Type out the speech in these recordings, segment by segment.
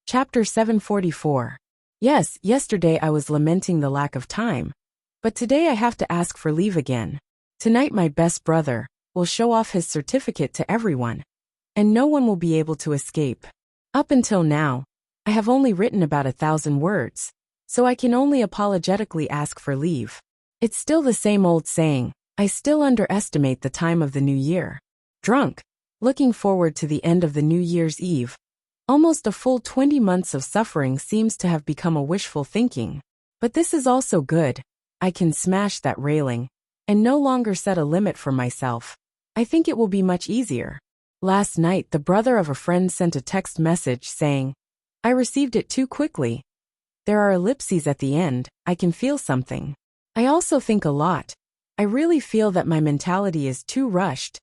Chapter 744. Yes, yesterday I was lamenting the lack of time. But today I have to ask for leave again. Tonight my best brother will show off his certificate to everyone. And no one will be able to escape. Up until now, I have only written about 1,000 words. So I can only apologetically ask for leave. It's still the same old saying, I still underestimate the time of the new year. Drunk, looking forward to the end of the New Year's Eve. Almost a full 20 months of suffering seems to have become a wishful thinking. But this is also good. I can smash that railing and no longer set a limit for myself. I think it will be much easier. Last night, the brother of a friend sent a text message saying, I received it too quickly. There are ellipses at the end, I can feel something. I also think a lot. I really feel that my mentality is too rushed.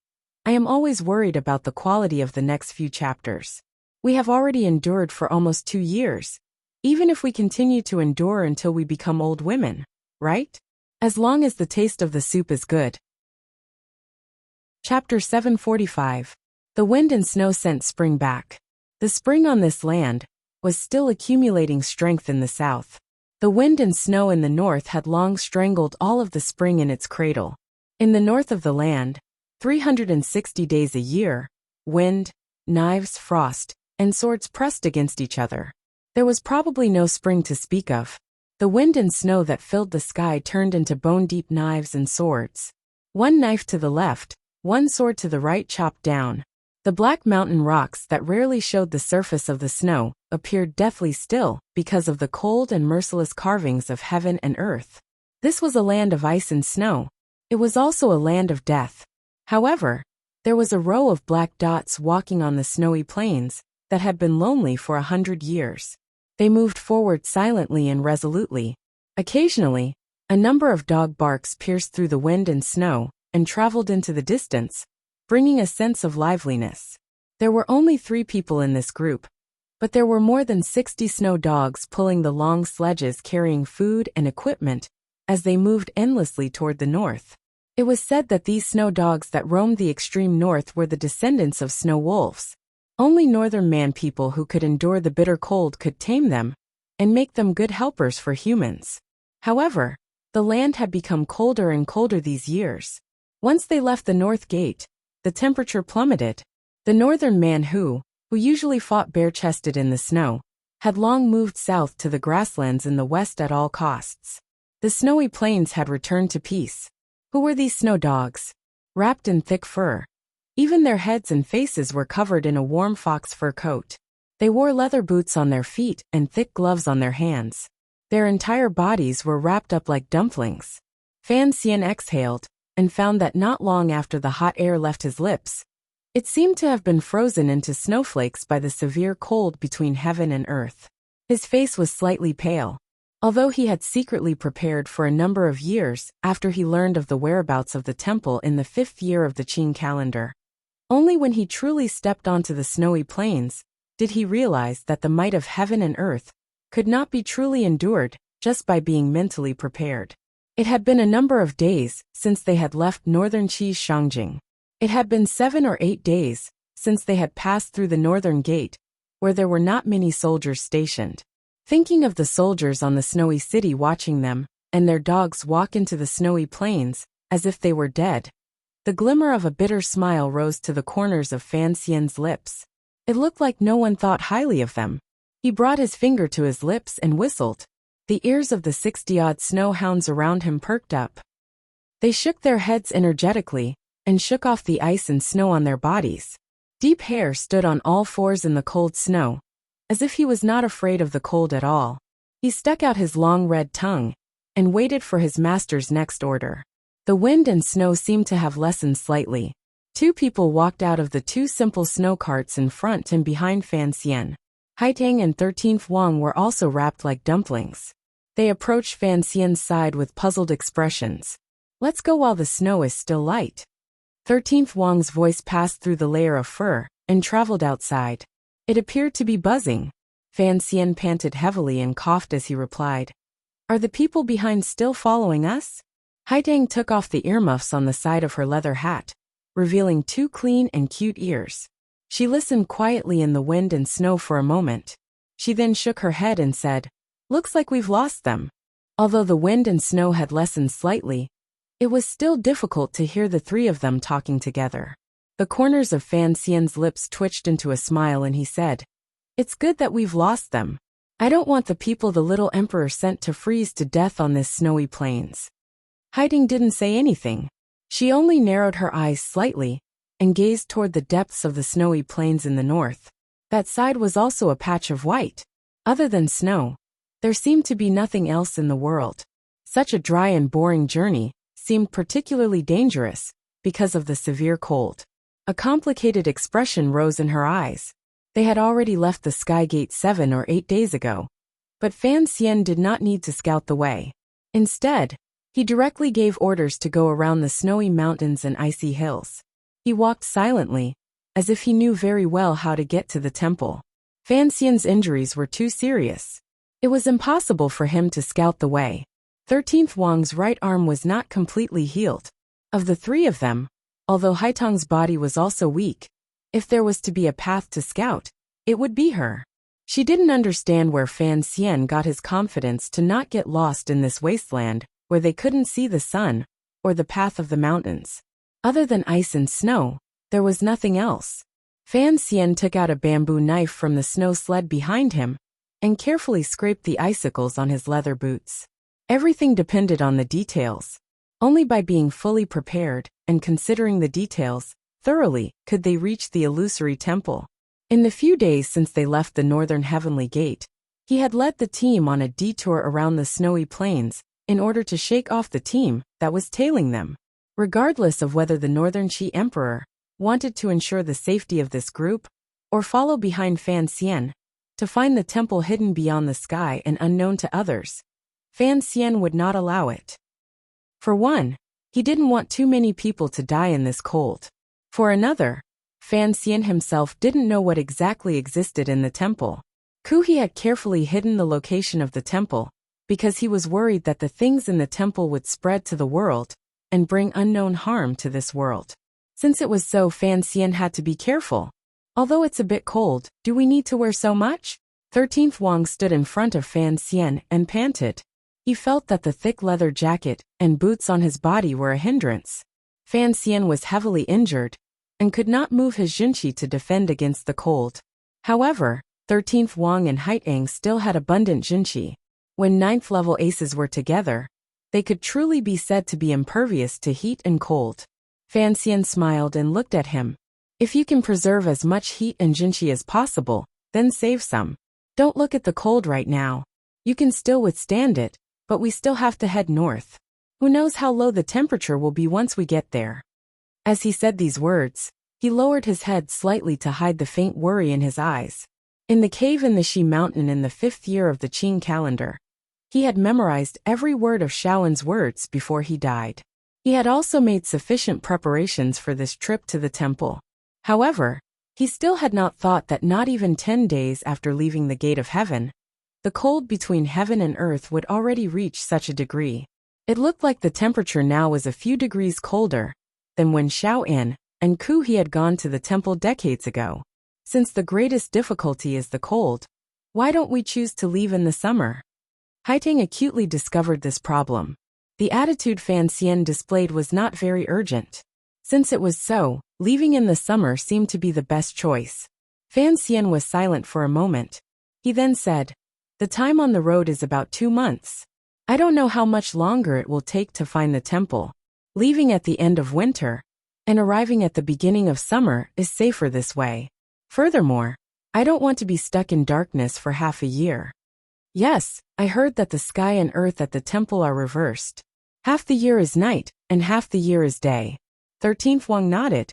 I am always worried about the quality of the next few chapters. We have already endured for almost 2 years. Even if we continue to endure until we become old women, right? As long as the taste of the soup is good. Chapter 745. The wind and snow sent spring back. The spring on this land was still accumulating strength in the south. The wind and snow in the north had long strangled all of the spring in its cradle. In the north of the land, 360 days a year, wind, knives, frost, and swords pressed against each other. There was probably no spring to speak of. The wind and snow that filled the sky turned into bone-deep knives and swords. One knife to the left, one sword to the right chopped down. The black mountain rocks that rarely showed the surface of the snow appeared deathly still because of the cold and merciless carvings of heaven and earth. This was a land of ice and snow. It was also a land of death. However, there was a row of black dots walking on the snowy plains that had been lonely for 100 years. They moved forward silently and resolutely. Occasionally, a number of dog barks pierced through the wind and snow and traveled into the distance, bringing a sense of liveliness. There were only 3 people in this group, but there were more than 60 snow dogs pulling the long sledges carrying food and equipment as they moved endlessly toward the north. It was said that these snow dogs that roamed the extreme north were the descendants of snow wolves. Only northern man people who could endure the bitter cold could tame them and make them good helpers for humans. However, the land had become colder and colder these years. Once they left the north gate, the temperature plummeted. The northern man who usually fought bare-chested in the snow, had long moved south to the grasslands in the west at all costs. The snowy plains had returned to peace. Who were these snow dogs? Wrapped in thick fur. Even their heads and faces were covered in a warm fox fur coat. They wore leather boots on their feet and thick gloves on their hands. Their entire bodies were wrapped up like dumplings. Fan Xian exhaled, and found that not long after the hot air left his lips, it seemed to have been frozen into snowflakes by the severe cold between heaven and earth. His face was slightly pale, although he had secretly prepared for a number of years after he learned of the whereabouts of the temple in the 5th year of the Qing calendar. Only when he truly stepped onto the snowy plains did he realize that the might of heaven and earth could not be truly endured just by being mentally prepared. It had been a number of days since they had left northern Qi's Shangjing. It had been 7 or 8 days since they had passed through the northern gate, where there were not many soldiers stationed. Thinking of the soldiers on the snowy city watching them, and their dogs walk into the snowy plains, as if they were dead, the glimmer of a bitter smile rose to the corners of Fan Xian's lips. It looked like no one thought highly of them. He brought his finger to his lips and whistled. The ears of the 60-odd snow hounds around him perked up. They shook their heads energetically, and shook off the ice and snow on their bodies. Deep Hair stood on all fours in the cold snow, as if he was not afraid of the cold at all. He stuck out his long red tongue, and waited for his master's next order. The wind and snow seemed to have lessened slightly. 2 people walked out of the 2 simple snow carts in front and behind Fan Xian. Haitang and 13th Wang were also wrapped like dumplings. They approached Fan Xian's side with puzzled expressions. Let's go while the snow is still light. 13th Wang's voice passed through the layer of fur and traveled outside. It appeared to be buzzing. Fan Xian panted heavily and coughed as he replied. Are the people behind still following us? Haitang took off the earmuffs on the side of her leather hat, revealing 2 clean and cute ears. She listened quietly in the wind and snow for a moment. She then shook her head and said, "Looks like we've lost them." Although the wind and snow had lessened slightly, it was still difficult to hear the three of them talking together. The corners of Fan Xian's lips twitched into a smile and he said, "It's good that we've lost them. I don't want the people the little emperor sent to freeze to death on this snowy plains." Haiding didn't say anything. She only narrowed her eyes slightly and gazed toward the depths of the snowy plains in the north. That side was also a patch of white. Other than snow, there seemed to be nothing else in the world. Such a dry and boring journey seemed particularly dangerous because of the severe cold. A complicated expression rose in her eyes. They had already left the Sky Gate 7 or 8 days ago, but Fan Xian did not need to scout the way. Instead, he directly gave orders to go around the snowy mountains and icy hills. He walked silently, as if he knew very well how to get to the temple. Fan Xian's injuries were too serious. It was impossible for him to scout the way. 13th Wang's right arm was not completely healed. Of the three of them, although Haitong's body was also weak, if there was to be a path to scout, it would be her. She didn't understand where Fan Xian got his confidence to not get lost in this wasteland where they couldn't see the sun or the path of the mountains. Other than ice and snow, there was nothing else. Fan Xian took out a bamboo knife from the snow sled behind him and carefully scraped the icicles on his leather boots. Everything depended on the details. Only by being fully prepared and considering the details thoroughly could they reach the illusory temple. In the few days since they left the northern heavenly gate, he had led the team on a detour around the snowy plains in order to shake off the team that was tailing them. Regardless of whether the Northern Qi Emperor wanted to ensure the safety of this group or follow behind Fan Xian to find the temple hidden beyond the sky and unknown to others, Fan Xian would not allow it. For one, he didn't want too many people to die in this cold. For another, Fan Xian himself didn't know what exactly existed in the temple. Kuhi had carefully hidden the location of the temple because he was worried that the things in the temple would spread to the world and bring unknown harm to this world. Since it was so, Fan Xian had to be careful. "Although it's a bit cold, do we need to wear so much?" 13th Wang stood in front of Fan Xian and panted. He felt that the thick leather jacket and boots on his body were a hindrance. Fan Xian was heavily injured and could not move his junqi to defend against the cold. However, 13th Wang and Haitang still had abundant junqi. When 9th level aces were together, they could truly be said to be impervious to heat and cold. Fan Xian smiled and looked at him. "If you can preserve as much heat and junqi as possible, then save some. Don't look at the cold right now. You can still withstand it, but we still have to head north. Who knows how low the temperature will be once we get there." As he said these words, he lowered his head slightly to hide the faint worry in his eyes. In the cave in the Shi Mountain in the 5th year of the Qing calendar, he had memorized every word of Shaoan's words before he died. He had also made sufficient preparations for this trip to the temple. However, he still had not thought that not even 10 days after leaving the gate of heaven, the cold between heaven and earth would already reach such a degree. It looked like the temperature now was a few degrees colder than when Shaoan and Kuhi had gone to the temple decades ago. Since the greatest difficulty is the cold, why don't we choose to leave in the summer? Haitang acutely discovered this problem. The attitude Fan Xian displayed was not very urgent. Since it was so, leaving in the summer seemed to be the best choice. Fan Xian was silent for a moment. He then said, "The time on the road is about 2 months. I don't know how much longer it will take to find the temple. Leaving at the end of winter and arriving at the beginning of summer is safer this way. Furthermore, I don't want to be stuck in darkness for half a year." "Yes, I heard that the sky and earth at the temple are reversed. Half the year is night, and half the year is day." 13th Wang nodded.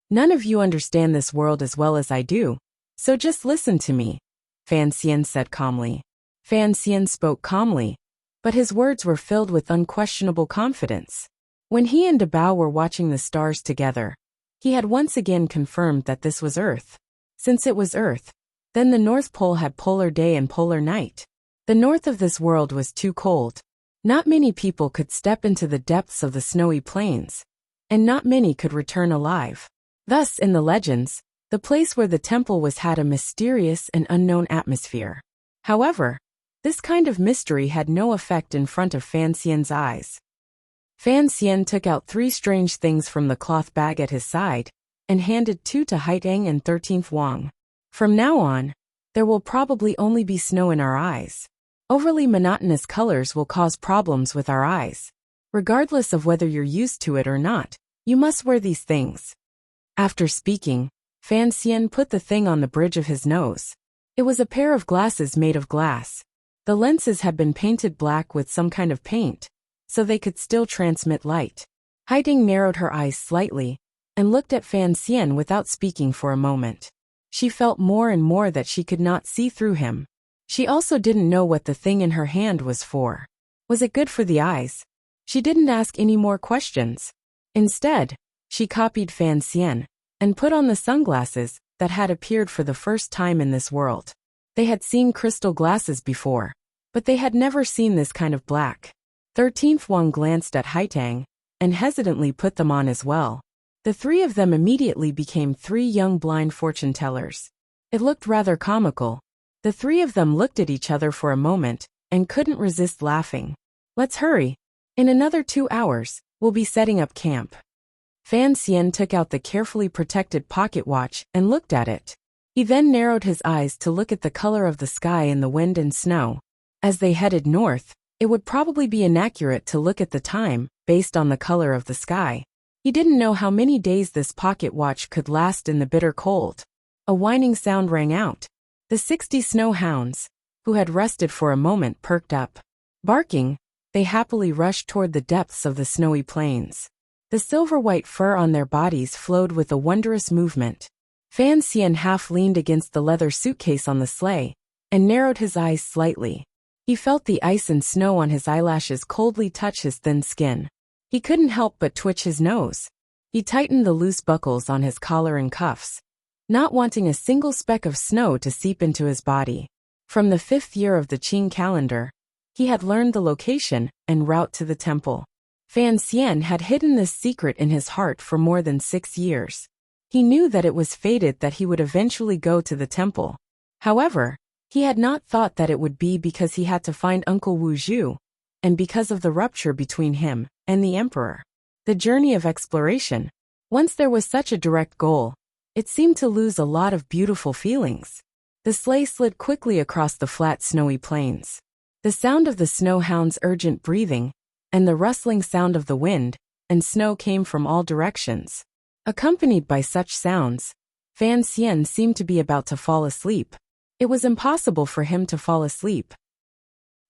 "None of you understand this world as well as I do, so just listen to me," Fan Xian said calmly. Fan Xian spoke calmly, but his words were filled with unquestionable confidence. When he and Debao were watching the stars together, he had once again confirmed that this was Earth. Since it was Earth, then the North Pole had polar day and polar night. The north of this world was too cold. Not many people could step into the depths of the snowy plains, and not many could return alive. Thus, in the legends, the place where the temple was had a mysterious and unknown atmosphere. However, this kind of mystery had no effect in front of Fan Xian's eyes. Fan Xian took out 3 strange things from the cloth bag at his side, and handed 2 to Haitang and 13th Wang. From now on, there will probably only be snow in our eyes. Overly monotonous colors will cause problems with our eyes. Regardless of whether you're used to it or not, you must wear these things. After speaking, Fan Xian put the thing on the bridge of his nose. It was a pair of glasses made of glass. The lenses had been painted black with some kind of paint, so they could still transmit light. Haiding narrowed her eyes slightly, and looked at Fan Xian without speaking for a moment. She felt more and more that she could not see through him. She also didn't know what the thing in her hand was for. Was it good for the eyes? She didn't ask any more questions. Instead, she copied Fan Xian, and put on the sunglasses that had appeared for the first time in this world. They had seen crystal glasses before, but they had never seen this kind of black. 13th Wang glanced at Haitang, and hesitantly put them on as well. The 3 of them immediately became 3 young blind fortune tellers. It looked rather comical. The 3 of them looked at each other for a moment, and couldn't resist laughing. Let's hurry. In another 2 hours, we'll be setting up camp. Fan Xian took out the carefully protected pocket watch and looked at it. He then narrowed his eyes to look at the color of the sky in the wind and snow. As they headed north, it would probably be inaccurate to look at the time based on the color of the sky. He didn't know how many days this pocket watch could last in the bitter cold. A whining sound rang out. The 60 snow hounds, who had rested for a moment, perked up. Barking, they happily rushed toward the depths of the snowy plains. The silver-white fur on their bodies flowed with a wondrous movement. Fan Xian half leaned against the leather suitcase on the sleigh, and narrowed his eyes slightly. He felt the ice and snow on his eyelashes coldly touch his thin skin. He couldn't help but twitch his nose. He tightened the loose buckles on his collar and cuffs, not wanting a single speck of snow to seep into his body. From the 5th year of the Qing calendar, he had learned the location and route to the temple. Fan Xian had hidden this secret in his heart for more than 6 years. He knew that it was fated that he would eventually go to the temple. However, he had not thought that it would be because he had to find Uncle Wu Zhu, and because of the rupture between him and the emperor. The journey of exploration, once there was such a direct goal, it seemed to lose a lot of beautiful feelings. The sleigh slid quickly across the flat snowy plains. The sound of the snow hound's urgent breathing, and the rustling sound of the wind and snow came from all directions. Accompanied by such sounds, Fan Xian seemed to be about to fall asleep. It was impossible for him to fall asleep.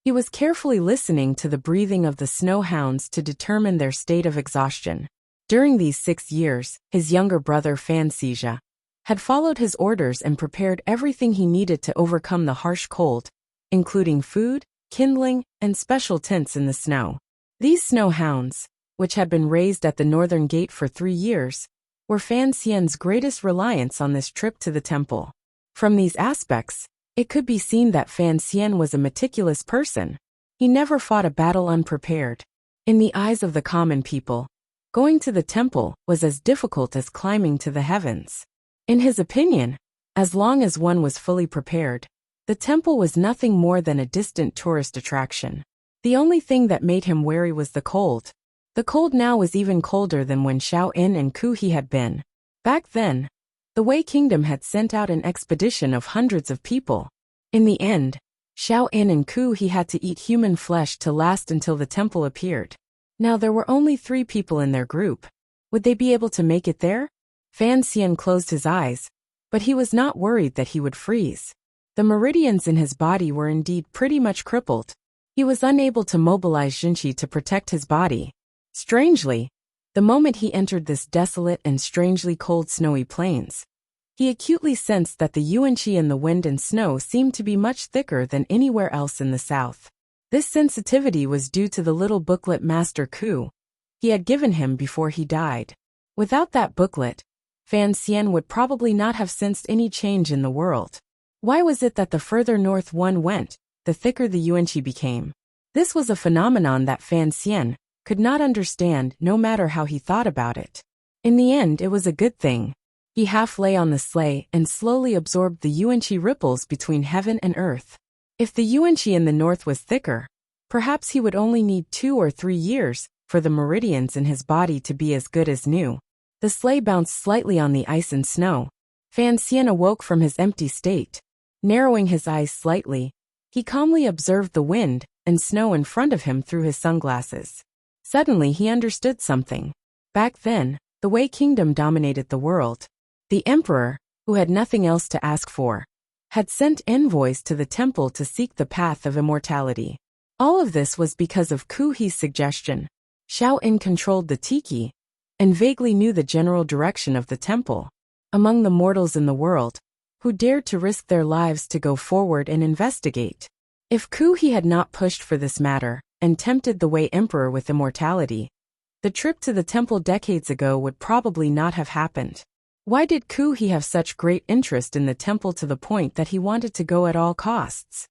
He was carefully listening to the breathing of the snow hounds to determine their state of exhaustion. During these 6 years, his younger brother Fan Xizha had followed his orders and prepared everything he needed to overcome the harsh cold, including food, kindling, and special tents in the snow. These snow hounds, which had been raised at the northern gate for 3 years, were Fan Xian's greatest reliance on this trip to the temple. From these aspects, it could be seen that Fan Xian was a meticulous person. He never fought a battle unprepared. In the eyes of the common people, going to the temple was as difficult as climbing to the heavens. In his opinion, as long as one was fully prepared, the temple was nothing more than a distant tourist attraction. The only thing that made him wary was the cold. The cold now was even colder than when Xiao In and Ku He had been. Back then, the Wei Kingdom had sent out an expedition of hundreds of people. In the end, Xiao In and Ku He had to eat human flesh to last until the temple appeared. Now there were only 3 people in their group. Would they be able to make it there? Fan Xian closed his eyes, but he was not worried that he would freeze. The meridians in his body were indeed pretty much crippled. He was unable to mobilize Jinqi to protect his body. Strangely, the moment he entered this desolate and strangely cold snowy plains, he acutely sensed that the yuanqi in the wind and snow seemed to be much thicker than anywhere else in the south. This sensitivity was due to the little booklet Master Ku he had given him before he died. Without that booklet, Fan Xian would probably not have sensed any change in the world. Why was it that the further north one went, the thicker the yuanqi became? This was a phenomenon that Fan Xian could not understand no matter how he thought about it. In the end, it was a good thing. He half lay on the sleigh and slowly absorbed the yuanqi ripples between heaven and earth. If the yuanqi in the north was thicker, perhaps he would only need 2 or 3 years for the meridians in his body to be as good as new. The sleigh bounced slightly on the ice and snow. Fan Xian awoke from his empty state. Narrowing his eyes slightly, he calmly observed the wind and snow in front of him through his sunglasses. Suddenly he understood something. Back then, the Wei Kingdom dominated the world. The emperor, who had nothing else to ask for, had sent envoys to the temple to seek the path of immortality. All of this was because of Ku He's suggestion. Xiao In controlled the tiki and vaguely knew the general direction of the temple. Among the mortals in the world, who dared to risk their lives to go forward and investigate. If Ku He had not pushed for this matter and tempted the Wei Emperor with immortality, the trip to the temple decades ago would probably not have happened. Why did Ku He have such great interest in the temple to the point that he wanted to go at all costs?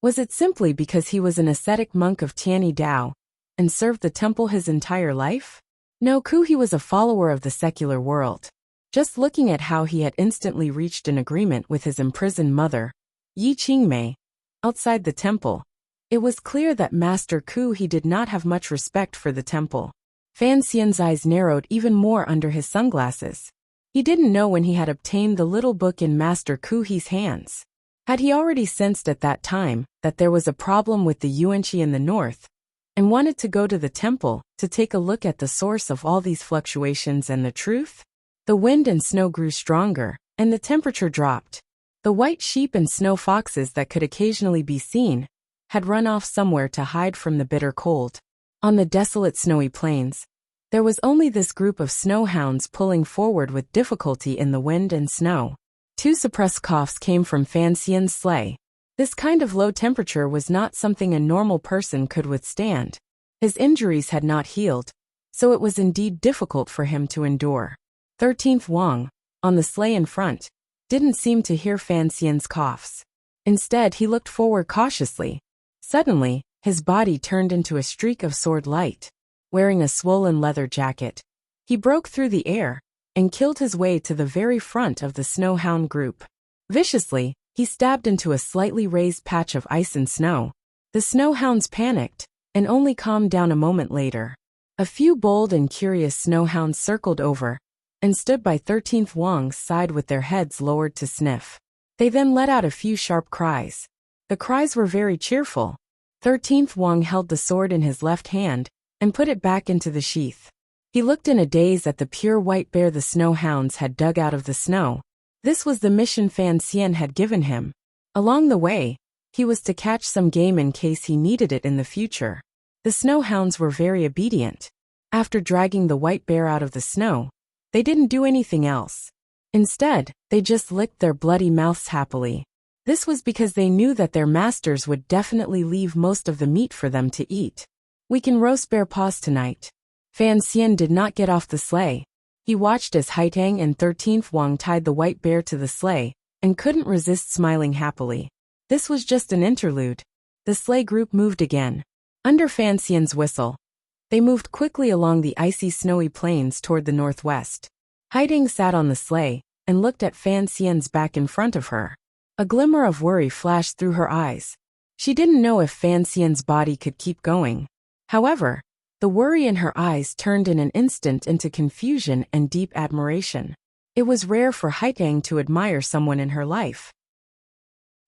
Was it simply because he was an ascetic monk of Tianyi Dao and served the temple his entire life? No, Ku He was a follower of the secular world. Just looking at how he had instantly reached an agreement with his imprisoned mother, Yi Qingmei, outside the temple, it was clear that Master Ku He did not have much respect for the temple. Fan Xian's eyes narrowed even more under his sunglasses. He didn't know when he had obtained the little book in Master Ku He's hands. Had he already sensed at that time that there was a problem with the yuanqi in the north, and wanted to go to the temple to take a look at the source of all these fluctuations and the truth? The wind and snow grew stronger, and the temperature dropped. The white sheep and snow foxes that could occasionally be seen had run off somewhere to hide from the bitter cold. On the desolate snowy plains, there was only this group of snowhounds pulling forward with difficulty in the wind and snow. 2 suppressed coughs came from Fan Xian's sleigh. This kind of low temperature was not something a normal person could withstand. His injuries had not healed, so it was indeed difficult for him to endure. 13th Wang, on the sleigh in front, didn't seem to hear Fan Xian's coughs. Instead, he looked forward cautiously. Suddenly, his body turned into a streak of sword light. Wearing a swollen leather jacket, he broke through the air and killed his way to the very front of the snowhound group. Viciously, he stabbed into a slightly raised patch of ice and snow. The snowhounds panicked and only calmed down a moment later. A few bold and curious snowhounds circled over and stood by 13th Wang's side with their heads lowered to sniff. They then let out a few sharp cries. The cries were very cheerful. 13th Wang held the sword in his left hand and put it back into the sheath. He looked in a daze at the pure white bear the snowhounds had dug out of the snow. This was the mission Fan Xian had given him. Along the way, he was to catch some game in case he needed it in the future. The snowhounds were very obedient. After dragging the white bear out of the snow, they didn't do anything else. Instead, they just licked their bloody mouths happily. This was because they knew that their masters would definitely leave most of the meat for them to eat. We can roast bear paws tonight. Fan Xian did not get off the sleigh. He watched as Haitang and 13th Wang tied the white bear to the sleigh and couldn't resist smiling happily. This was just an interlude. The sleigh group moved again. Under Fan Xian's whistle, they moved quickly along the icy snowy plains toward the northwest. Haitang sat on the sleigh and looked at Fan Xian's back in front of her. A glimmer of worry flashed through her eyes. She didn't know if Fan Xian's body could keep going. However, the worry in her eyes turned in an instant into confusion and deep admiration. It was rare for Haitang to admire someone in her life.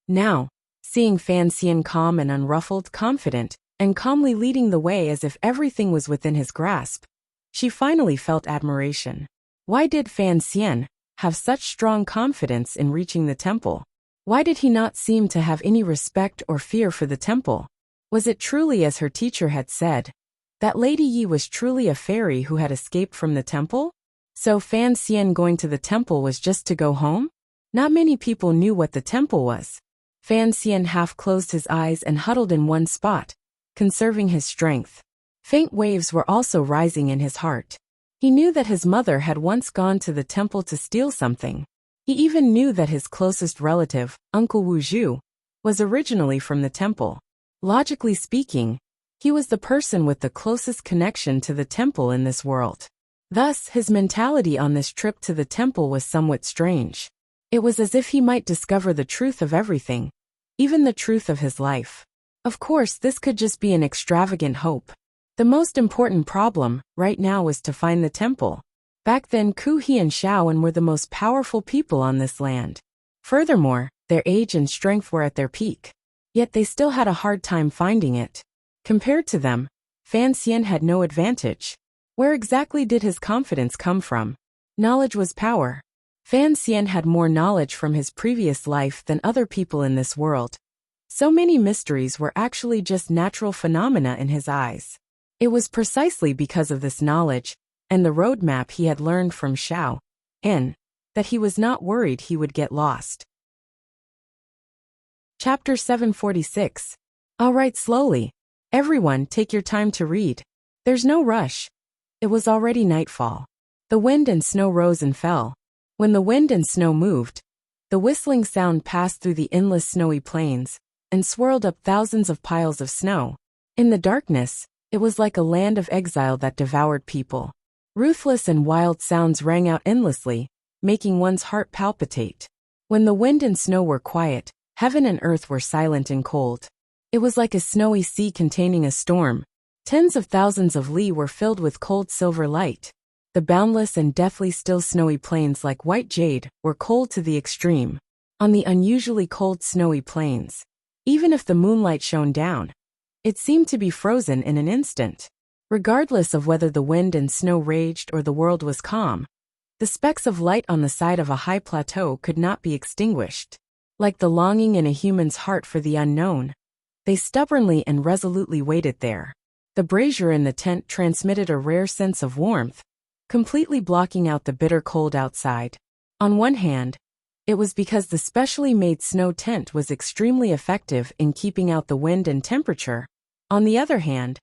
Now, seeing Fan Xian calm and unruffled, confident, and calmly leading the way as if everything was within his grasp, she finally felt admiration. Why did Fan Xian have such strong confidence in reaching the temple? Why did he not seem to have any respect or fear for the temple? Was it truly as her teacher had said, that Lady Yi was truly a fairy who had escaped from the temple? So Fan Xian going to the temple was just to go home? Not many people knew what the temple was. Fan Xian half closed his eyes and huddled in one spot, conserving his strength. Faint waves were also rising in his heart. He knew that his mother had once gone to the temple to steal something. He even knew that his closest relative, Uncle Wu Zhu, was originally from the temple. Logically speaking, he was the person with the closest connection to the temple in this world. Thus, his mentality on this trip to the temple was somewhat strange. It was as if he might discover the truth of everything, even the truth of his life. Of course, this could just be an extravagant hope. The most important problem, right now, was to find the temple. Back then, Ku-he and Xiaoan were the most powerful people on this land. Furthermore, their age and strength were at their peak. Yet they still had a hard time finding it. Compared to them, Fan Xian had no advantage. Where exactly did his confidence come from? Knowledge was power. Fan Xian had more knowledge from his previous life than other people in this world. So many mysteries were actually just natural phenomena in his eyes. It was precisely because of this knowledge, and the roadmap he had learned from Xiaoan, that he was not worried he would get lost. Chapter 746. I'll write slowly. Everyone, take your time to read. There's no rush. It was already nightfall. The wind and snow rose and fell. When the wind and snow moved, the whistling sound passed through the endless snowy plains and swirled up thousands of piles of snow. In the darkness, it was like a land of exile that devoured people. Ruthless and wild sounds rang out endlessly, making one's heart palpitate. When the wind and snow were quiet, heaven and earth were silent and cold. It was like a snowy sea containing a storm. Tens of thousands of li were filled with cold silver light. The boundless and deathly still snowy plains like white jade were cold to the extreme. On the unusually cold snowy plains, even if the moonlight shone down, it seemed to be frozen in an instant. Regardless of whether the wind and snow raged or the world was calm, the specks of light on the side of a high plateau could not be extinguished. Like the longing in a human's heart for the unknown, they stubbornly and resolutely waited there. The brazier in the tent transmitted a rare sense of warmth, completely blocking out the bitter cold outside. On one hand, it was because the specially made snow tent was extremely effective in keeping out the wind and temperature. On the other hand,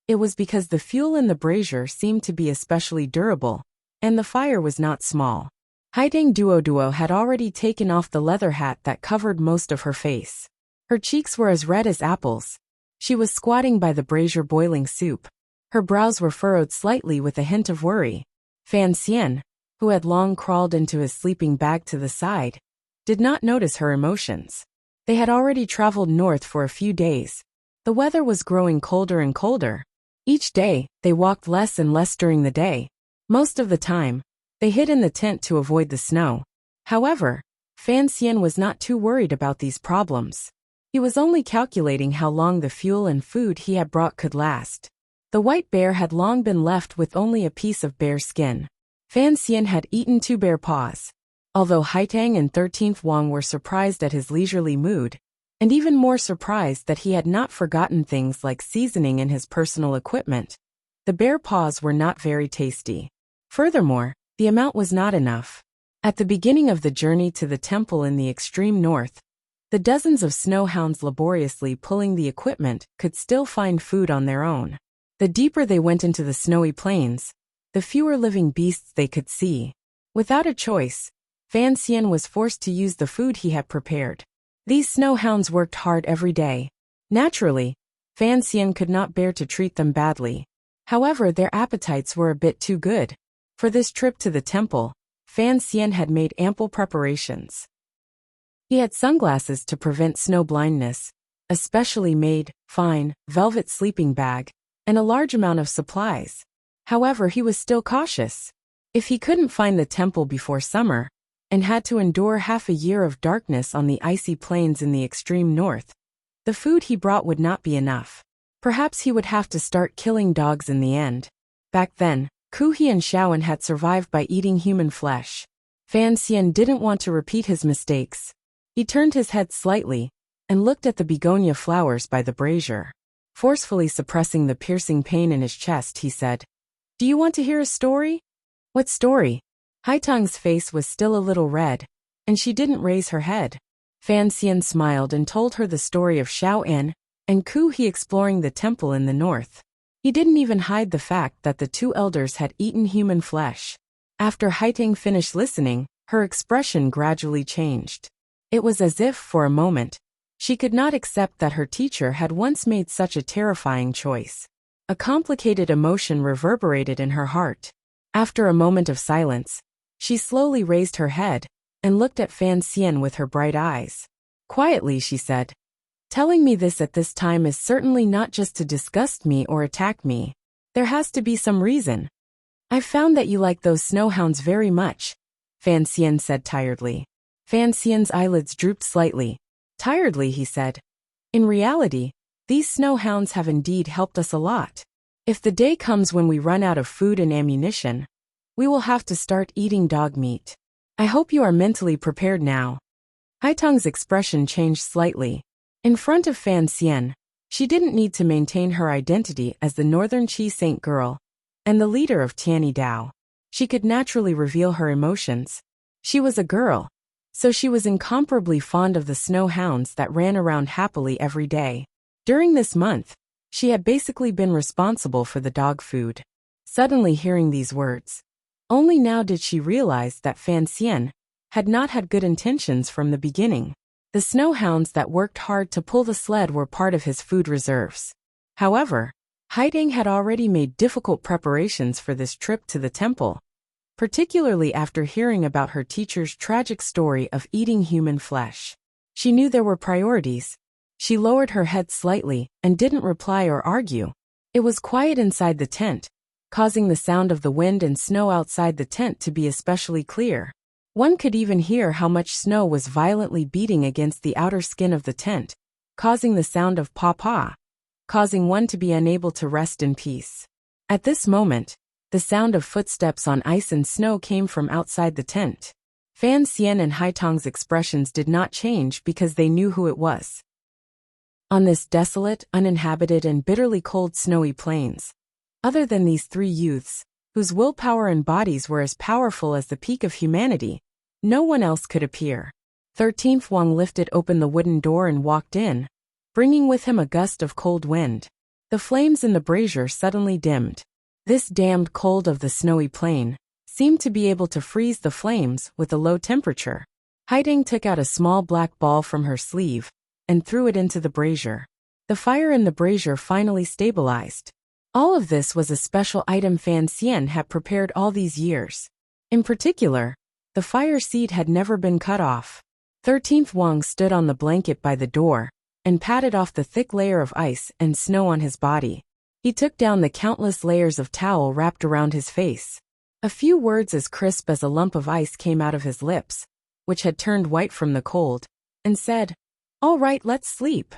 it was because the fuel in the brazier seemed to be especially durable, and the fire was not small. Haidang Duo had already taken off the leather hat that covered most of her face. Her cheeks were as red as apples. She was squatting by the brazier boiling soup. Her brows were furrowed slightly with a hint of worry. Fan Xian, who had long crawled into his sleeping bag to the side, did not notice her emotions. They had already traveled north for a few days. The weather was growing colder and colder. Each day, they walked less and less during the day. Most of the time, they hid in the tent to avoid the snow. However, Fan Xian was not too worried about these problems. He was only calculating how long the fuel and food he had brought could last. The white bear had long been left with only a piece of bear skin. Fan Xian had eaten 2 bear paws. Although Haitang and 13th Wang were surprised at his leisurely mood, and even more surprised that he had not forgotten things like seasoning in his personal equipment, the bear paws were not very tasty. Furthermore, the amount was not enough. At the beginning of the journey to the temple in the extreme north, the dozens of snowhounds laboriously pulling the equipment could still find food on their own. The deeper they went into the snowy plains, the fewer living beasts they could see. Without a choice, Fan Xian was forced to use the food he had prepared. These snowhounds worked hard every day. Naturally, Fan Xian could not bear to treat them badly. However, their appetites were a bit too good. For this trip to the temple, Fan Xian had made ample preparations. He had sunglasses to prevent snow blindness, a specially made, fine, velvet sleeping bag, and a large amount of supplies. However, he was still cautious. If he couldn't find the temple before summer, and had to endure half a year of darkness on the icy plains in the extreme north, the food he brought would not be enough. Perhaps he would have to start killing dogs in the end. Back then, Ku-he and Xiaoan had survived by eating human flesh. Fan Xian didn't want to repeat his mistakes. He turned his head slightly and looked at the begonia flowers by the brazier. Forcefully suppressing the piercing pain in his chest, he said, "Do you want to hear a story?" "What story?" Haitang's face was still a little red, and she didn't raise her head. Fan Xian smiled and told her the story of Xiaoan and Ku-he exploring the temple in the north. He didn't even hide the fact that the 2 elders had eaten human flesh. After Haitang finished listening, her expression gradually changed. It was as if, for a moment, she could not accept that her teacher had once made such a terrifying choice. A complicated emotion reverberated in her heart. After a moment of silence, she slowly raised her head and looked at Fan Xian with her bright eyes. Quietly, she said, Telling me this at this time is certainly not just to disgust me or attack me. There has to be some reason. I've found that you like those snowhounds very much, Fan Xian said tiredly. Fan Xian's eyelids drooped slightly. Tiredly, he said. In reality, these snowhounds have indeed helped us a lot. If the day comes when we run out of food and ammunition, we will have to start eating dog meat. I hope you are mentally prepared now. Haitong's expression changed slightly. In front of Fan Xian, she didn't need to maintain her identity as the Northern Qi Saint girl and the leader of Tianyi Dao. She could naturally reveal her emotions. She was a girl, so she was incomparably fond of the snow hounds that ran around happily every day. During this month, she had basically been responsible for the dog food. Suddenly hearing these words, only now did she realize that Fan Xian had not had good intentions from the beginning. The snow hounds that worked hard to pull the sled were part of his food reserves. However, Haitong had already made difficult preparations for this trip to the temple, particularly after hearing about her teacher's tragic story of eating human flesh. She knew there were priorities. She lowered her head slightly and didn't reply or argue. It was quiet inside the tent, causing the sound of the wind and snow outside the tent to be especially clear. One could even hear how much snow was violently beating against the outer skin of the tent, causing the sound of paw-paw, causing one to be unable to rest in peace. At this moment, the sound of footsteps on ice and snow came from outside the tent. Fan Xian and Haitong's expressions did not change because they knew who it was. On this desolate, uninhabited and bitterly cold snowy plains, other than these three youths, whose willpower and bodies were as powerful as the peak of humanity, no one else could appear. 13th Wang lifted open the wooden door and walked in, bringing with him a gust of cold wind. The flames in the brazier suddenly dimmed. This damned cold of the snowy plain seemed to be able to freeze the flames with a low temperature. Haitong took out a small black ball from her sleeve and threw it into the brazier. The fire in the brazier finally stabilized. All of this was a special item Fan Xian had prepared all these years. In particular, the fire seed had never been cut off. 13th Wang stood on the blanket by the door and patted off the thick layer of ice and snow on his body. He took down the countless layers of towel wrapped around his face. A few words as crisp as a lump of ice came out of his lips, which had turned white from the cold, and said, "All right, let's sleep."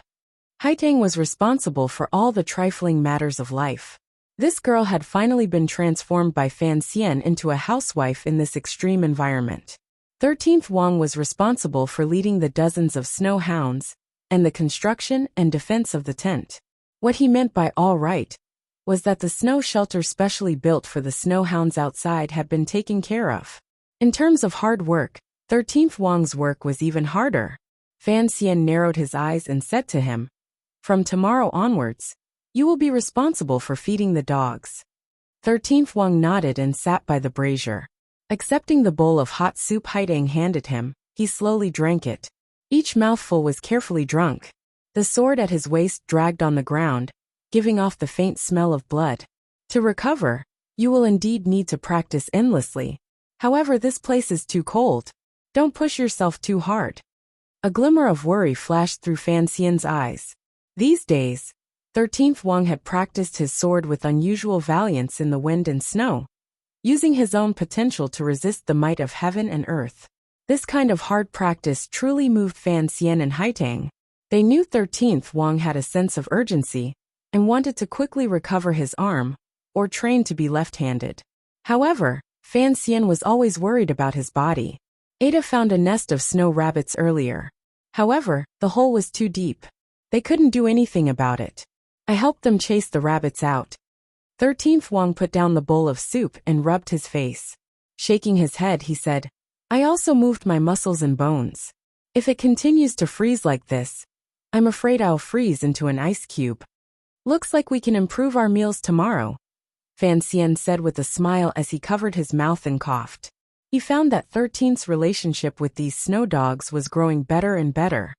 Haitong was responsible for all the trifling matters of life. This girl had finally been transformed by Fan Xian into a housewife in this extreme environment. 13th Wang was responsible for leading the dozens of snow hounds and the construction and defense of the tent. What he meant by all right was that the snow shelter specially built for the snow hounds outside had been taken care of. In terms of hard work, 13th Wang's work was even harder. Fan Xian narrowed his eyes and said to him, "From tomorrow onwards, you will be responsible for feeding the dogs." 13th Wang nodded and sat by the brazier. Accepting the bowl of hot soup Haitong handed him, he slowly drank it. Each mouthful was carefully drunk. The sword at his waist dragged on the ground, giving off the faint smell of blood. To recover, you will indeed need to practice endlessly. However, this place is too cold. Don't push yourself too hard. A glimmer of worry flashed through Fan Xian's eyes. These days, 13th Wang had practiced his sword with unusual valiance in the wind and snow, using his own potential to resist the might of heaven and earth. This kind of hard practice truly moved Fan Xian and Haitong. They knew 13th Wang had a sense of urgency and wanted to quickly recover his arm, or train to be left-handed. However, Fan Xian was always worried about his body. Ada found a nest of snow rabbits earlier. However, the hole was too deep. They couldn't do anything about it. I helped them chase the rabbits out. 13th Wang put down the bowl of soup and rubbed his face. Shaking his head, he said, "I also moved my muscles and bones. If it continues to freeze like this, I'm afraid I'll freeze into an ice cube." "Looks like we can improve our meals tomorrow," Fan Xian said with a smile as he covered his mouth and coughed. He found that 13th's relationship with these snow dogs was growing better and better.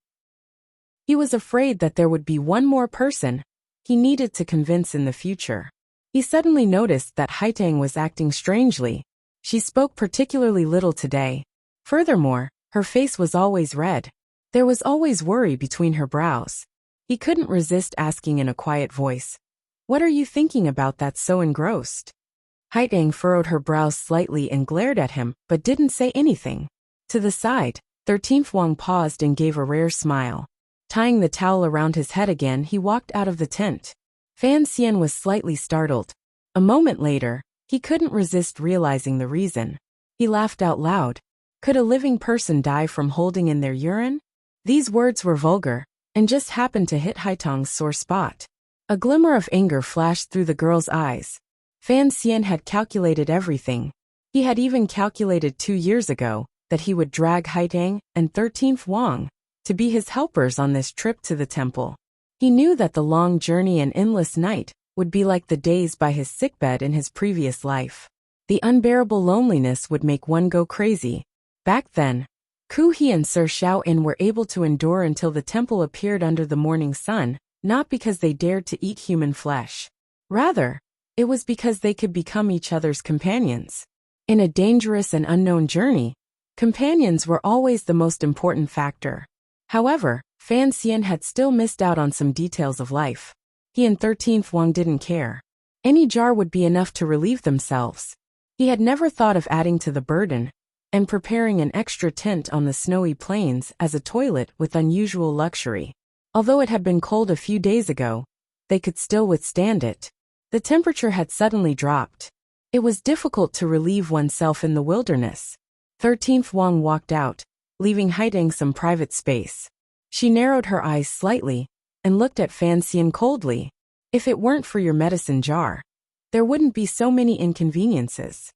He was afraid that there would be one more person he needed to convince in the future. He suddenly noticed that Haitong was acting strangely. She spoke particularly little today. Furthermore, her face was always red. There was always worry between her brows. He couldn't resist asking in a quiet voice, "What are you thinking about that's so engrossed?" Haitang furrowed her brows slightly and glared at him, but didn't say anything. To the side, 13th Wang paused and gave a rare smile. Tying the towel around his head again, he walked out of the tent. Fan Xian was slightly startled. A moment later, he couldn't resist realizing the reason. He laughed out loud. Could a living person die from holding in their urine? These words were vulgar, and just happened to hit Haitang's sore spot. A glimmer of anger flashed through the girl's eyes. Fan Xian had calculated everything. He had even calculated 2 years ago that he would drag Haitang and 13th Wang to be his helpers on this trip to the temple. He knew that the long journey and endless night would be like the days by his sickbed in his previous life. The unbearable loneliness would make one go crazy. Back then, Ku He and Sir Xiaoyan were able to endure until the temple appeared under the morning sun, not because they dared to eat human flesh. Rather, it was because they could become each other's companions. In a dangerous and unknown journey, companions were always the most important factor. However, Fan Xian had still missed out on some details of life. He and 13th Wang didn't care. Any jar would be enough to relieve themselves. He had never thought of adding to the burden and preparing an extra tent on the snowy plains as a toilet with unusual luxury. Although it had been cold a few days ago, they could still withstand it. The temperature had suddenly dropped. It was difficult to relieve oneself in the wilderness. 13th Wang walked out, leaving Haitang some private space. She narrowed her eyes slightly and looked at Fan Xian coldly. If it weren't for your medicine jar, there wouldn't be so many inconveniences.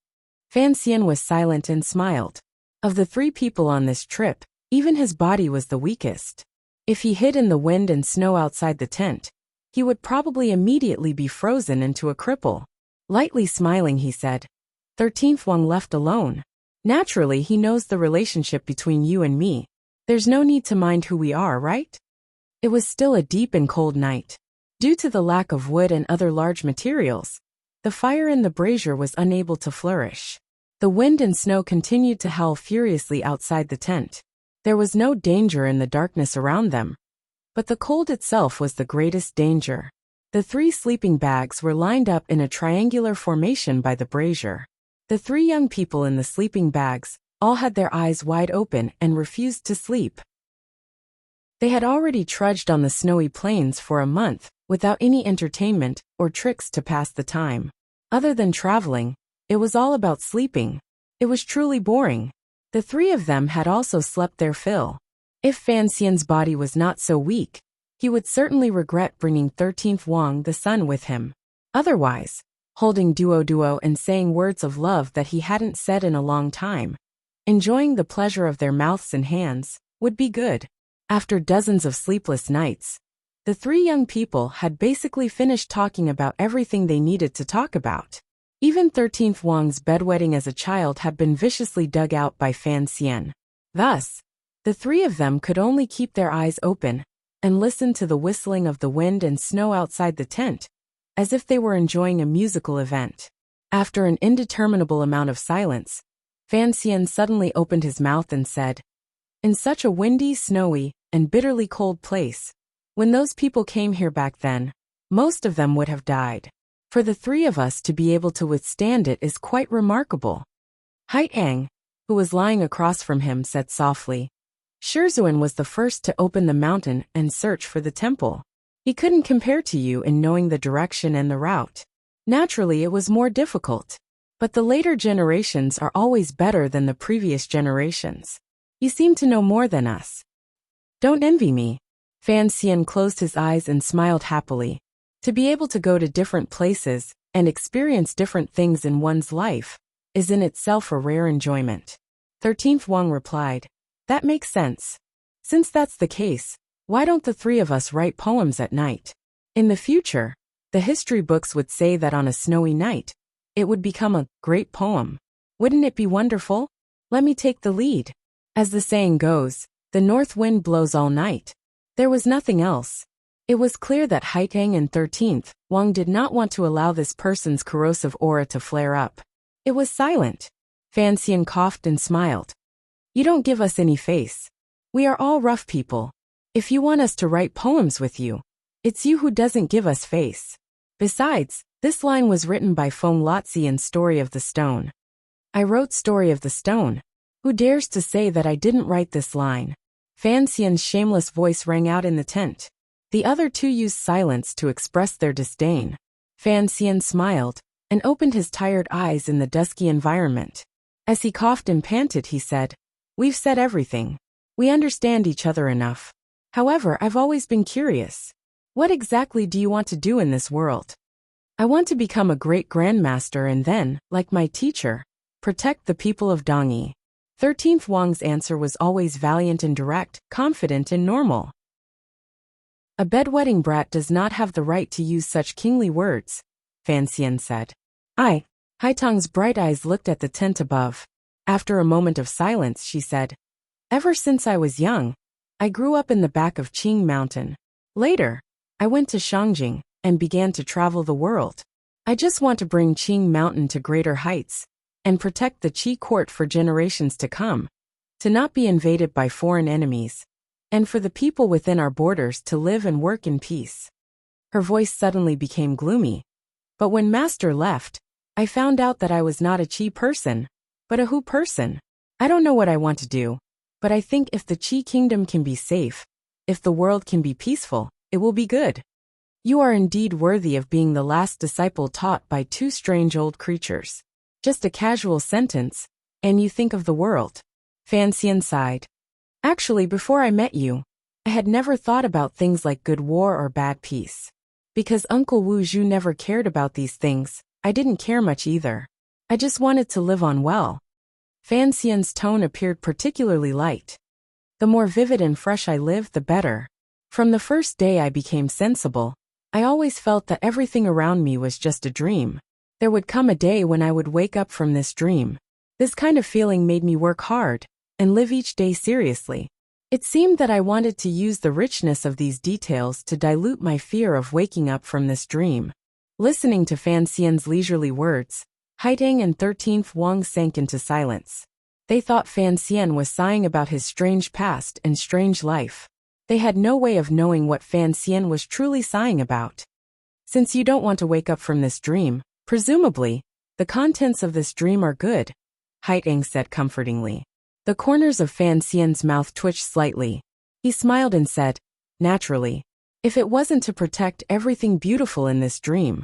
Fan Xian was silent and smiled. Of the 3 people on this trip, even his body was the weakest. If he hid in the wind and snow outside the tent, he would probably immediately be frozen into a cripple. Lightly smiling, he said, 13th Wang left alone. Naturally, he knows the relationship between you and me. There's no need to mind who we are, right? It was still a deep and cold night. Due to the lack of wood and other large materials, the fire in the brazier was unable to flourish. The wind and snow continued to howl furiously outside the tent. There was no danger in the darkness around them, but the cold itself was the greatest danger. The 3 sleeping bags were lined up in a triangular formation by the brazier. The 3 young people in the sleeping bags all had their eyes wide open and refused to sleep. They had already trudged on the snowy plains for a month without any entertainment or tricks to pass the time. Other than traveling, it was all about sleeping. It was truly boring. The 3 of them had also slept their fill. If Fan Xian's body was not so weak, he would certainly regret bringing 13th Wang the sun with him. Otherwise, holding duo and saying words of love that he hadn't said in a long time, enjoying the pleasure of their mouths and hands, would be good. After dozens of sleepless nights, the 3 young people had basically finished talking about everything they needed to talk about. Even 13th Wang's bedwetting as a child had been viciously dug out by Fan Xian. Thus, the 3 of them could only keep their eyes open and listen to the whistling of the wind and snow outside the tent, as if they were enjoying a musical event. After an indeterminable amount of silence, Fan Xian suddenly opened his mouth and said, "In such a windy, snowy, and bitterly cold place, when those people came here back then, most of them would have died. For the 3 of us to be able to withstand it is quite remarkable." Haitang, who was lying across from him, said softly, "Shizhuan was the first to open the mountain and search for the temple. He couldn't compare to you in knowing the direction and the route. Naturally, it was more difficult. But the later generations are always better than the previous generations. You seem to know more than us. Don't envy me." Fan Xian closed his eyes and smiled happily. To be able to go to different places and experience different things in one's life is in itself a rare enjoyment. 13th Wang replied, "That makes sense. Since that's the case, why don't the 3 of us write poems at night? In the future, the history books would say that on a snowy night, it would become a great poem. Wouldn't it be wonderful? Let me take the lead. As the saying goes, the north wind blows all night." There was nothing else. It was clear that Haitang and 13th Wang did not want to allow this person's corrosive aura to flare up. It was silent. Fan Xian coughed and smiled. "You don't give us any face. We are all rough people. If you want us to write poems with you, it's you who doesn't give us face. Besides, this line was written by Feng Lotzi in Story of the Stone. I wrote Story of the Stone. Who dares to say that I didn't write this line? Fan Xian's shameless voice rang out in the tent. The other two used silence to express their disdain. Fan Xian smiled and opened his tired eyes in the dusky environment. As he coughed and panted, he said, "We've said everything. We understand each other enough. However, I've always been curious. What exactly do you want to do in this world?" "I want to become a great grandmaster and then, like my teacher, protect the people of Dongyi." 13th Wang's answer was always valiant and direct, confident and normal. "A bedwetting brat does not have the right to use such kingly words," Fan Xian said. Haitang's bright eyes looked at the tent above. After a moment of silence, she said, "Ever since I was young, I grew up in the back of Qing Mountain. Later, I went to Shangjing and began to travel the world. I just want to bring Qing Mountain to greater heights and protect the Qi court for generations to come, to not be invaded by foreign enemies, and for the people within our borders to live and work in peace." Her voice suddenly became gloomy. "But when Master left, I found out that I was not a Qi person, but a Hu person. I don't know what I want to do, but I think if the Qi kingdom can be safe, if the world can be peaceful, it will be good. You are indeed worthy of being the last disciple taught by two strange old creatures. Just a casual sentence, and you think of the world." Fan Xian sighed. "Actually, before I met you, I had never thought about things like good war or bad peace. Because Uncle Wu Zhu never cared about these things, I didn't care much either. I just wanted to live on well." Fan Xian's tone appeared particularly light. "The more vivid and fresh I live, the better. From the first day I became sensible, I always felt that everything around me was just a dream. There would come a day when I would wake up from this dream. This kind of feeling made me work hard and live each day seriously. It seemed that I wanted to use the richness of these details to dilute my fear of waking up from this dream." Listening to Fan Xian's leisurely words, Haitang and 13th Wang sank into silence. They thought Fan Xian was sighing about his strange past and strange life. They had no way of knowing what Fan Xian was truly sighing about. "Since you don't want to wake up from this dream, presumably, the contents of this dream are good," Haitang said comfortingly. The corners of Fan Xian's mouth twitched slightly. He smiled and said, "Naturally. If it wasn't to protect everything beautiful in this dream,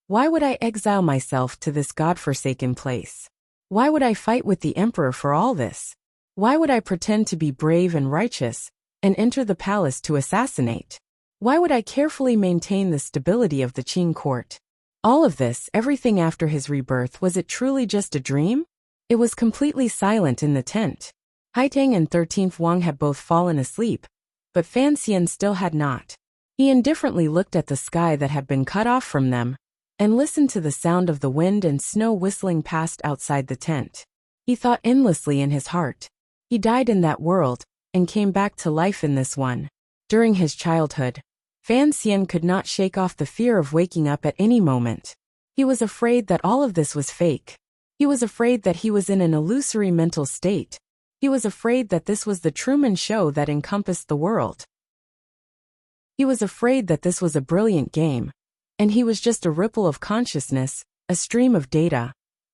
why would I exile myself to this godforsaken place? Why would I fight with the emperor for all this? Why would I pretend to be brave and righteous and enter the palace to assassinate? Why would I carefully maintain the stability of the Qing court? All of this, everything after his rebirth, was it truly just a dream?" It was completely silent in the tent. Haitang and 13th Wang had both fallen asleep, but Fan Xian still had not. He indifferently looked at the sky that had been cut off from them and listened to the sound of the wind and snow whistling past outside the tent. He thought endlessly in his heart. He died in that world and came back to life in this one. During his childhood, Fan Xian could not shake off the fear of waking up at any moment. He was afraid that all of this was fake. He was afraid that he was in an illusory mental state. He was afraid that this was the Truman Show that encompassed the world. He was afraid that this was a brilliant game, and he was just a ripple of consciousness, a stream of data,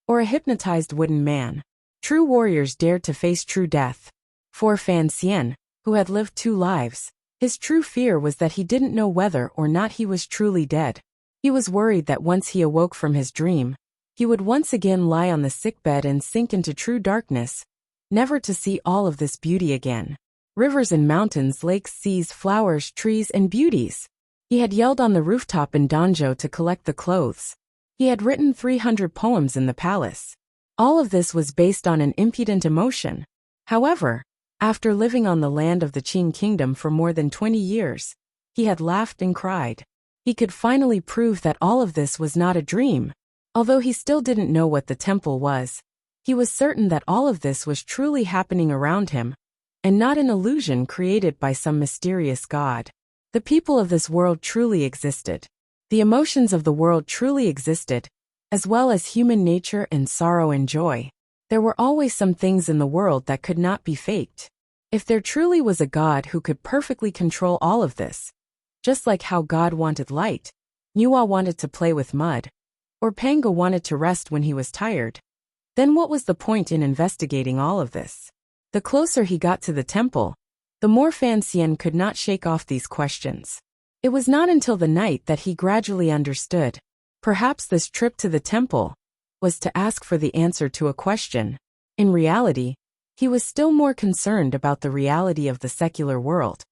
or a hypnotized wooden man. True warriors dared to face true death. For Fan Xian, who had lived two lives, his true fear was that he didn't know whether or not he was truly dead. He was worried that once he awoke from his dream, he would once again lie on the sickbed and sink into true darkness, never to see all of this beauty again. Rivers and mountains, lakes, seas, flowers, trees, and beauties. He had yelled on the rooftop in Danzhou to collect the clothes. He had written 300 poems in the palace. All of this was based on an impudent emotion. However, after living on the land of the Qing kingdom for more than 20 years, he had laughed and cried. He could finally prove that all of this was not a dream. Although he still didn't know what the temple was, he was certain that all of this was truly happening around him, and not an illusion created by some mysterious god. The people of this world truly existed. The emotions of the world truly existed, as well as human nature and sorrow and joy. There were always some things in the world that could not be faked. If there truly was a God who could perfectly control all of this, just like how God wanted light, Nuwa wanted to play with mud, or Panga wanted to rest when he was tired, then what was the point in investigating all of this? The closer he got to the temple, the more Fan Xian could not shake off these questions. It was not until the night that he gradually understood. Perhaps this trip to the temple was to ask for the answer to a question. In reality, he was still more concerned about the reality of the secular world,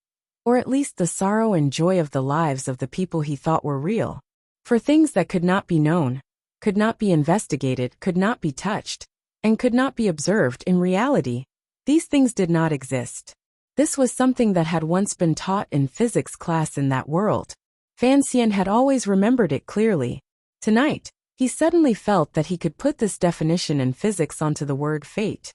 or at least the sorrow and joy of the lives of the people he thought were real. For things that could not be known, could not be investigated, could not be touched, and could not be observed in reality, these things did not exist. This was something that had once been taught in physics class in that world. Fan Xian had always remembered it clearly. Tonight, he suddenly felt that he could put this definition in physics onto the word fate.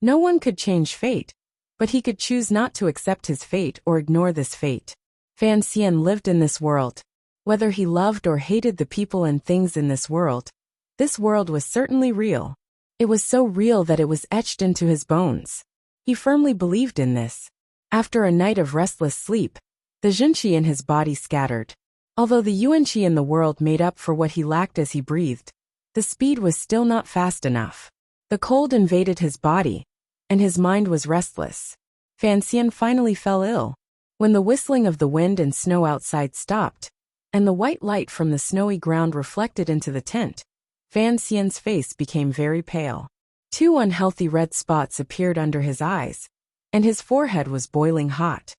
No one could change fate, but he could choose not to accept his fate or ignore this fate. Fan Xian lived in this world. Whether he loved or hated the people and things in this world was certainly real. It was so real that it was etched into his bones. He firmly believed in this. After a night of restless sleep, the Junqi in his body scattered. Although the Yuanqi in the world made up for what he lacked as he breathed, the speed was still not fast enough. The cold invaded his body, and his mind was restless. Fan Xian finally fell ill. When the whistling of the wind and snow outside stopped, and the white light from the snowy ground reflected into the tent, Fan Xian's face became very pale. 2 unhealthy red spots appeared under his eyes, and his forehead was boiling hot.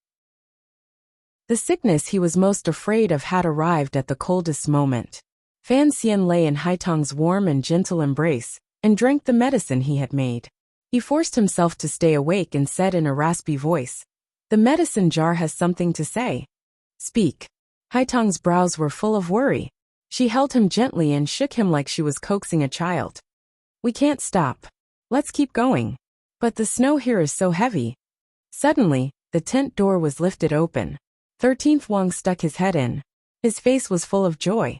The sickness he was most afraid of had arrived at the coldest moment. Fan Xian lay in Haitong's warm and gentle embrace, and drank the medicine he had made. He forced himself to stay awake and said in a raspy voice, "The medicine jar has something to say. Speak." Haitong's brows were full of worry. She held him gently and shook him like she was coaxing a child. "We can't stop. Let's keep going. But the snow here is so heavy." Suddenly, the tent door was lifted open. 13th Wang stuck his head in. His face was full of joy.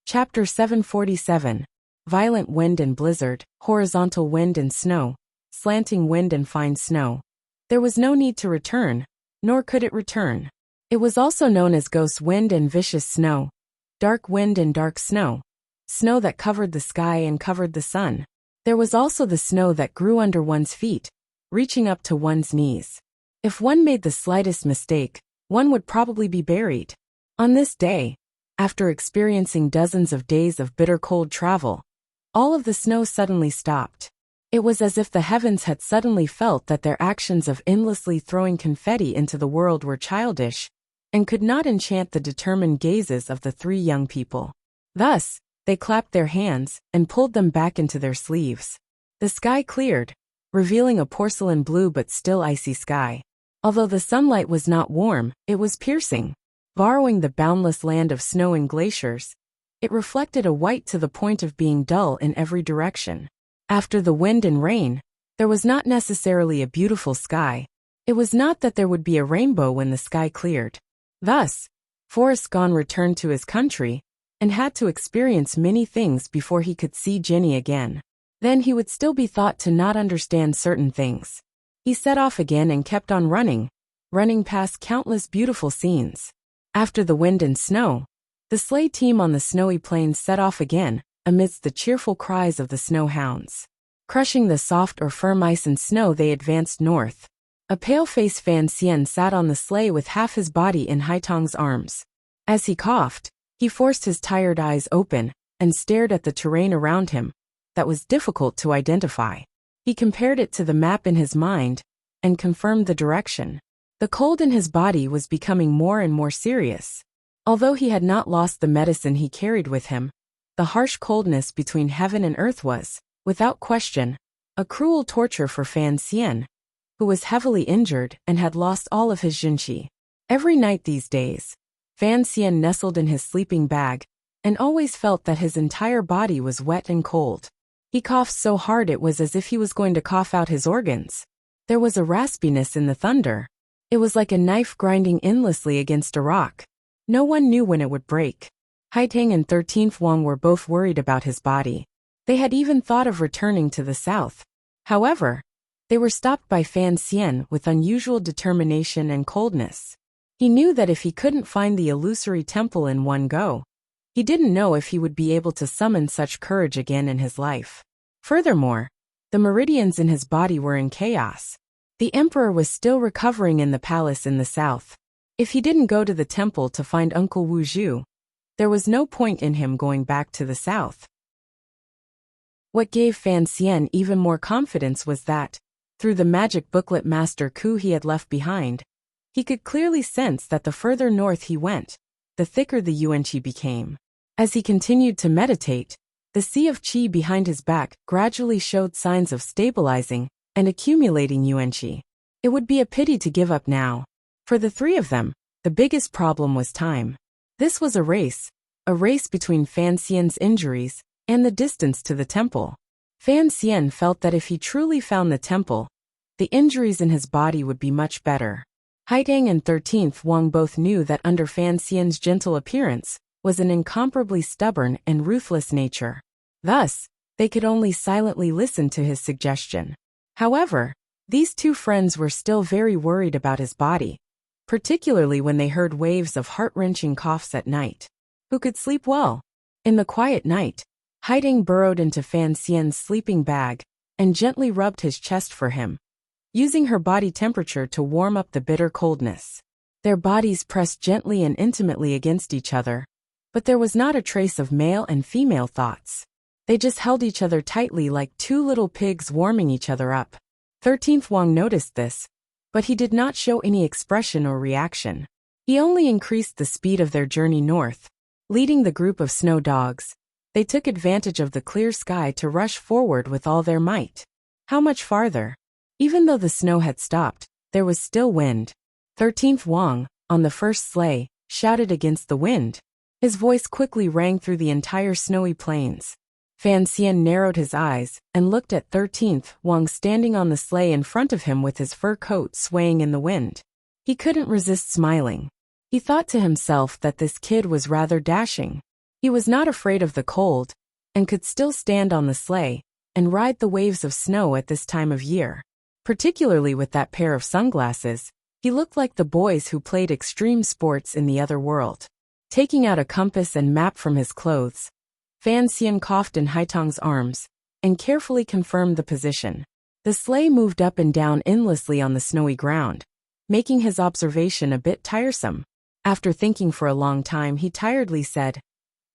Chapter 747. Violent wind and blizzard, horizontal wind and snow, slanting wind and fine snow. There was no need to return, nor could it return. It was also known as ghost wind and vicious snow, dark wind and dark snow, snow that covered the sky and covered the sun. There was also the snow that grew under one's feet, reaching up to one's knees. If one made the slightest mistake, one would probably be buried. On this day, after experiencing dozens of days of bitter cold travel, all of the snow suddenly stopped. It was as if the heavens had suddenly felt that their actions of endlessly throwing confetti into the world were childish, and could not enchant the determined gazes of the 3 young people. Thus, they clapped their hands and pulled them back into their sleeves. The sky cleared, revealing a porcelain blue but still icy sky. Although the sunlight was not warm, it was piercing. Borrowing the boundless land of snow and glaciers, it reflected a white to the point of being dull in every direction. After the wind and rain, there was not necessarily a beautiful sky. It was not that there would be a rainbow when the sky cleared. Thus, Forrest Gone returned to his country, and had to experience many things before he could see Jenny again. Then he would still be thought to not understand certain things. He set off again and kept on running past countless beautiful scenes. After the wind and snow, the sleigh team on the snowy plains set off again, amidst the cheerful cries of the snow hounds. Crushing the soft or firm ice and snow, they advanced north. A pale-faced Fan Xian sat on the sleigh with half his body in Haitong's arms. As he coughed, he forced his tired eyes open, and stared at the terrain around him, that was difficult to identify. He compared it to the map in his mind, and confirmed the direction. The cold in his body was becoming more and more serious. Although he had not lost the medicine he carried with him, the harsh coldness between heaven and earth was, without question, a cruel torture for Fan Xian, who was heavily injured and had lost all of his Junqi. Every night these days, Fan Xian nestled in his sleeping bag, and always felt that his entire body was wet and cold. He coughed so hard it was as if he was going to cough out his organs. There was a raspiness in the thunder. It was like a knife grinding endlessly against a rock. No one knew when it would break. Haitang and 13th Wang were both worried about his body. They had even thought of returning to the south. However, They were stopped by Fan Xian with unusual determination and coldness. He knew that if he couldn't find the illusory temple in one go, he didn't know if he would be able to summon such courage again in his life. Furthermore, the meridians in his body were in chaos. The emperor was still recovering in the palace in the south. If he didn't go to the temple to find Uncle Wu Zhu, there was no point in him going back to the south. What gave Fan Xian even more confidence was that, through the magic booklet Master Ku he had left behind, he could clearly sense that the further north he went, the thicker the yuan-qi became. As he continued to meditate, the sea of qi behind his back gradually showed signs of stabilizing and accumulating yuan-qi. It would be a pity to give up now. For the three of them, the biggest problem was time. This was a race between Fan Xian's injuries and the distance to the temple. Fan Xian felt that if he truly found the temple, the injuries in his body would be much better. Haitang and 13th Wang both knew that under Fan Xian's gentle appearance was an incomparably stubborn and ruthless nature. Thus, they could only silently listen to his suggestion. However, these two friends were still very worried about his body, particularly when they heard waves of heart-wrenching coughs at night. Who could sleep well? In the quiet night, Haitang burrowed into Fan Xian's sleeping bag and gently rubbed his chest for him, using her body temperature to warm up the bitter coldness. Their bodies pressed gently and intimately against each other, but there was not a trace of male and female thoughts. They just held each other tightly like two little pigs warming each other up. 13th Wang noticed this, but he did not show any expression or reaction. He only increased the speed of their journey north. Leading the group of snow dogs, they took advantage of the clear sky to rush forward with all their might. How much farther? Even though the snow had stopped, there was still wind. 13th Wang, on the first sleigh, shouted against the wind. His voice quickly rang through the entire snowy plains. Fan Xian narrowed his eyes and looked at 13th Wang standing on the sleigh in front of him with his fur coat swaying in the wind. He couldn't resist smiling. He thought to himself that this kid was rather dashing. He was not afraid of the cold, and could still stand on the sleigh and ride the waves of snow at this time of year. Particularly with that pair of sunglasses, he looked like the boys who played extreme sports in the other world. Taking out a compass and map from his clothes, Fan Xian coughed in Haitang's arms and carefully confirmed the position. The sleigh moved up and down endlessly on the snowy ground, making his observation a bit tiresome. After thinking for a long time, he tiredly said,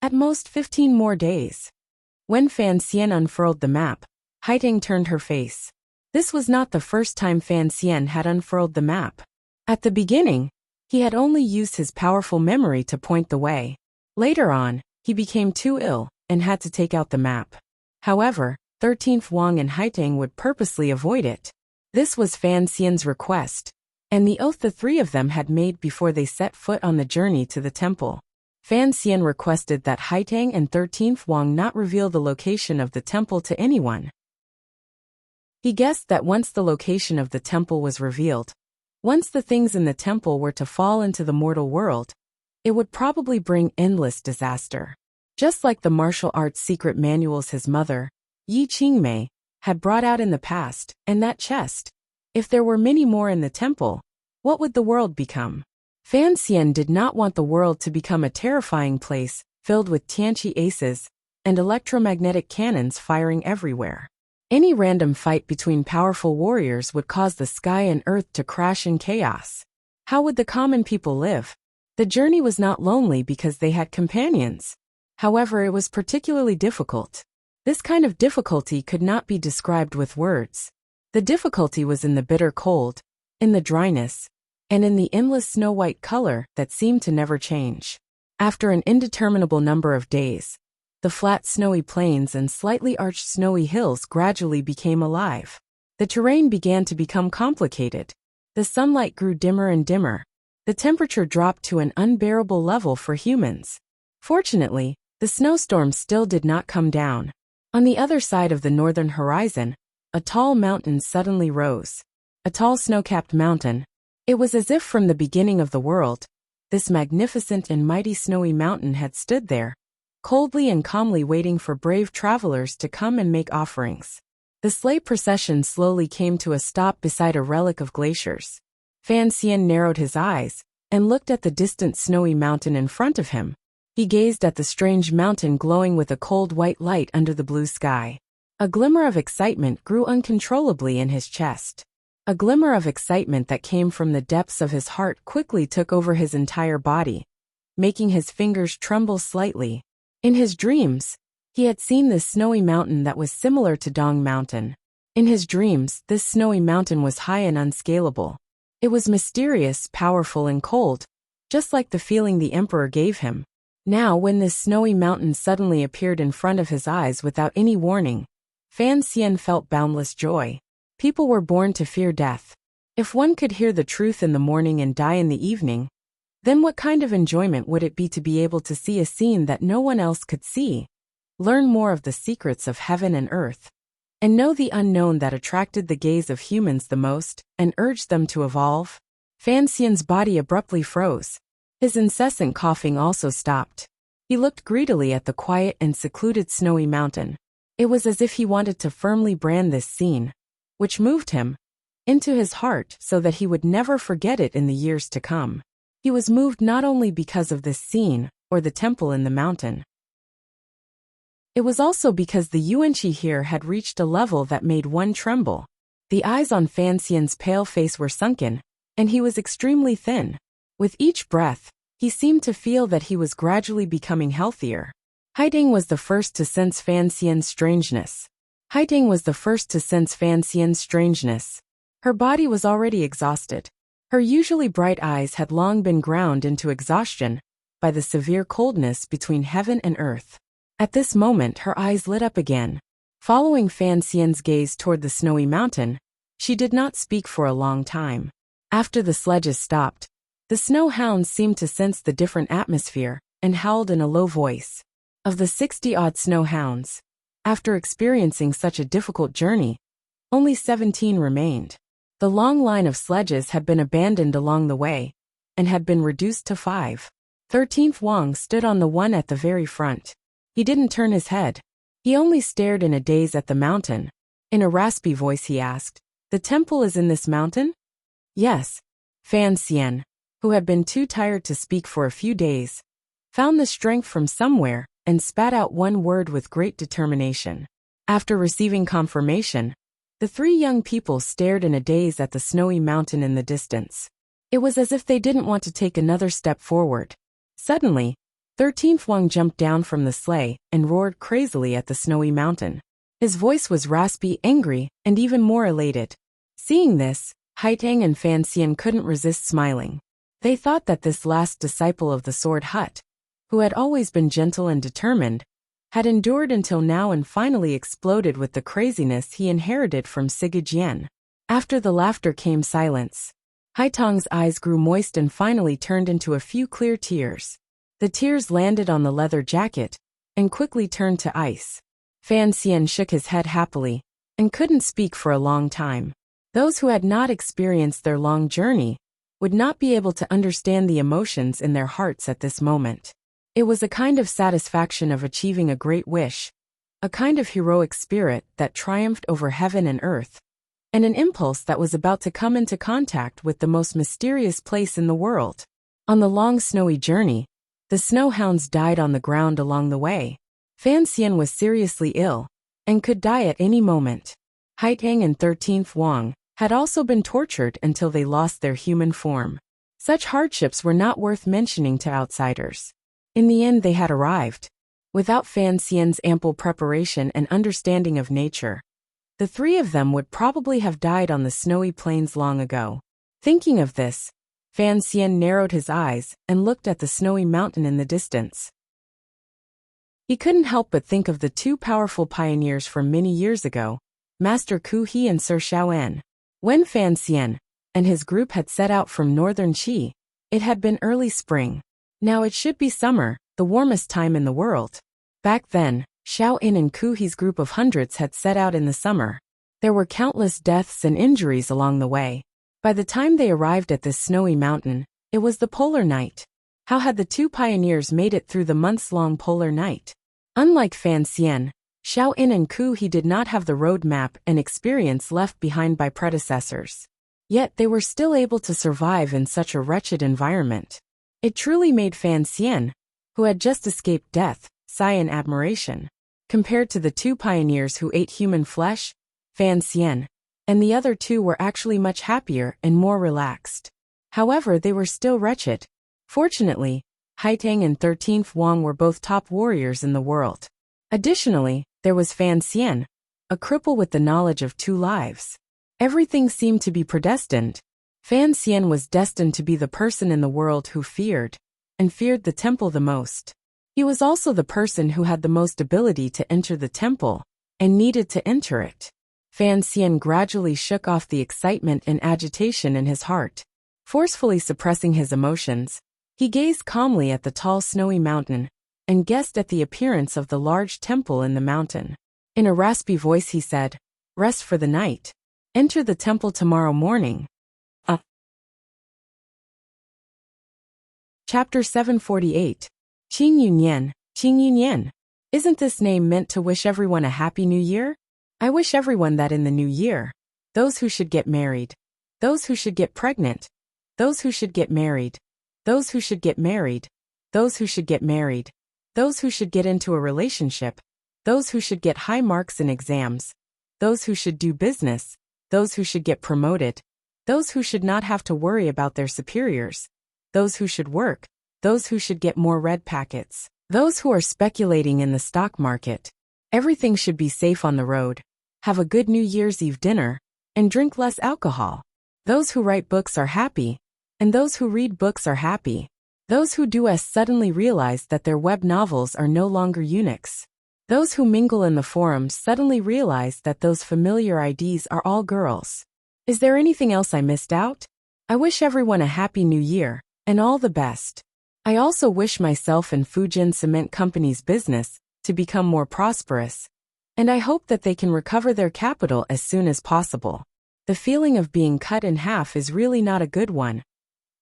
"At most 15 more days." When Fan Xian unfurled the map, Haitang turned her face. This was not the first time Fan Xian had unfurled the map. At the beginning, he had only used his powerful memory to point the way. Later on, he became too ill and had to take out the map. However, 13th Wang and Haitang would purposely avoid it. This was Fan Xian's request, and the oath the three of them had made before they set foot on the journey to the temple. Fan Xian requested that Haitang and 13th Wang not reveal the location of the temple to anyone. He guessed that once the location of the temple was revealed, once the things in the temple were to fall into the mortal world, it would probably bring endless disaster. Just like the martial arts secret manuals his mother, Yi Qingmei, had brought out in the past, and that chest. If there were many more in the temple, what would the world become? Fan Xian did not want the world to become a terrifying place, filled with Tianqi aces and electromagnetic cannons firing everywhere. Any random fight between powerful warriors would cause the sky and earth to crash in chaos. How would the common people live? The journey was not lonely because they had companions. However, it was particularly difficult. This kind of difficulty could not be described with words. The difficulty was in the bitter cold, in the dryness, and in the endless snow-white color that seemed to never change. After an indeterminable number of days, the flat snowy plains and slightly arched snowy hills gradually became alive. The terrain began to become complicated. The sunlight grew dimmer and dimmer. The temperature dropped to an unbearable level for humans. Fortunately, the snowstorm still did not come down. On the other side of the northern horizon, a tall mountain suddenly rose. A tall snow-capped mountain. It was as if from the beginning of the world, this magnificent and mighty snowy mountain had stood there, coldly and calmly waiting for brave travelers to come and make offerings. The sleigh procession slowly came to a stop beside a relic of glaciers. Fan Xian narrowed his eyes and looked at the distant snowy mountain in front of him. He gazed at the strange mountain glowing with a cold white light under the blue sky. A glimmer of excitement grew uncontrollably in his chest. A glimmer of excitement that came from the depths of his heart quickly took over his entire body, making his fingers tremble slightly. In his dreams, he had seen this snowy mountain that was similar to Dong Mountain. In his dreams, this snowy mountain was high and unscalable. It was mysterious, powerful, and cold, just like the feeling the emperor gave him. Now, when this snowy mountain suddenly appeared in front of his eyes without any warning, Fan Xian felt boundless joy. People were born to fear death. If one could hear the truth in the morning and die in the evening, then what kind of enjoyment would it be to be able to see a scene that no one else could see, learn more of the secrets of heaven and earth, and know the unknown that attracted the gaze of humans the most and urged them to evolve? Fan Xian's body abruptly froze. His incessant coughing also stopped. He looked greedily at the quiet and secluded snowy mountain. It was as if he wanted to firmly brand this scene, which moved him, into his heart so that he would never forget it in the years to come. He was moved not only because of this scene or the temple in the mountain. It was also because the yuanqi here had reached a level that made one tremble. The eyes on Fan Xian's pale face were sunken, and he was extremely thin. With each breath, he seemed to feel that he was gradually becoming healthier. Haiding was the first to sense Fan Xian's strangeness. Her body was already exhausted. Her usually bright eyes had long been ground into exhaustion by the severe coldness between heaven and earth. At this moment her eyes lit up again. Following Fan Xian's gaze toward the snowy mountain, she did not speak for a long time. After the sledges stopped, the snow hounds seemed to sense the different atmosphere and howled in a low voice. Of the 60-odd snow hounds, after experiencing such a difficult journey, only 17 remained. The long line of sledges had been abandoned along the way and had been reduced to 5. 13th Wang stood on the one at the very front. He didn't turn his head. He only stared in a daze at the mountain. In a raspy voice he asked, "The temple is in this mountain?" "Yes." Fan Xian, who had been too tired to speak for a few days, found the strength from somewhere and spat out one word with great determination. After receiving confirmation, the 3 young people stared in a daze at the snowy mountain in the distance. It was as if they didn't want to take another step forward. Suddenly, 13th Wang jumped down from the sleigh and roared crazily at the snowy mountain. His voice was raspy, angry, and even more elated. Seeing this, Haitang and Fan Xian couldn't resist smiling. They thought that this last disciple of the Sword Hut, who had always been gentle and determined, had endured until now and finally exploded with the craziness he inherited from Sigurd. After the laughter came silence. Haitang's eyes grew moist and finally turned into a few clear tears. The tears landed on the leather jacket and quickly turned to ice. Fan Xian shook his head happily and couldn't speak for a long time. Those who had not experienced their long journey would not be able to understand the emotions in their hearts at this moment. It was a kind of satisfaction of achieving a great wish, a kind of heroic spirit that triumphed over heaven and earth, and an impulse that was about to come into contact with the most mysterious place in the world. On the long snowy journey, the snow hounds died on the ground along the way. Fan Xian was seriously ill and could die at any moment. Haitang and 13th Wang had also been tortured until they lost their human form. Such hardships were not worth mentioning to outsiders. In the end they had arrived. Without Fan Xian's ample preparation and understanding of nature, the 3 of them would probably have died on the snowy plains long ago. Thinking of this, Fan Xian narrowed his eyes and looked at the snowy mountain in the distance. He couldn't help but think of the 2 powerful pioneers from many years ago, Master Ku He and Sir Xiaoan. When Fan Xian and his group had set out from northern Qi, it had been early spring. Now it should be summer, the warmest time in the world. Back then, Xiaoan and Ku He's group of hundreds had set out in the summer. There were countless deaths and injuries along the way. By the time they arrived at this snowy mountain, it was the polar night. How had the 2 pioneers made it through the months-long polar night? Unlike Fan Xian, Xiao In and Ku he did not have the road map and experience left behind by predecessors. Yet they were still able to survive in such a wretched environment. It truly made Fan Xian, who had just escaped death, sigh in admiration. Compared to the two pioneers who ate human flesh, Fan Xian and the other two were actually much happier and more relaxed. However, they were still wretched. Fortunately, Haitang and 13th Wang were both top warriors in the world. Additionally, there was Fan Xian, a cripple with the knowledge of 2 lives. Everything seemed to be predestined. Fan Xian was destined to be the person in the world who feared the temple the most. He was also the person who had the most ability to enter the temple and needed to enter it. Fan Xian gradually shook off the excitement and agitation in his heart. Forcefully suppressing his emotions, he gazed calmly at the tall snowy mountain and guessed at the appearance of the large temple in the mountain. In a raspy voice he said, "Rest for the night. Enter the temple tomorrow morning." Chapter 748. Qing Yunyan, Qing Yunyan. Isn't this name meant to wish everyone a happy new year? I wish everyone that in the new year, those who should get married, those who should get pregnant, those who should get married, those who should get married, those who should get married, those who should get into a relationship, those who should get high marks in exams, those who should do business, those who should get promoted, those who should not have to worry about their superiors, those who should work, those who should get more red packets, those who are speculating in the stock market. Everything should be safe on the road. Have a good New Year's Eve dinner, and drink less alcohol. Those who write books are happy, and those who read books are happy. Those who do suddenly realize that their web novels are no longer eunuchs. Those who mingle in the forums suddenly realize that those familiar IDs are all girls. Is there anything else I missed out? I wish everyone a happy new year, and all the best. I also wish myself and Fujin Cement Company's business to become more prosperous, and I hope that they can recover their capital as soon as possible. The feeling of being cut in half is really not a good one.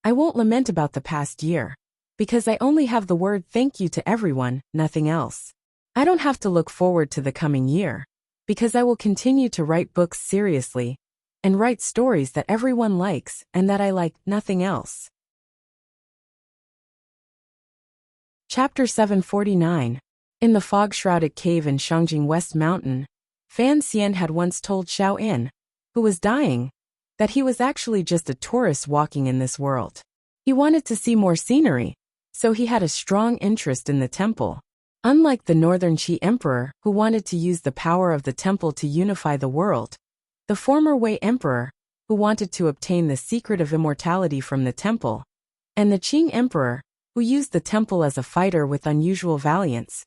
I won't lament about the past year, because I only have the word thank you to everyone, nothing else. I don't have to look forward to the coming year, because I will continue to write books seriously, and write stories that everyone likes and that I like, nothing else. Chapter 749. In the fog-shrouded cave in Shangjing West Mountain, Fan Xian had once told Xiao In, who was dying, that he was actually just a tourist walking in this world. He wanted to see more scenery, so he had a strong interest in the temple. Unlike the Northern Qi Emperor, who wanted to use the power of the temple to unify the world, the former Wei Emperor, who wanted to obtain the secret of immortality from the temple, and the Qing Emperor, who used the temple as a fighter with unusual valiance.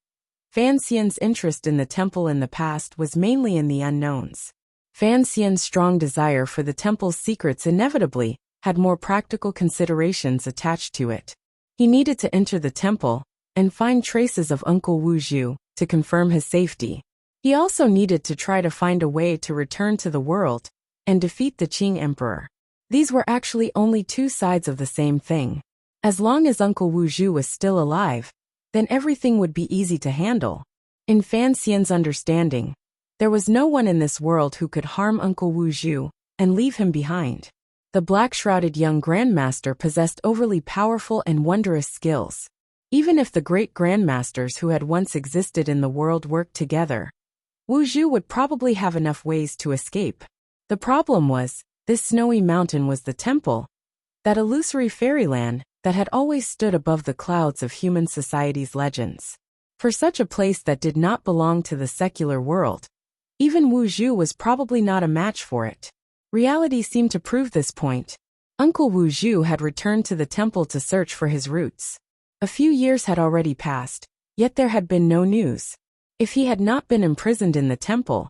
Fan Xian's interest in the temple in the past was mainly in the unknowns. Fan Xian's strong desire for the temple's secrets inevitably had more practical considerations attached to it. He needed to enter the temple and find traces of Uncle Wu Zhu to confirm his safety. He also needed to try to find a way to return to the world and defeat the Qing Emperor. These were actually only 2 sides of the same thing. As long as Uncle Wu Zhu was still alive, then everything would be easy to handle. In Fan Xian's understanding, there was no one in this world who could harm Uncle Wu Zhu and leave him behind. The black-shrouded young grandmaster possessed overly powerful and wondrous skills. Even if the great grandmasters who had once existed in the world worked together, Wu Zhu would probably have enough ways to escape. The problem was, this snowy mountain was the temple, that illusory fairyland that had always stood above the clouds of human society's legends. For such a place that did not belong to the secular world, even Wu Zhu was probably not a match for it. Reality seemed to prove this point. Uncle Wu Zhu had returned to the temple to search for his roots. A few years had already passed, yet there had been no news. If he had not been imprisoned in the temple,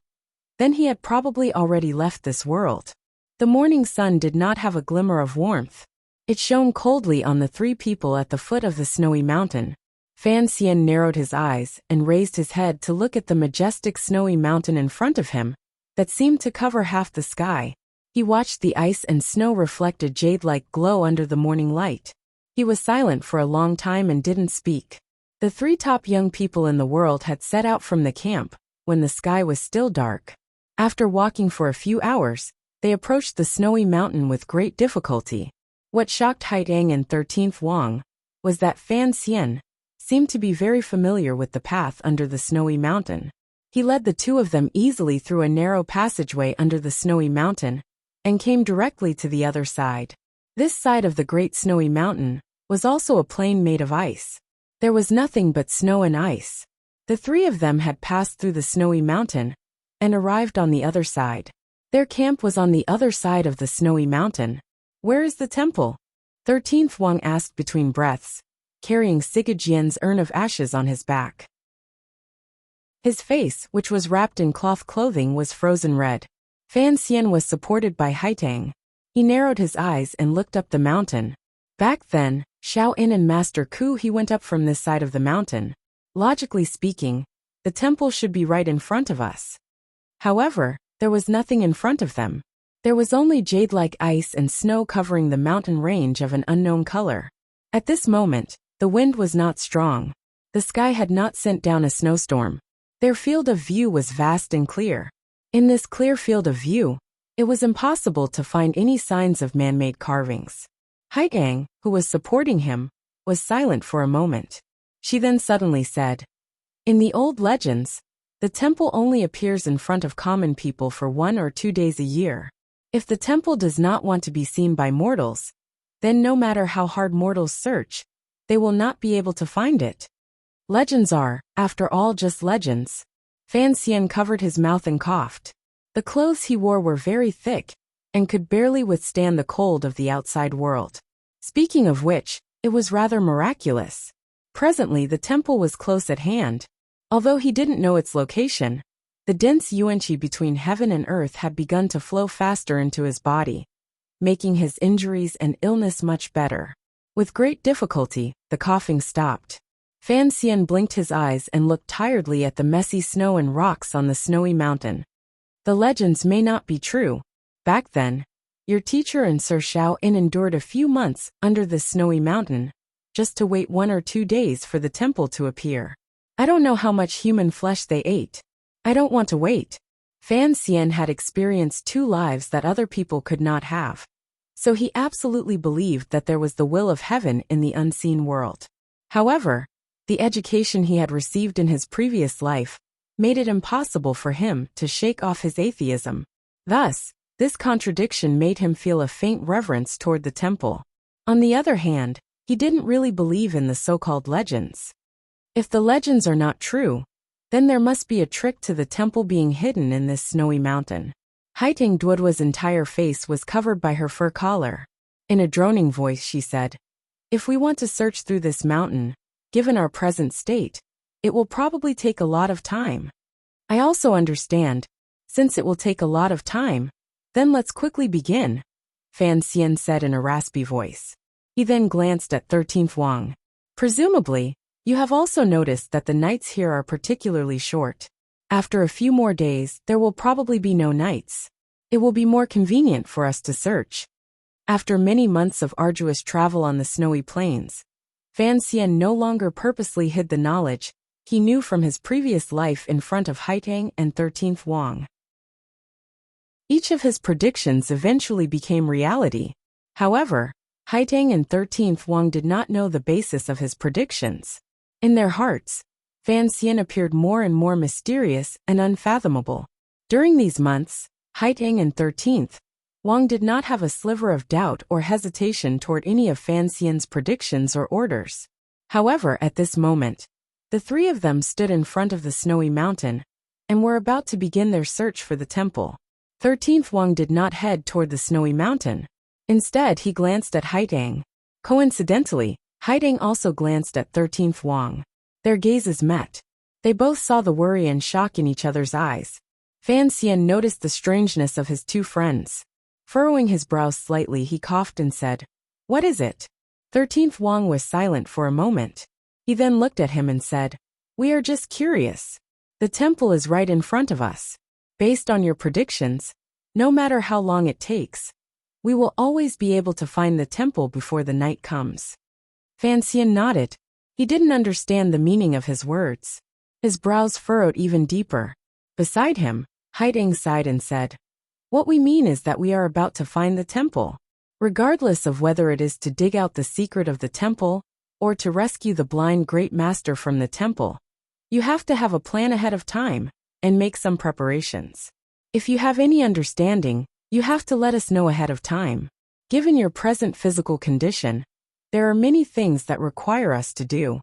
then he had probably already left this world. The morning sun did not have a glimmer of warmth. It shone coldly on the 3 people at the foot of the snowy mountain. Fan Xian narrowed his eyes and raised his head to look at the majestic snowy mountain in front of him, that seemed to cover half the sky. He watched the ice and snow reflected jade-like glow under the morning light. He was silent for a long time and didn't speak. The 3 top young people in the world had set out from the camp, when the sky was still dark. After walking for a few hours, they approached the snowy mountain with great difficulty. What shocked Haitang and 13th Wang was that Fan Xian seemed to be very familiar with the path under the snowy mountain. He led the two of them easily through a narrow passageway under the snowy mountain and came directly to the other side. This side of the great snowy mountain was also a plain made of ice. There was nothing but snow and ice. The three of them had passed through the snowy mountain and arrived on the other side. Their camp was on the other side of the snowy mountain. Where is the temple? 13th Wang asked between breaths, carrying Sigajian's urn of ashes on his back. His face, which was wrapped in cloth clothing, was frozen red. Fan Xian was supported by Haitang. He narrowed his eyes and looked up the mountain. Back then, Xiao In and Master Ku he went up from this side of the mountain. Logically speaking, the temple should be right in front of us. However, there was nothing in front of them. There was only jade-like ice and snow covering the mountain range of an unknown color. At this moment, the wind was not strong. The sky had not sent down a snowstorm. Their field of view was vast and clear. In this clear field of view, it was impossible to find any signs of man-made carvings. Haitang, who was supporting him, was silent for a moment. She then suddenly said, "In the old legends, the temple only appears in front of common people for 1 or 2 days a year. If the temple does not want to be seen by mortals, then no matter how hard mortals search, they will not be able to find it. Legends are, after all, just legends." Fan Xian covered his mouth and coughed. The clothes he wore were very thick and could barely withstand the cold of the outside world. Speaking of which, it was rather miraculous. Presently the temple was close at hand. Although he didn't know its location, the dense yuanqi between heaven and earth had begun to flow faster into his body, making his injuries and illness much better. With great difficulty, the coughing stopped. Fan Xian blinked his eyes and looked tiredly at the messy snow and rocks on the snowy mountain. The legends may not be true. Back then, your teacher and Sir Xiao In endured a few months under this snowy mountain, just to wait 1 or 2 days for the temple to appear. I don't know how much human flesh they ate. I don't want to wait. Fan Xian had experienced 2 lives that other people could not have. So he absolutely believed that there was the will of heaven in the unseen world. However, the education he had received in his previous life made it impossible for him to shake off his atheism. Thus, this contradiction made him feel a faint reverence toward the temple. On the other hand, he didn't really believe in the so-called legends. If the legends are not true, then there must be a trick to the temple being hidden in this snowy mountain. Haitang Duoduo's entire face was covered by her fur collar. In a droning voice she said, "If we want to search through this mountain, given our present state, it will probably take a lot of time. I also understand, since it will take a lot of time, then let's quickly begin," Fan Xian said in a raspy voice. He then glanced at 13th Wang. "Presumably, you have also noticed that the nights here are particularly short. After a few more days, there will probably be no nights. It will be more convenient for us to search." After many months of arduous travel on the snowy plains, Fan Xian no longer purposely hid the knowledge he knew from his previous life in front of Haitang and 13th Wang. Each of his predictions eventually became reality. However, Haitang and 13th Wang did not know the basis of his predictions. In their hearts, Fan Xian appeared more and more mysterious and unfathomable. During these months, Haitang and 13th Wang did not have a sliver of doubt or hesitation toward any of Fan Xian's predictions or orders. However, at this moment, the 3 of them stood in front of the snowy mountain and were about to begin their search for the temple. 13th Wang did not head toward the snowy mountain. Instead, he glanced at Haitang. Coincidentally, Haitang also glanced at 13th Wang. Their gazes met. They both saw the worry and shock in each other's eyes. Fan Xian noticed the strangeness of his 2 friends. Furrowing his brows slightly, he coughed and said, "What is it?" 13th Wang was silent for a moment. He then looked at him and said, "We are just curious. The temple is right in front of us. Based on your predictions, no matter how long it takes, we will always be able to find the temple before the night comes." Fan Xian nodded. He didn't understand the meaning of his words. His brows furrowed even deeper. Beside him, Haiding sighed and said, "What we mean is that we are about to find the temple. Regardless of whether it is to dig out the secret of the temple or to rescue the blind great master from the temple, you have to have a plan ahead of time and make some preparations. If you have any understanding, you have to let us know ahead of time. Given your present physical condition, there are many things that require us to do."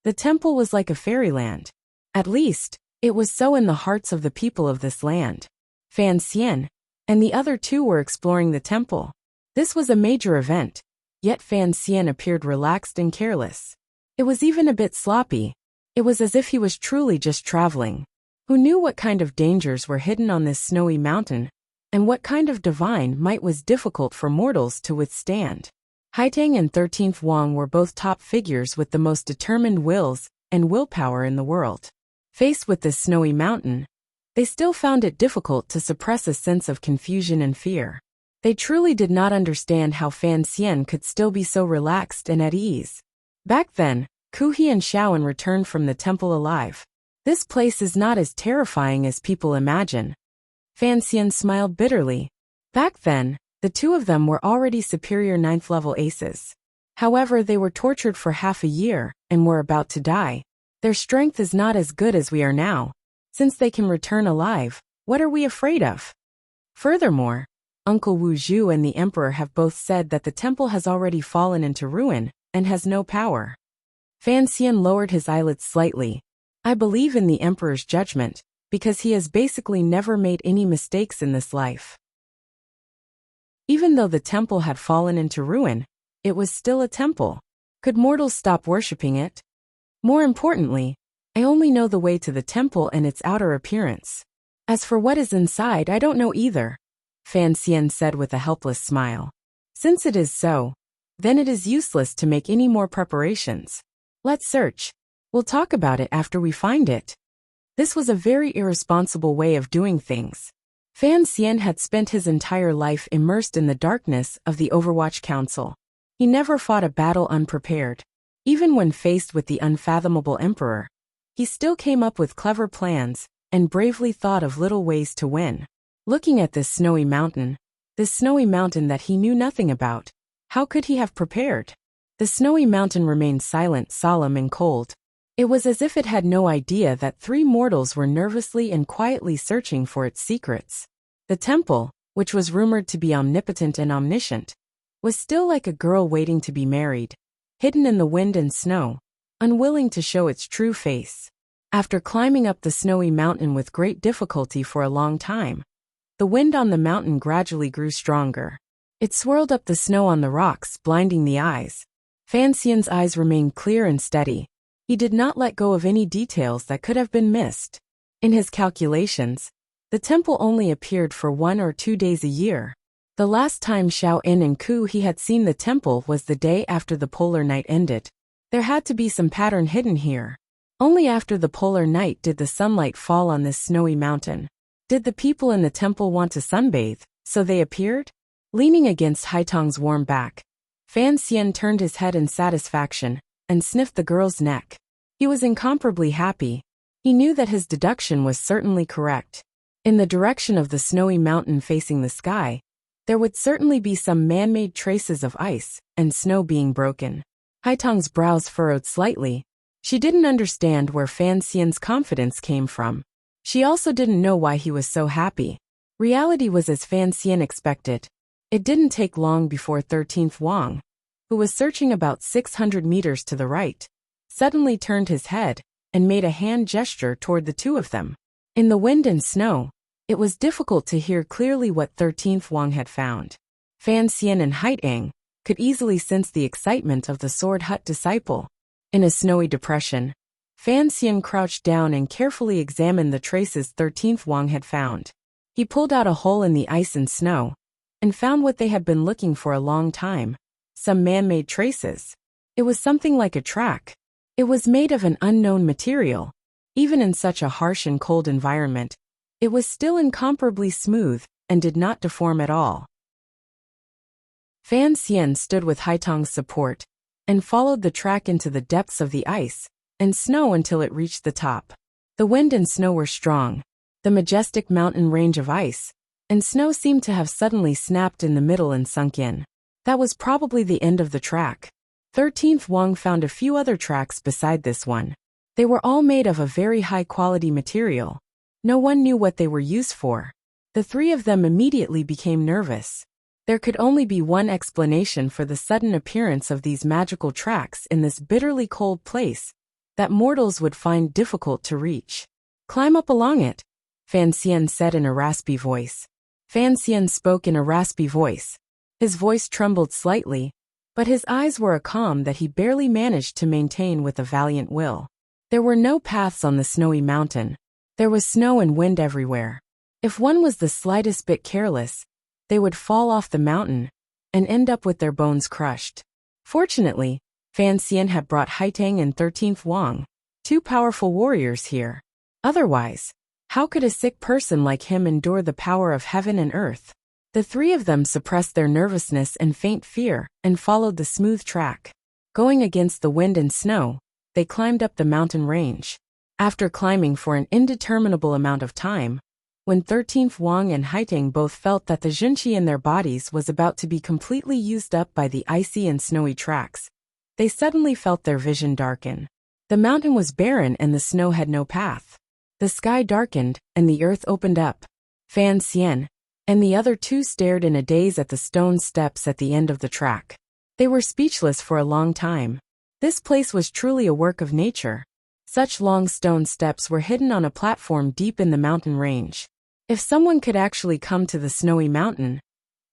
The temple was like a fairyland. At least, it was so in the hearts of the people of this land. Fan Xian and the other two were exploring the temple. This was a major event, yet Fan Xian appeared relaxed and careless. It was even a bit sloppy. It was as if he was truly just traveling. Who knew what kind of dangers were hidden on this snowy mountain, and what kind of divine might was difficult for mortals to withstand? Haitang and 13th Wang were both top figures with the most determined wills and willpower in the world. Faced with this snowy mountain, they still found it difficult to suppress a sense of confusion and fear. They truly did not understand how Fan Xian could still be so relaxed and at ease. Back then, Ku He and Shaoan returned from the temple alive. This place is not as terrifying as people imagine. Fan Xian smiled bitterly. Back then, the two of them were already superior 9th level aces. However, they were tortured for half a year and were about to die. Their strength is not as good as we are now. Since they can return alive, what are we afraid of? Furthermore, Uncle Wu Zhu and the Emperor have both said that the temple has already fallen into ruin and has no power. Fan Xian lowered his eyelids slightly. I believe in the Emperor's judgment, because he has basically never made any mistakes in this life. Even though the temple had fallen into ruin, it was still a temple. Could mortals stop worshipping it? More importantly, I only know the way to the temple and its outer appearance. As for what is inside, I don't know either, Fan Xian said with a helpless smile. Since it is so, then it is useless to make any more preparations. Let's search. We'll talk about it after we find it. This was a very irresponsible way of doing things. Fan Xian had spent his entire life immersed in the darkness of the Overwatch Council. He never fought a battle unprepared. Even when faced with the unfathomable Emperor, he still came up with clever plans and bravely thought of little ways to win. Looking at this snowy mountain that he knew nothing about, how could he have prepared? The snowy mountain remained silent, solemn, and cold. It was as if it had no idea that three mortals were nervously and quietly searching for its secrets. The temple, which was rumored to be omnipotent and omniscient, was still like a girl waiting to be married, hidden in the wind and snow, unwilling to show its true face. After climbing up the snowy mountain with great difficulty for a long time, the wind on the mountain gradually grew stronger. It swirled up the snow on the rocks, blinding the eyes. Fan Xian's eyes remained clear and steady. He did not let go of any details that could have been missed. In his calculations, the temple only appeared for 1 or 2 days a year. The last time Xiao En and Ku He had seen the temple was the day after the polar night ended. There had to be some pattern hidden here. Only after the polar night did the sunlight fall on this snowy mountain. Did the people in the temple want to sunbathe, so they appeared? Leaning against Haitang's warm back, Fan Xian turned his head in satisfaction and sniffed the girl's neck. He was incomparably happy. He knew that his deduction was certainly correct. In the direction of the snowy mountain facing the sky, there would certainly be some man-made traces of ice and snow being broken. Haitang's brows furrowed slightly. She didn't understand where Fan Xian's confidence came from. She also didn't know why he was so happy. Reality was as Fan Xian expected. It didn't take long before 13th Wang, who was searching about 600 meters to the right, suddenly turned his head and made a hand gesture toward the two of them. In the wind and snow, it was difficult to hear clearly what 13th Wang had found. Fan Xian and Haitang could easily sense the excitement of the Sword Hut disciple. In a snowy depression, Fan Xian crouched down and carefully examined the traces 13th Wang had found. He pulled out a hole in the ice and snow, and found what they had been looking for a long time, some man-made traces. It was something like a track. It was made of an unknown material. Even in such a harsh and cold environment, it was still incomparably smooth and did not deform at all. Fan Xian stood with Haitang's support and followed the track into the depths of the ice and snow until it reached the top. The wind and snow were strong. the majestic mountain range of ice and snow seemed to have suddenly snapped in the middle and sunk in. That was probably the end of the track. 13th Wang found a few other tracks beside this one. They were all made of a very high-quality material. No one knew what they were used for. The three of them immediately became nervous. There could only be one explanation for the sudden appearance of these magical tracks in this bitterly cold place that mortals would find difficult to reach. "Climb up along it," Fan Xian said in a raspy voice. Fan Xian spoke in a raspy voice. His voice trembled slightly, but his eyes were a calm that he barely managed to maintain with a valiant will. There were no paths on the snowy mountain. There was snow and wind everywhere. If one was the slightest bit careless, they would fall off the mountain and end up with their bones crushed. Fortunately, Fan Xian had brought Haitang and 13th Wang, two powerful warriors here. Otherwise, how could a sick person like him endure the power of heaven and earth? The three of them suppressed their nervousness and faint fear and followed the smooth track. Going against the wind and snow, they climbed up the mountain range. After climbing for an indeterminable amount of time, when 13th Wang and Haitang both felt that the junqi in their bodies was about to be completely used up by the icy and snowy tracks, they suddenly felt their vision darken. The mountain was barren and the snow had no path. The sky darkened and the earth opened up. Fan Xian and the other two stared in a daze at the stone steps at the end of the track. They were speechless for a long time. This place was truly a work of nature. Such long stone steps were hidden on a platform deep in the mountain range. If someone could actually come to the snowy mountain,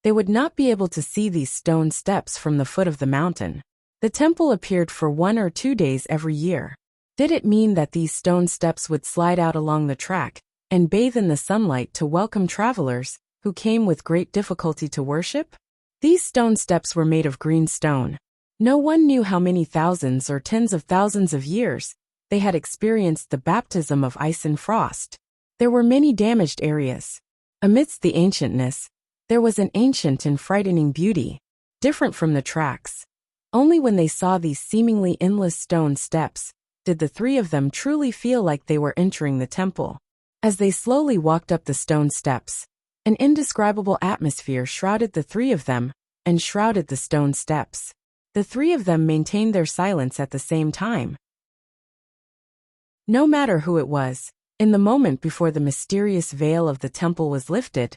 they would not be able to see these stone steps from the foot of the mountain. The temple appeared for 1 or 2 days every year. Did it mean that these stone steps would slide out along the track and bathe in the sunlight to welcome travelers who came with great difficulty to worship? These stone steps were made of green stone. No one knew how many thousands or tens of thousands of years they had experienced the baptism of ice and frost. There were many damaged areas. Amidst the ancientness, there was an ancient and frightening beauty, different from the tracks. Only when they saw these seemingly endless stone steps did the three of them truly feel like they were entering the temple. As they slowly walked up the stone steps, an indescribable atmosphere shrouded the three of them and shrouded the stone steps. The three of them maintained their silence at the same time. No matter who it was, in the moment before the mysterious veil of the temple was lifted,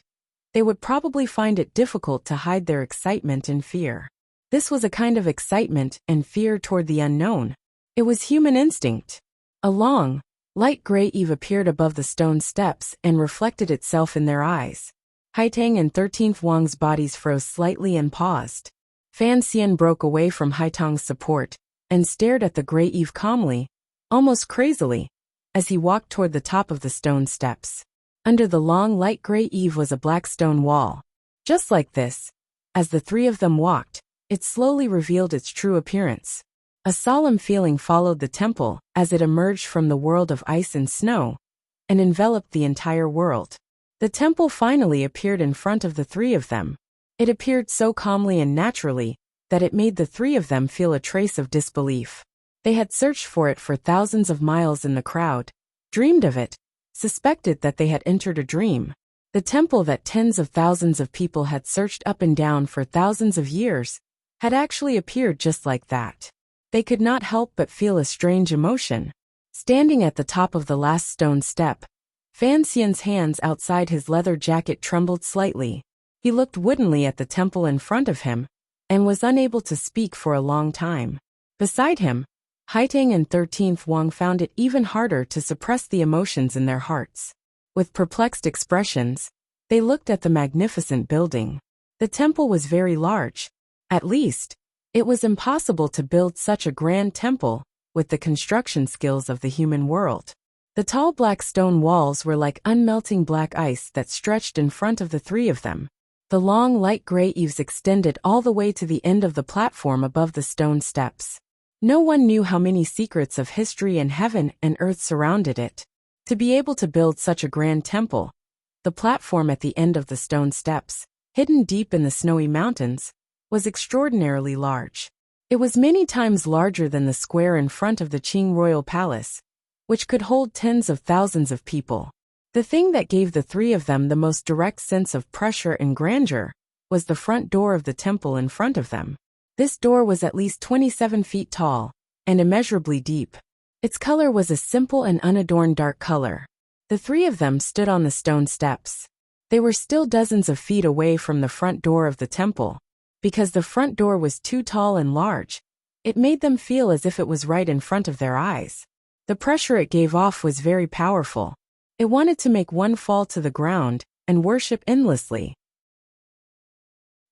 they would probably find it difficult to hide their excitement and fear. This was a kind of excitement and fear toward the unknown. It was human instinct. A long, light gray eve appeared above the stone steps and reflected itself in their eyes. Haitang and 13th Wang's bodies froze slightly and paused. Fan Xian broke away from Haitang's support and stared at the gray eve calmly, almost crazily, as he walked toward the top of the stone steps. Under the long light gray eve was a black stone wall. Just like this, as the three of them walked, it slowly revealed its true appearance. A solemn feeling followed the temple as it emerged from the world of ice and snow and enveloped the entire world. The temple finally appeared in front of the three of them. It appeared so calmly and naturally that it made the three of them feel a trace of disbelief. They had searched for it for thousands of miles in the crowd, dreamed of it, suspected that they had entered a dream. The temple that tens of thousands of people had searched up and down for thousands of years had actually appeared just like that. They could not help but feel a strange emotion. Standing at the top of the last stone step, Fan Xian's hands outside his leather jacket trembled slightly. He looked woodenly at the temple in front of him and was unable to speak for a long time. Beside him, Haitang and 13th Wang found it even harder to suppress the emotions in their hearts. With perplexed expressions, they looked at the magnificent building. The temple was very large. At least, it was impossible to build such a grand temple with the construction skills of the human world. The tall black stone walls were like unmelting black ice that stretched in front of the three of them. The long light gray eaves extended all the way to the end of the platform above the stone steps. No one knew how many secrets of history and heaven and earth surrounded it. To be able to build such a grand temple, the platform at the end of the stone steps, hidden deep in the snowy mountains, was extraordinarily large. It was many times larger than the square in front of the Qing royal palace, which could hold tens of thousands of people. The thing that gave the three of them the most direct sense of pressure and grandeur was the front door of the temple in front of them. This door was at least 27 feet tall and immeasurably deep. Its color was a simple and unadorned dark color. The three of them stood on the stone steps. They were still dozens of feet away from the front door of the temple. Because the front door was too tall and large, it made them feel as if it was right in front of their eyes. The pressure it gave off was very powerful. It wanted to make one fall to the ground and worship endlessly.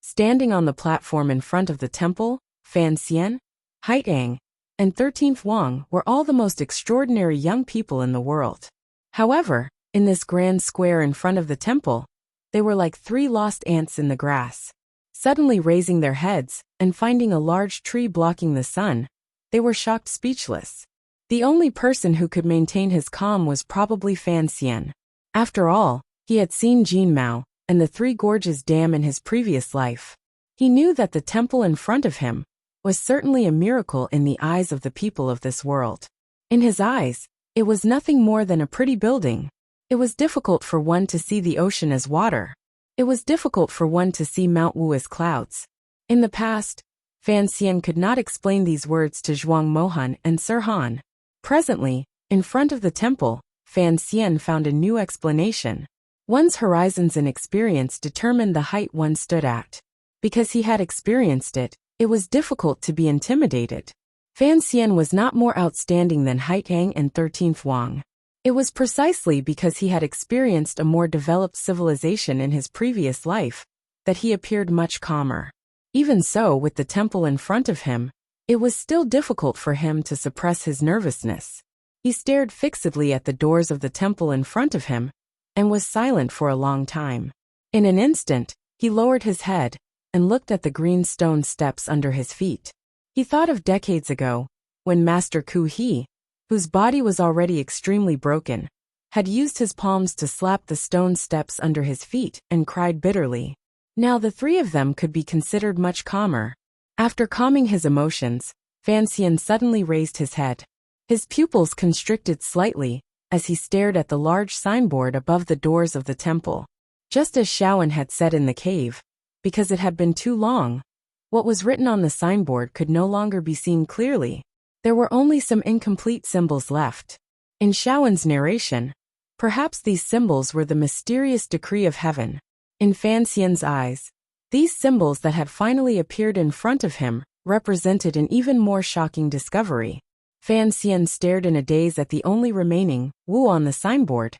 Standing on the platform in front of the temple, Fan Xian, Haitang, and 13th Wang were all the most extraordinary young people in the world. However, in this grand square in front of the temple, they were like three lost ants in the grass. Suddenly raising their heads and finding a large tree blocking the sun, they were shocked speechless. The only person who could maintain his calm was probably Fan Xian. After all, he had seen Jin Mao and the Three Gorges Dam in his previous life. He knew that the temple in front of him was certainly a miracle in the eyes of the people of this world. In his eyes, it was nothing more than a pretty building. It was difficult for one to see the ocean as water. It was difficult for one to see Mount Wu as clouds. In the past, Fan Xian could not explain these words to Zhuang Mohan and Sirhan. Presently, in front of the temple, Fan Xian found a new explanation. One's horizons and experience determined the height one stood at. Because he had experienced it, it was difficult to be intimidated. Fan Xian was not more outstanding than Haitang and 13th Wang. It was precisely because he had experienced a more developed civilization in his previous life that he appeared much calmer. Even so, with the temple in front of him, it was still difficult for him to suppress his nervousness. He stared fixedly at the doors of the temple in front of him and was silent for a long time. In an instant, he lowered his head and looked at the green stone steps under his feet. He thought of decades ago, when Master Ku He, whose body was already extremely broken, had used his palms to slap the stone steps under his feet and cried bitterly. Now the three of them could be considered much calmer. After calming his emotions, Fan Xian suddenly raised his head. His pupils constricted slightly as he stared at the large signboard above the doors of the temple. Just as Shaoan had said in the cave, because it had been too long, what was written on the signboard could no longer be seen clearly. There were only some incomplete symbols left. In Shaoan's narration, perhaps these symbols were the mysterious decree of heaven. In Fan Xian's eyes, these symbols that had finally appeared in front of him represented an even more shocking discovery. Fan Xian stared in a daze at the only remaining Wu on the signboard,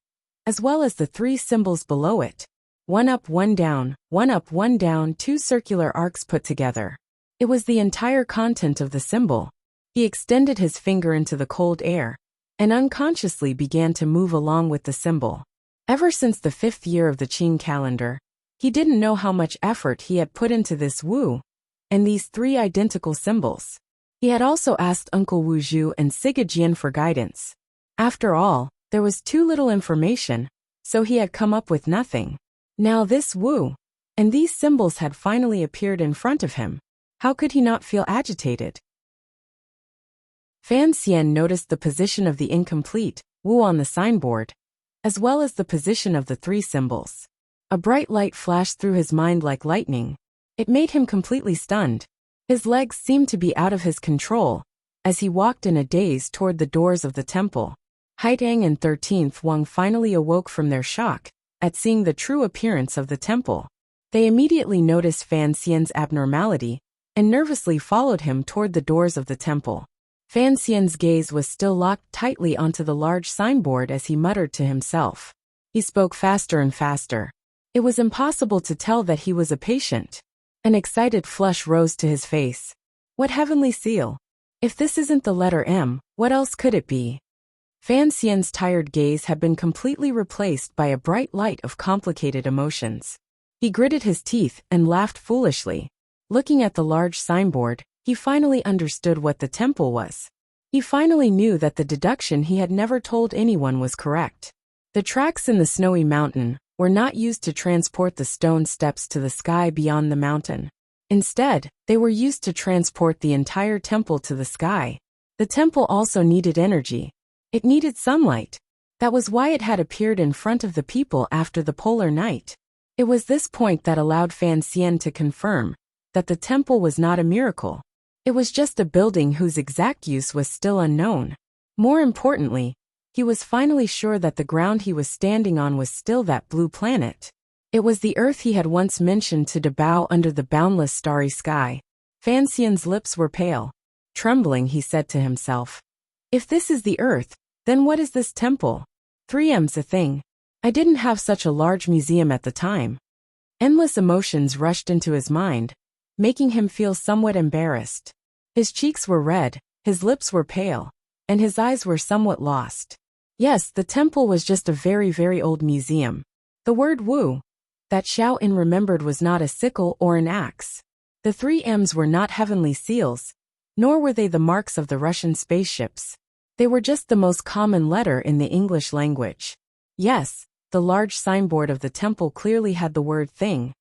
as well as the three symbols below it. One up, one down, one up, one down, two circular arcs put together. It was the entire content of the symbol. He extended his finger into the cold air and unconsciously began to move along with the symbol. Ever since the 5th year of the Qing calendar, he didn't know how much effort he had put into this Wu and these three identical symbols. He had also asked Uncle Wu Zhu and Siga Jian for guidance. After all, there was too little information, so he had come up with nothing. Now this Wu and these symbols had finally appeared in front of him. How could he not feel agitated? Fan Xian noticed the position of the incomplete Wu on the signboard, as well as the position of the three symbols. A bright light flashed through his mind like lightning. It made him completely stunned. His legs seemed to be out of his control as he walked in a daze toward the doors of the temple. Haitang and 13th Wang finally awoke from their shock at seeing the true appearance of the temple. They immediately noticed Fan Xian's abnormality and nervously followed him toward the doors of the temple. Fan Xian's gaze was still locked tightly onto the large signboard as he muttered to himself. He spoke faster and faster. It was impossible to tell that he was a patient. An excited flush rose to his face. What heavenly seal? If this isn't the letter M, what else could it be? Fan Xian's tired gaze had been completely replaced by a bright light of complicated emotions. He gritted his teeth and laughed foolishly. Looking at the large signboard, he finally understood what the temple was. He finally knew that the deduction he had never told anyone was correct. The tracks in the snowy mountain were not used to transport the stone steps to the sky beyond the mountain. Instead, they were used to transport the entire temple to the sky. The temple also needed energy. It needed sunlight. That was why it had appeared in front of the people after the polar night. It was this point that allowed Fan Xian to confirm that the temple was not a miracle. It was just a building whose exact use was still unknown. More importantly, he was finally sure that the ground he was standing on was still that blue planet. It was the Earth he had once mentioned to Dabao under the boundless starry sky. Fan Xian's lips were pale. Trembling, he said to himself, "If this is the Earth, then what is this temple? 3M's a thing. I didn't have such a large museum at the time." Endless emotions rushed into his mind, making him feel somewhat embarrassed. His cheeks were red, his lips were pale, and his eyes were somewhat lost. Yes, the temple was just a very, very old museum. The word Wu that Xiao In remembered was not a sickle or an axe. The 3M's were not heavenly seals, nor were they the marks of the Russian spaceships. They were just the most common letter in the English language. Yes, the large signboard of the temple clearly had the word thing,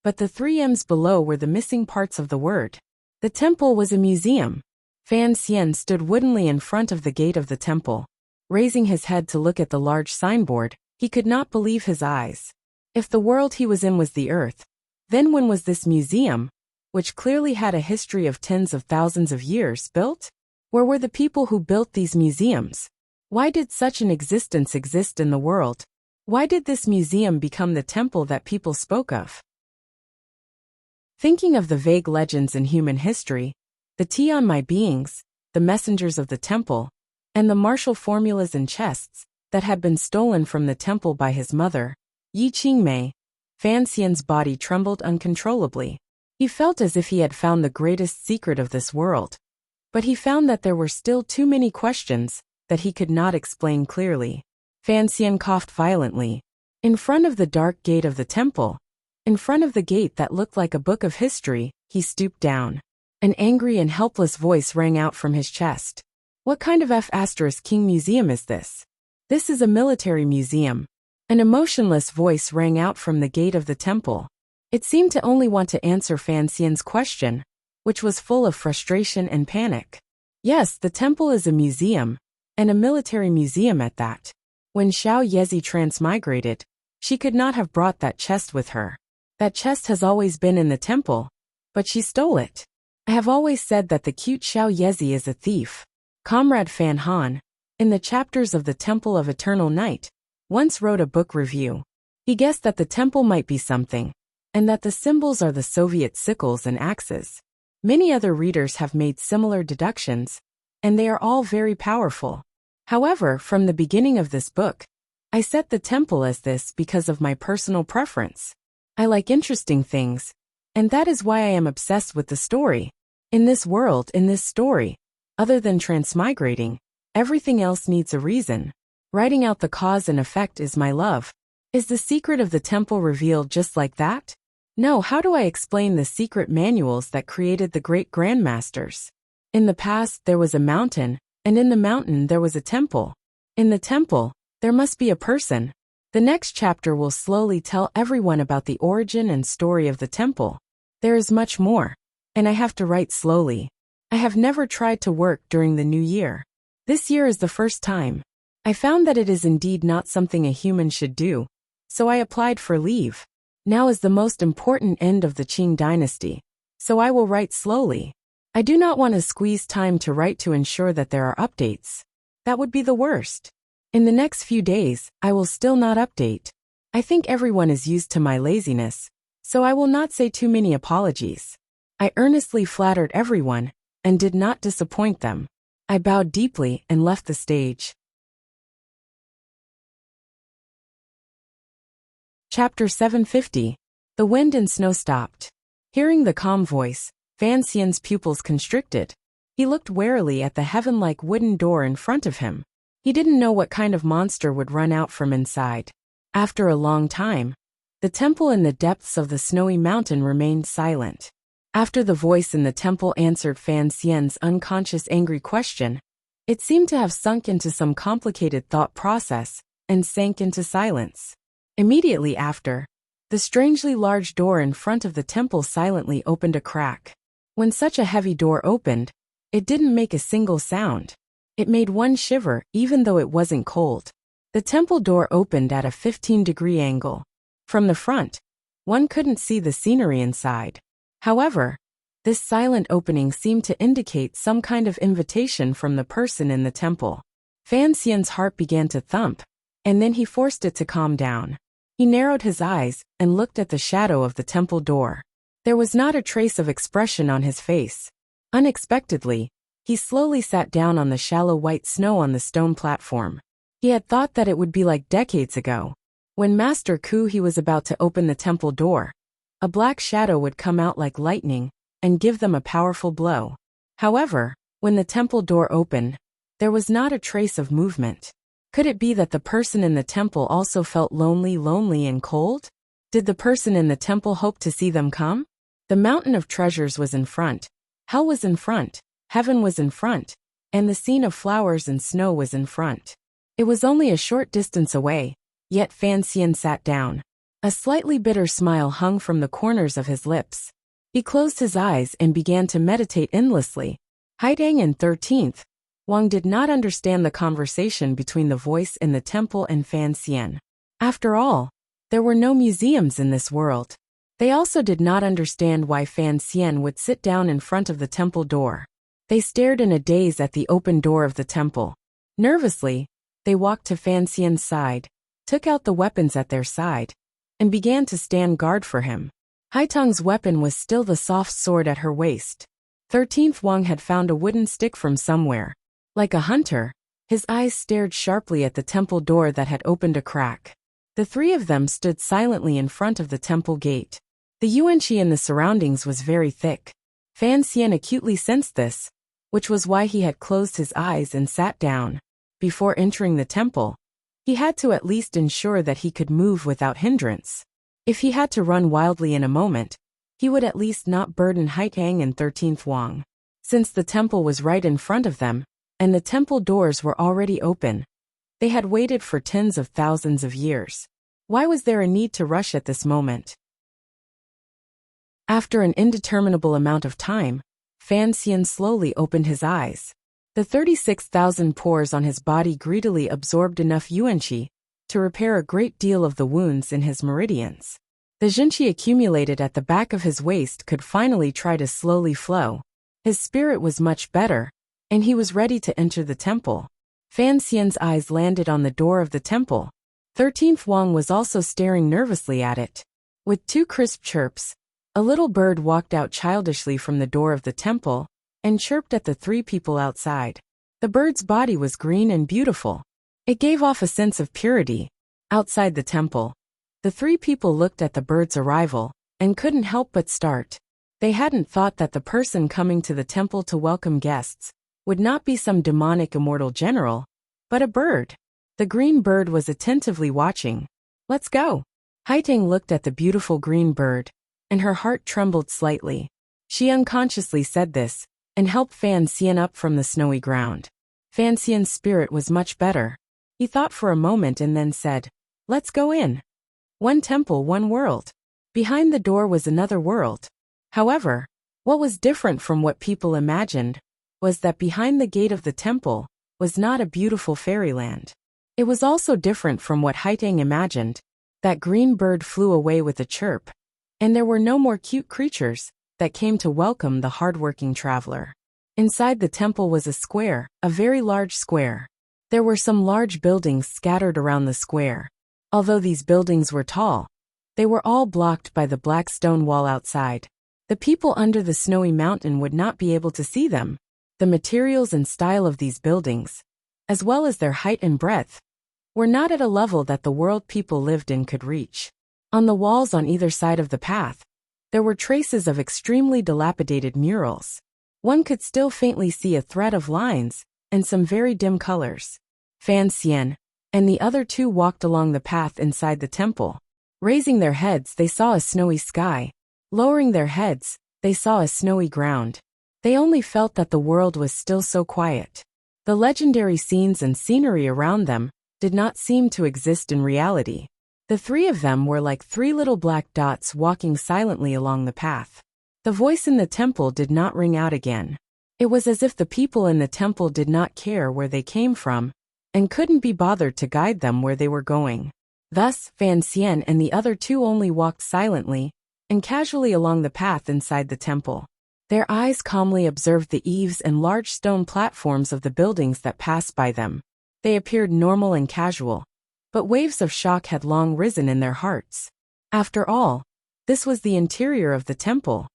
but the 3M's below were the missing parts of the word. The temple was a museum. Fan Xian stood woodenly in front of the gate of the temple. Raising his head to look at the large signboard, he could not believe his eyes. If the world he was in was the Earth, then when was this museum, which clearly had a history of tens of thousands of years, built? Where were the people who built these museums? Why did such an existence exist in the world? Why did this museum become the temple that people spoke of? Thinking of the vague legends in human history, the Tianmai beings, the messengers of the temple, and the martial formulas and chests that had been stolen from the temple by his mother, Yi Qingmei, Fan Xian's body trembled uncontrollably. He felt as if he had found the greatest secret of this world. But he found that there were still too many questions that he could not explain clearly. Fan Xian coughed violently. In front of the dark gate of the temple, in front of the gate that looked like a book of history, he stooped down. An angry and helpless voice rang out from his chest. "What kind of F***king museum is this? This is a military museum." An emotionless voice rang out from the gate of the temple. It seemed to only want to answer Fan Xian's question, which was full of frustration and panic. Yes, the temple is a museum, and a military museum at that. When Xiao Yezi transmigrated, she could not have brought that chest with her. That chest has always been in the temple, but she stole it. I have always said that the cute Xiao Yezi is a thief. Comrade Fan Han, in the chapters of the Temple of Eternal Night, once wrote a book review. He guessed that the temple might be something, and that the symbols are the Soviet sickles and axes. Many other readers have made similar deductions, and they are all very powerful. However, from the beginning of this book, I set the temple as this because of my personal preference. I like interesting things, and that is why I am obsessed with the story. In this world, in this story, other than transmigrating, everything else needs a reason. Writing out the cause and effect is my love. Is the secret of the temple revealed just like that? No, how do I explain the secret manuals that created the great grandmasters? In the past, there was a mountain, and in the mountain there was a temple. In the temple, there must be a person. The next chapter will slowly tell everyone about the origin and story of the temple. There is much more, and I have to write slowly. I have never tried to work during the new year. This year is the first time. I found that it is indeed not something a human should do, so I applied for leave. Now is the most important end of the Qing dynasty, so I will write slowly. I do not want to squeeze time to write to ensure that there are updates. That would be the worst. In the next few days, I will still not update. I think everyone is used to my laziness, so I will not say too many apologies. I earnestly flattered everyone, and did not disappoint them. I bowed deeply and left the stage. Chapter 750. The wind and snow stopped. Hearing the calm voice, Fan Xian's pupils constricted. He looked warily at the heaven-like wooden door in front of him. He didn't know what kind of monster would run out from inside. After a long time, the temple in the depths of the snowy mountain remained silent. After the voice in the temple answered Fan Xian's unconscious angry question, it seemed to have sunk into some complicated thought process, and sank into silence. Immediately after, the strangely large door in front of the temple silently opened a crack. When such a heavy door opened, it didn't make a single sound. It made one shiver even though it wasn't cold. The temple door opened at a 15-degree angle. From the front, one couldn't see the scenery inside. However, this silent opening seemed to indicate some kind of invitation from the person in the temple. Fan Xian's heart began to thump, and then he forced it to calm down. He narrowed his eyes and looked at the shadow of the temple door. There was not a trace of expression on his face. Unexpectedly, he slowly sat down on the shallow white snow on the stone platform. He had thought that it would be like decades ago. When Master Ku he was about to open the temple door, a black shadow would come out like lightning and give them a powerful blow. However, when the temple door opened, there was not a trace of movement. Could it be that the person in the temple also felt lonely and cold? Did the person in the temple hope to see them come? The mountain of treasures was in front, hell was in front, heaven was in front, and the scene of flowers and snow was in front. It was only a short distance away, yet Fan Xian sat down. A slightly bitter smile hung from the corners of his lips. He closed his eyes and began to meditate endlessly. Haitang and 13th Wang did not understand the conversation between the voice in the temple and Fan Xian. After all, there were no museums in this world. They also did not understand why Fan Xian would sit down in front of the temple door. They stared in a daze at the open door of the temple. Nervously, they walked to Fan Xian's side, took out the weapons at their side, and began to stand guard for him. Haitang's weapon was still the soft sword at her waist. 13th Wang had found a wooden stick from somewhere. Like a hunter, his eyes stared sharply at the temple door that had opened a crack. The three of them stood silently in front of the temple gate. The yuanqi in the surroundings was very thick. Fan Xian acutely sensed this, which was why he had closed his eyes and sat down. Before entering the temple, he had to at least ensure that he could move without hindrance. If he had to run wildly in a moment, he would at least not burden Haitang and 13th Wang. Since the temple was right in front of them, and the temple doors were already open, they had waited for tens of thousands of years. Why was there a need to rush at this moment? After an indeterminable amount of time, Fan Xian slowly opened his eyes. The 36,000 pores on his body greedily absorbed enough yuanqi to repair a great deal of the wounds in his meridians. The zhenqi accumulated at the back of his waist could finally try to slowly flow. His spirit was much better, and he was ready to enter the temple. Fan Xian's eyes landed on the door of the temple. 13th Wang was also staring nervously at it. With two crisp chirps, a little bird walked out childishly from the door of the temple and chirped at the three people outside. The bird's body was green and beautiful. It gave off a sense of purity. Outside the temple, the three people looked at the bird's arrival and couldn't help but start. They hadn't thought that the person coming to the temple to welcome guests would not be some demonic immortal general, but a bird. The green bird was attentively watching. "Let's go." Haitang looked at the beautiful green bird, and her heart trembled slightly. She unconsciously said this, and helped Fan Xian up from the snowy ground. Fan Xian's spirit was much better. He thought for a moment and then said, "Let's go in." One temple, one world. Behind the door was another world. However, what was different from what people imagined was that behind the gate of the temple was not a beautiful fairyland. It was also different from what Haitang imagined. That green bird flew away with a chirp, and there were no more cute creatures that came to welcome the hardworking traveler. Inside the temple was a square, a very large square. There were some large buildings scattered around the square. Although these buildings were tall, they were all blocked by the black stone wall outside. The people under the snowy mountain would not be able to see them. The materials and style of these buildings, as well as their height and breadth, were not at a level that the world people lived in could reach. On the walls on either side of the path, there were traces of extremely dilapidated murals. One could still faintly see a thread of lines and some very dim colors. Fan Xian and the other two walked along the path inside the temple. Raising their heads, they saw a snowy sky. Lowering their heads, they saw a snowy ground. They only felt that the world was still so quiet. The legendary scenes and scenery around them did not seem to exist in reality. The three of them were like three little black dots walking silently along the path. The voice in the temple did not ring out again. It was as if the people in the temple did not care where they came from, and couldn't be bothered to guide them where they were going. Thus, Fan Xian and the other two only walked silently and casually along the path inside the temple. Their eyes calmly observed the eaves and large stone platforms of the buildings that passed by them. They appeared normal and casual, but waves of shock had long risen in their hearts. After all, this was the interior of the temple.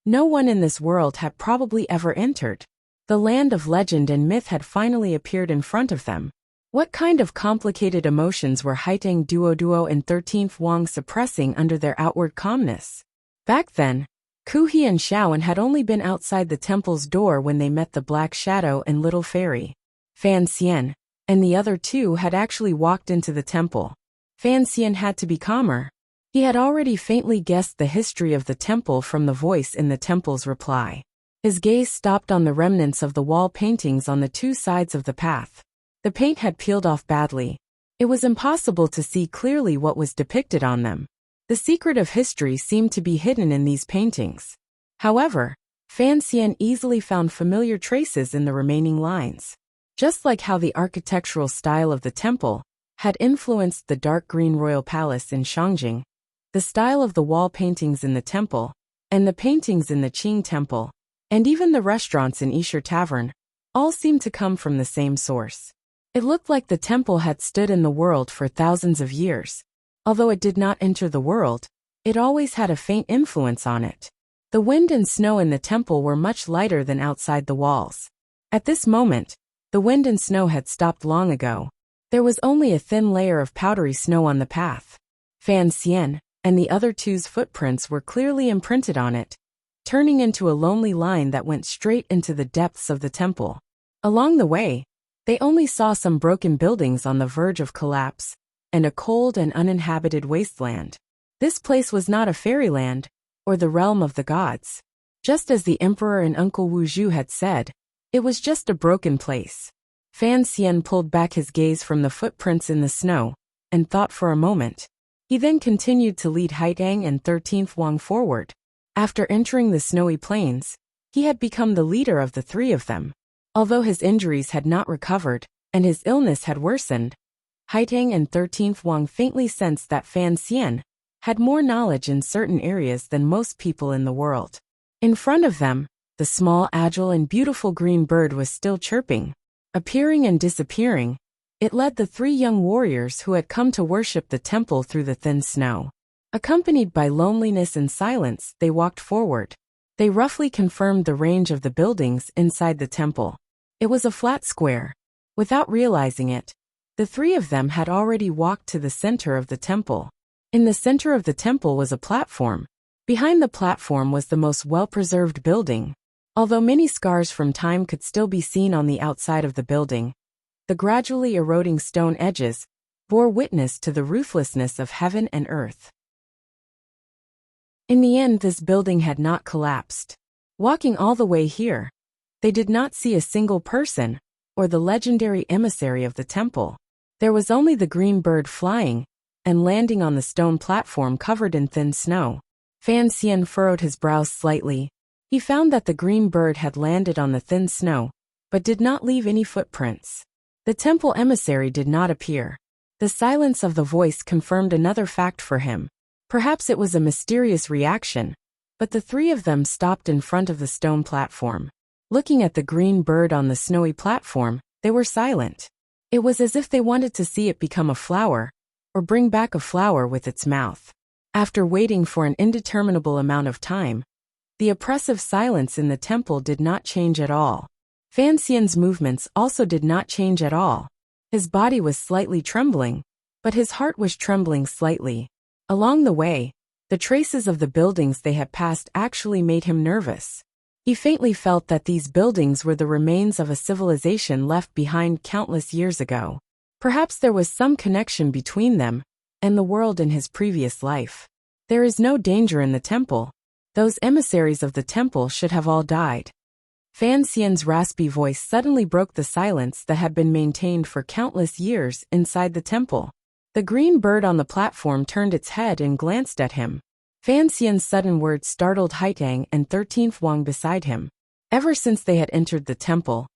No one in this world had probably ever entered. The land of legend and myth had finally appeared in front of them. What kind of complicated emotions were Haiteng Duo and 13th Wang suppressing under their outward calmness? Back then, Ku He and Xiaoan had only been outside the temple's door when they met the Black Shadow and Little Fairy. Fan Xian and the other two had actually walked into the temple. Fan Xian had to be calmer. He had already faintly guessed the history of the temple from the voice in the temple's reply. His gaze stopped on the remnants of the wall paintings on the two sides of the path. The paint had peeled off badly. It was impossible to see clearly what was depicted on them. The secret of history seemed to be hidden in these paintings. However, Fan Xian easily found familiar traces in the remaining lines. Just like how the architectural style of the temple had influenced the dark green royal palace in Shangjing, the style of the wall paintings in the temple, and the paintings in the Qing temple, and even the restaurants in Yisher Tavern, all seemed to come from the same source. It looked like the temple had stood in the world for thousands of years. Although it did not enter the world, it always had a faint influence on it. The wind and snow in the temple were much lighter than outside the walls. At this moment, the wind and snow had stopped long ago. There was only a thin layer of powdery snow on the path. Fan Xian and the other two's footprints were clearly imprinted on it, turning into a lonely line that went straight into the depths of the temple. Along the way, they only saw some broken buildings on the verge of collapse, and a cold and uninhabited wasteland. This place was not a fairyland, or the realm of the gods. Just as the emperor and Uncle Wu Zhu had said, it was just a broken place. Fan Xian pulled back his gaze from the footprints in the snow, and thought for a moment. He then continued to lead Haiteng and 13th Wang forward. After entering the snowy plains, he had become the leader of the three of them. Although his injuries had not recovered, and his illness had worsened, Haiteng and 13th Wang faintly sensed that Fan Xian had more knowledge in certain areas than most people in the world. In front of them, the small, agile, and beautiful green bird was still chirping. Appearing and disappearing, it led the three young warriors who had come to worship the temple through the thin snow. Accompanied by loneliness and silence, they walked forward. They roughly confirmed the range of the buildings inside the temple. It was a flat square. Without realizing it, the three of them had already walked to the center of the temple. In the center of the temple was a platform. Behind the platform was the most well-preserved building. Although many scars from time could still be seen on the outside of the building, the gradually eroding stone edges bore witness to the ruthlessness of heaven and earth. In the end, this building had not collapsed. Walking all the way here, they did not see a single person or the legendary emissary of the temple. There was only the green bird flying and landing on the stone platform covered in thin snow. Fan Xian furrowed his brows slightly. He found that the green bird had landed on the thin snow, but did not leave any footprints. The temple emissary did not appear. The silence of the voice confirmed another fact for him. Perhaps it was a mysterious reaction, but the three of them stopped in front of the stone platform. Looking at the green bird on the snowy platform, they were silent. It was as if they wanted to see it become a flower, or bring back a flower with its mouth. After waiting for an indeterminable amount of time, the oppressive silence in the temple did not change at all. Fan Xian's movements also did not change at all. His body was slightly trembling, but his heart was trembling slightly. Along the way, the traces of the buildings they had passed actually made him nervous. He faintly felt that these buildings were the remains of a civilization left behind countless years ago. Perhaps there was some connection between them and the world in his previous life. There is no danger in the temple. Those emissaries of the temple should have all died. Fan Xian's raspy voice suddenly broke the silence that had been maintained for countless years inside the temple. The green bird on the platform turned its head and glanced at him. Fan Xian's sudden words startled Haiteng and 13th Wang beside him. Ever since they had entered the temple,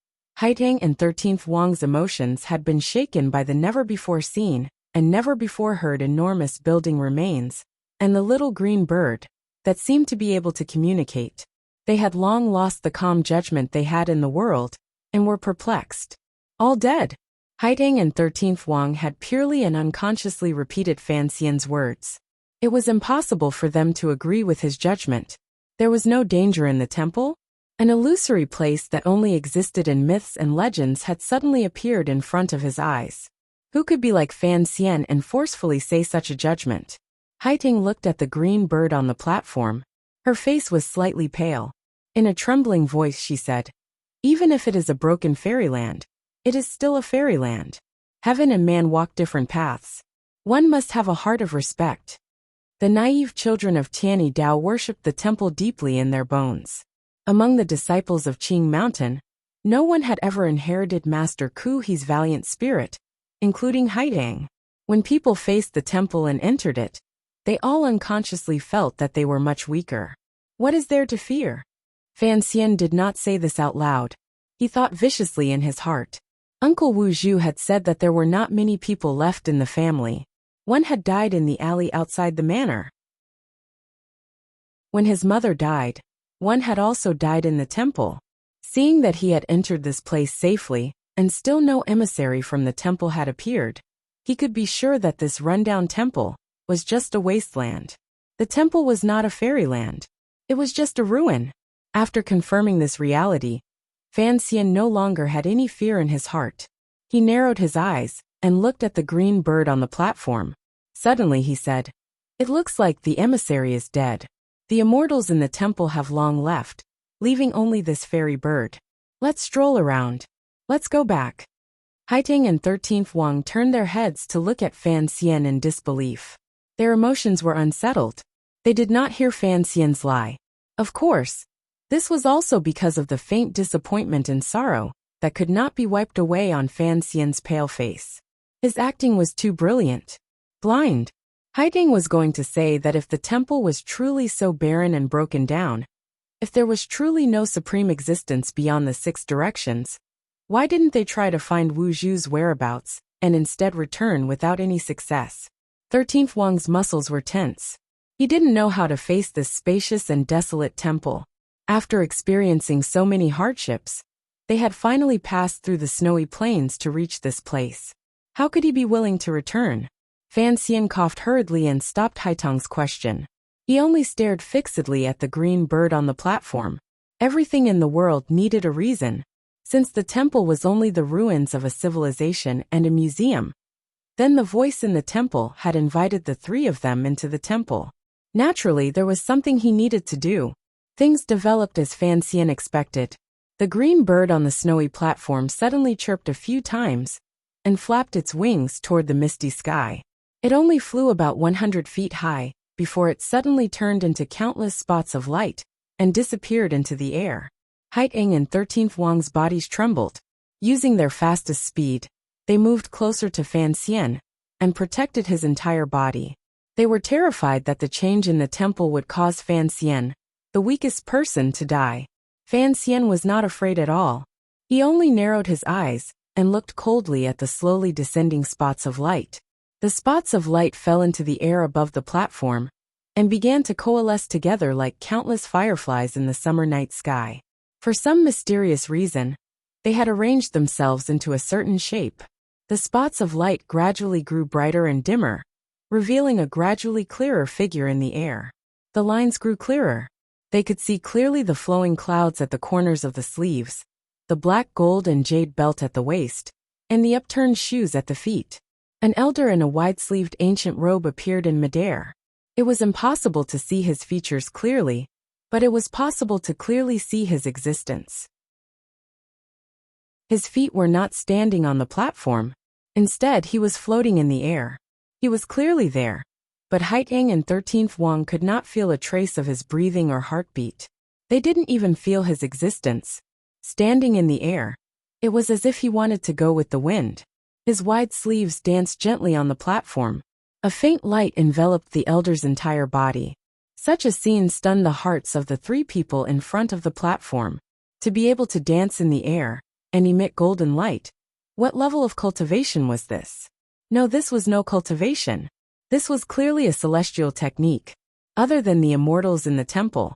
Haitang and 13th Wang's emotions had been shaken by the never-before-seen and never-before-heard enormous building remains, and the little green bird that seemed to be able to communicate. They had long lost the calm judgment they had in the world, and were perplexed. All dead. Haitang and 13th Wang had purely and unconsciously repeated Fan Xian's words. It was impossible for them to agree with his judgment. There was no danger in the temple. An illusory place that only existed in myths and legends had suddenly appeared in front of his eyes. Who could be like Fan Xian and forcefully say such a judgment? Haitang looked at the green bird on the platform. Her face was slightly pale. In a trembling voice she said, "Even if it is a broken fairyland, it is still a fairyland. Heaven and man walk different paths. One must have a heart of respect." The naive children of Tianyi Dao worshipped the temple deeply in their bones. Among the disciples of Qing Mountain, no one had ever inherited Master Ku He's valiant spirit, including Haitang. When people faced the temple and entered it, they all unconsciously felt that they were much weaker. What is there to fear? Fan Xian did not say this out loud. He thought viciously in his heart. Uncle Wu Zhu had said that there were not many people left in the family. One had died in the alley outside the manor. When his mother died, one had also died in the temple. Seeing that he had entered this place safely, and still no emissary from the temple had appeared, he could be sure that this rundown temple was just a wasteland. The temple was not a fairyland. It was just a ruin. After confirming this reality, Fan Xian no longer had any fear in his heart. He narrowed his eyes and looked at the green bird on the platform. Suddenly he said, "It looks like the emissary is dead. The immortals in the temple have long left, leaving only this fairy bird. Let's stroll around. Let's go back." Haitang and 13th Wang turned their heads to look at Fan Xian in disbelief. Their emotions were unsettled. They did not hear Fan Xian's lie. Of course, this was also because of the faint disappointment and sorrow that could not be wiped away on Fan Xian's pale face. His acting was too brilliant. Blind. Haitang was going to say that if the temple was truly so barren and broken down, if there was truly no supreme existence beyond the 6 directions, why didn't they try to find Wu Zhu's whereabouts and instead return without any success? 13th Wang's muscles were tense. He didn't know how to face this spacious and desolate temple. After experiencing so many hardships, they had finally passed through the snowy plains to reach this place. How could he be willing to return? Fan Xian coughed hurriedly and stopped Haitang's question. He only stared fixedly at the green bird on the platform. Everything in the world needed a reason. Since the temple was only the ruins of a civilization and a museum, then the voice in the temple had invited the 3 of them into the temple. Naturally, there was something he needed to do. Things developed as Fan Xian expected. The green bird on the snowy platform suddenly chirped a few times and flapped its wings toward the misty sky. It only flew about 100 feet high before it suddenly turned into countless spots of light and disappeared into the air. Haitang and 13th Wang's bodies trembled. Using their fastest speed, they moved closer to Fan Xian and protected his entire body. They were terrified that the change in the temple would cause Fan Xian, the weakest person, to die. Fan Xian was not afraid at all. He only narrowed his eyes and looked coldly at the slowly descending spots of light. The spots of light fell into the air above the platform and began to coalesce together like countless fireflies in the summer night sky. For some mysterious reason, they had arranged themselves into a certain shape. The spots of light gradually grew brighter and dimmer, revealing a gradually clearer figure in the air. The lines grew clearer. They could see clearly the flowing clouds at the corners of the sleeves, the black gold and jade belt at the waist, and the upturned shoes at the feet. An elder in a wide-sleeved ancient robe appeared in midair. It was impossible to see his features clearly, but it was possible to clearly see his existence. His feet were not standing on the platform. Instead, he was floating in the air. He was clearly there, but Haitang and 13th Wang could not feel a trace of his breathing or heartbeat. They didn't even feel his existence. Standing in the air, it was as if he wanted to go with the wind. His wide sleeves danced gently on the platform. A faint light enveloped the elder's entire body. Such a scene stunned the hearts of the 3 people in front of the platform. To be able to dance in the air and emit golden light. What level of cultivation was this? No, this was no cultivation. This was clearly a celestial technique. Other than the immortals in the temple,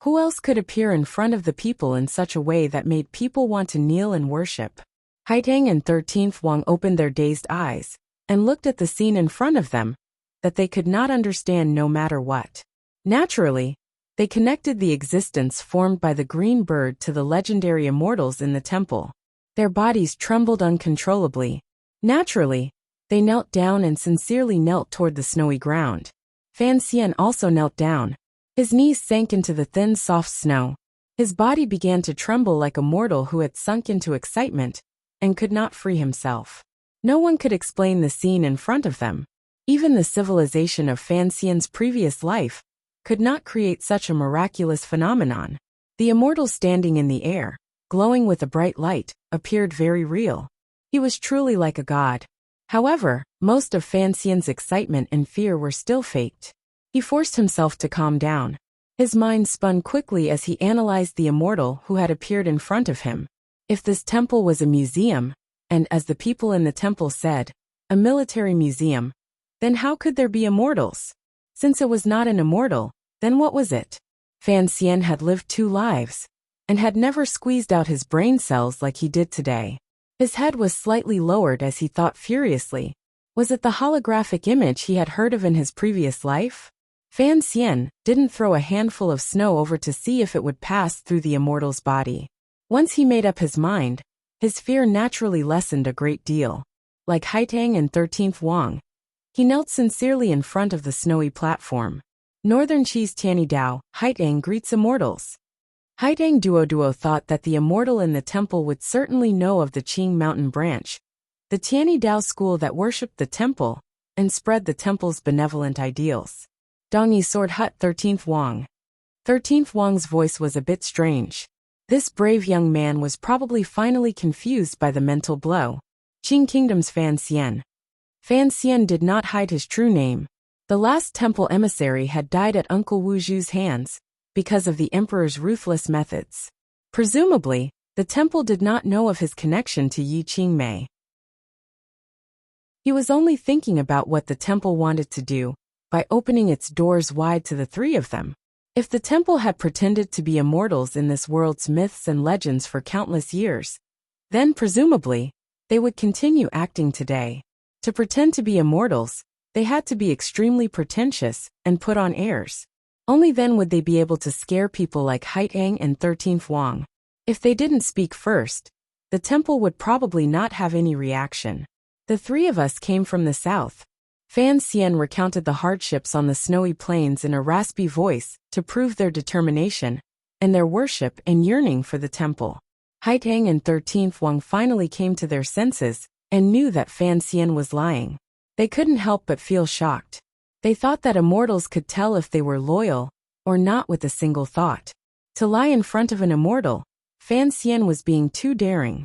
who else could appear in front of the people in such a way that made people want to kneel and worship? Haitang and 13th Wang opened their dazed eyes and looked at the scene in front of them that they could not understand no matter what. Naturally, they connected the existence formed by the green bird to the legendary immortals in the temple. Their bodies trembled uncontrollably. Naturally, they knelt down and sincerely knelt toward the snowy ground. Fan Xian also knelt down. His knees sank into the thin, soft snow. His body began to tremble like a mortal who had sunk into excitement and could not free himself. No one could explain the scene in front of them. Even the civilization of Fan Xian's previous life could not create such a miraculous phenomenon. The immortal standing in the air, glowing with a bright light, appeared very real. He was truly like a god. However, most of Fan Xian's excitement and fear were still faked. He forced himself to calm down. His mind spun quickly as he analyzed the immortal who had appeared in front of him. If this temple was a museum, and as the people in the temple said, a military museum, then how could there be immortals? Since it was not an immortal, then what was it? Fan Xian had lived 2 lives, and had never squeezed out his brain cells like he did today. His head was slightly lowered as he thought furiously. Was it the holographic image he had heard of in his previous life? Fan Xian didn't throw a handful of snow over to see if it would pass through the immortal's body. Once he made up his mind, his fear naturally lessened a great deal. Like Haitang and 13th Wang, he knelt sincerely in front of the snowy platform. Northern Chi's Tiani Dao, Haitang greets immortals. Haitang Duo thought that the immortal in the temple would certainly know of the Qing mountain branch, the Tiani Dao school that worshipped the temple and spread the temple's benevolent ideals. Dongyi Sword Hut 13th Wang. 13th Wang's voice was a bit strange. This brave young man was probably finally confused by the mental blow. Qing Kingdom's Fan Xian. Fan Xian did not hide his true name. The last temple emissary had died at Uncle Wu Zhu's hands because of the emperor's ruthless methods. Presumably, the temple did not know of his connection to Yi Qingmei. He was only thinking about what the temple wanted to do by opening its doors wide to the 3 of them. If the temple had pretended to be immortals in this world's myths and legends for countless years, then presumably, they would continue acting today. To pretend to be immortals, they had to be extremely pretentious and put on airs. Only then would they be able to scare people like Haitang and 13th Wang. If they didn't speak first, the temple would probably not have any reaction. The 3 of us came from the south. Fan Xian recounted the hardships on the snowy plains in a raspy voice to prove their determination and their worship and yearning for the temple. Haitang and 13th Wang finally came to their senses and knew that Fan Xian was lying. They couldn't help but feel shocked. They thought that immortals could tell if they were loyal or not with a single thought. To lie in front of an immortal, Fan Xian was being too daring.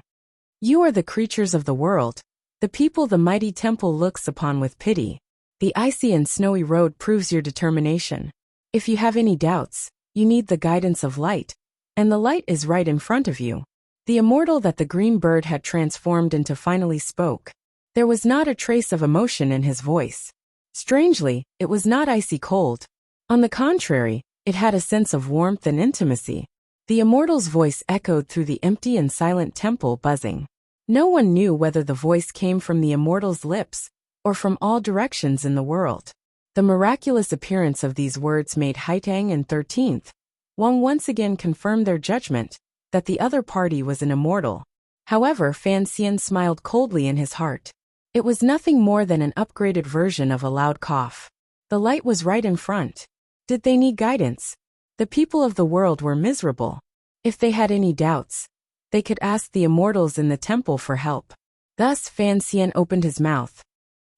You are the creatures of the world, the people the mighty temple looks upon with pity. The icy and snowy road proves your determination. If you have any doubts, you need the guidance of light, and the light is right in front of you. The immortal that the green bird had transformed into finally spoke. There was not a trace of emotion in his voice. Strangely, it was not icy cold. On the contrary, it had a sense of warmth and intimacy. The immortal's voice echoed through the empty and silent temple, buzzing. No one knew whether the voice came from the immortal's lips or from all directions in the world. The miraculous appearance of these words made Haitang and 13th Wang once again confirm their judgment that the other party was an immortal. However, Fan Xian smiled coldly in his heart. It was nothing more than an upgraded version of a loud cough. The light was right in front. Did they need guidance? The people of the world were miserable. If they had any doubts, they could ask the immortals in the temple for help. Thus Fan Xian opened his mouth.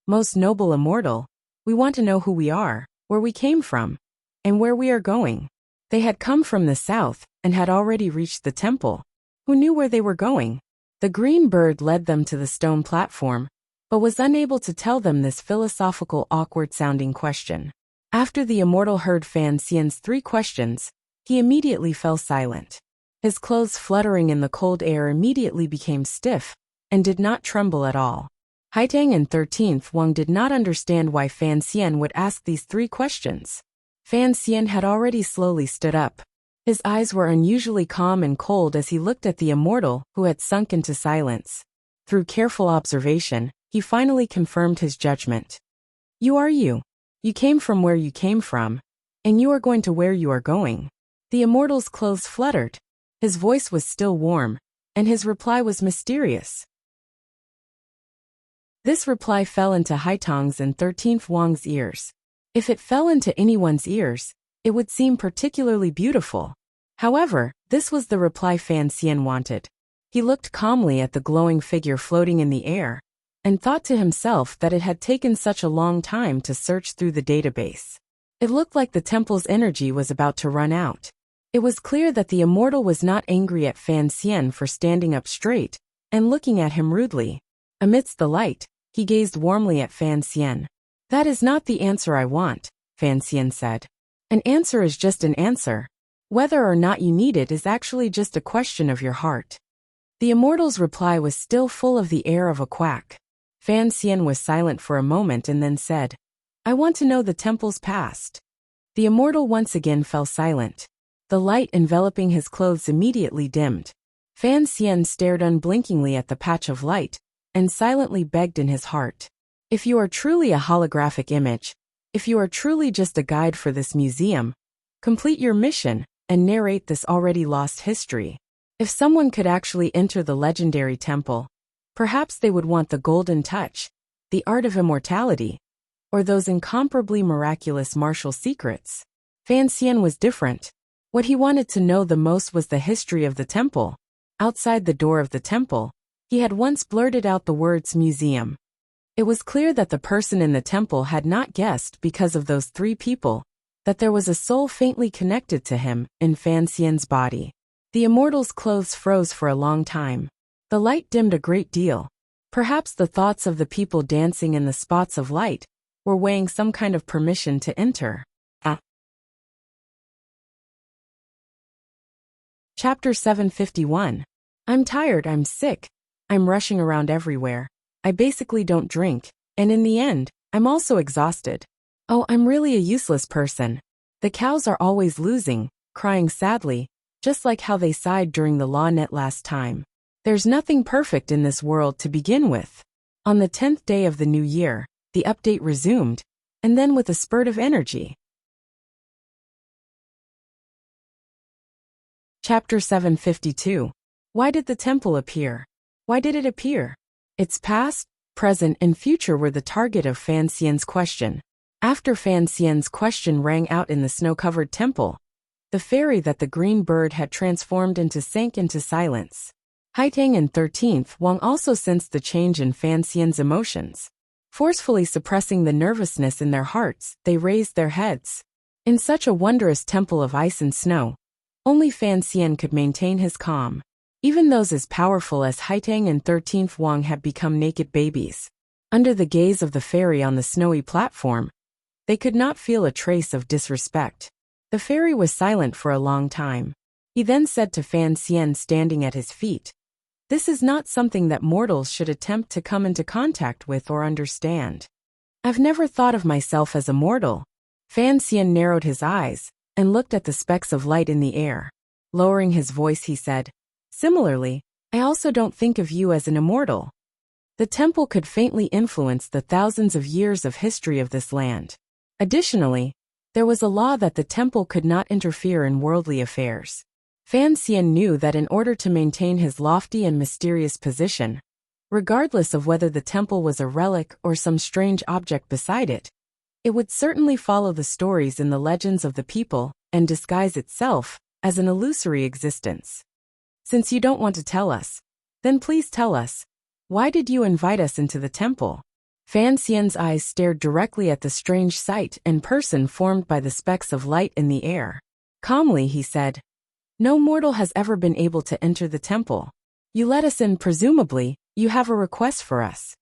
Most noble immortal, we want to know who we are, where we came from, and where we are going. They had come from the south and had already reached the temple. Who knew where they were going? The green bird led them to the stone platform, but was unable to tell them this philosophical, awkward-sounding question. After the immortal heard Fan Xian's 3 questions, he immediately fell silent. His clothes fluttering in the cold air immediately became stiff and did not tremble at all. Haitang and 13th Wang did not understand why Fan Xian would ask these three questions. Fan Xian had already slowly stood up. His eyes were unusually calm and cold as he looked at the immortal who had sunk into silence. Through careful observation, he finally confirmed his judgment. You are you. You came from where you came from, and you are going to where you are going. The immortal's clothes fluttered. His voice was still warm, and his reply was mysterious. This reply fell into Haitang's and 13th Wang's ears. If it fell into anyone's ears, it would seem particularly beautiful. However, this was the reply Fan Xian wanted. He looked calmly at the glowing figure floating in the air, and thought to himself that it had taken such a long time to search through the database. It looked like the temple's energy was about to run out. It was clear that the immortal was not angry at Fan Xian for standing up straight and looking at him rudely. Amidst the light, he gazed warmly at Fan Xian. That is not the answer I want, Fan Xian said. An answer is just an answer. Whether or not you need it is actually just a question of your heart. The immortal's reply was still full of the air of a quack. Fan Xian was silent for a moment and then said, I want to know the temple's past. The immortal once again fell silent. The light enveloping his clothes immediately dimmed. Fan Xian stared unblinkingly at the patch of light, and silently begged in his heart. If you are truly a holographic image, if you are truly just a guide for this museum, complete your mission and narrate this already lost history. If someone could actually enter the legendary temple, perhaps they would want the golden touch, the art of immortality, or those incomparably miraculous martial secrets. Fan Xian was different. What he wanted to know the most was the history of the temple. Outside the door of the temple, he had once blurted out the words museum. It was clear that the person in the temple had not guessed because of those three people, that there was a soul faintly connected to him in Fan Xian's body. The immortal's clothes froze for a long time. The light dimmed a great deal. Perhaps the thoughts of the people dancing in the spots of light were weighing some kind of permission to enter. Chapter 751. I'm tired, I'm sick. I'm rushing around everywhere. I basically don't drink, and in the end, I'm also exhausted. Oh, I'm really a useless person. The cows are always losing, crying sadly, just like how they sighed during the law net last time. There's nothing perfect in this world to begin with. On the 10th day of the new year, the update resumed, and then with a spurt of energy. Chapter 752. Why did the temple appear? Why did it appear? Its past, present, and future were the target of Fan Xian's question. After Fan Xian's question rang out in the snow-covered temple, the fairy that the green bird had transformed into sank into silence. Haitang and 13th Wang also sensed the change in Fan Xian's emotions. Forcefully suppressing the nervousness in their hearts, they raised their heads. In such a wondrous temple of ice and snow, only Fan Xian could maintain his calm. Even those as powerful as Haitang and 13th Wang had become naked babies. Under the gaze of the fairy on the snowy platform, they could not feel a trace of disrespect. The fairy was silent for a long time. He then said to Fan Xian standing at his feet, "This is not something that mortals should attempt to come into contact with or understand. I've never thought of myself as a mortal." Fan Xian narrowed his eyes and looked at the specks of light in the air. Lowering his voice, he said, "Similarly, I also don't think of you as an immortal. The temple could faintly influence the thousands of years of history of this land. Additionally, there was a law that the temple could not interfere in worldly affairs." Fan Xian knew that in order to maintain his lofty and mysterious position, regardless of whether the temple was a relic or some strange object beside it, it would certainly follow the stories in the legends of the people and disguise itself as an illusory existence. "Since you don't want to tell us, then please tell us, why did you invite us into the temple?" Fan Xian's eyes stared directly at the strange sight and person formed by the specks of light in the air. Calmly, he said, "No mortal has ever been able to enter the temple. You let us in, presumably, you have a request for us."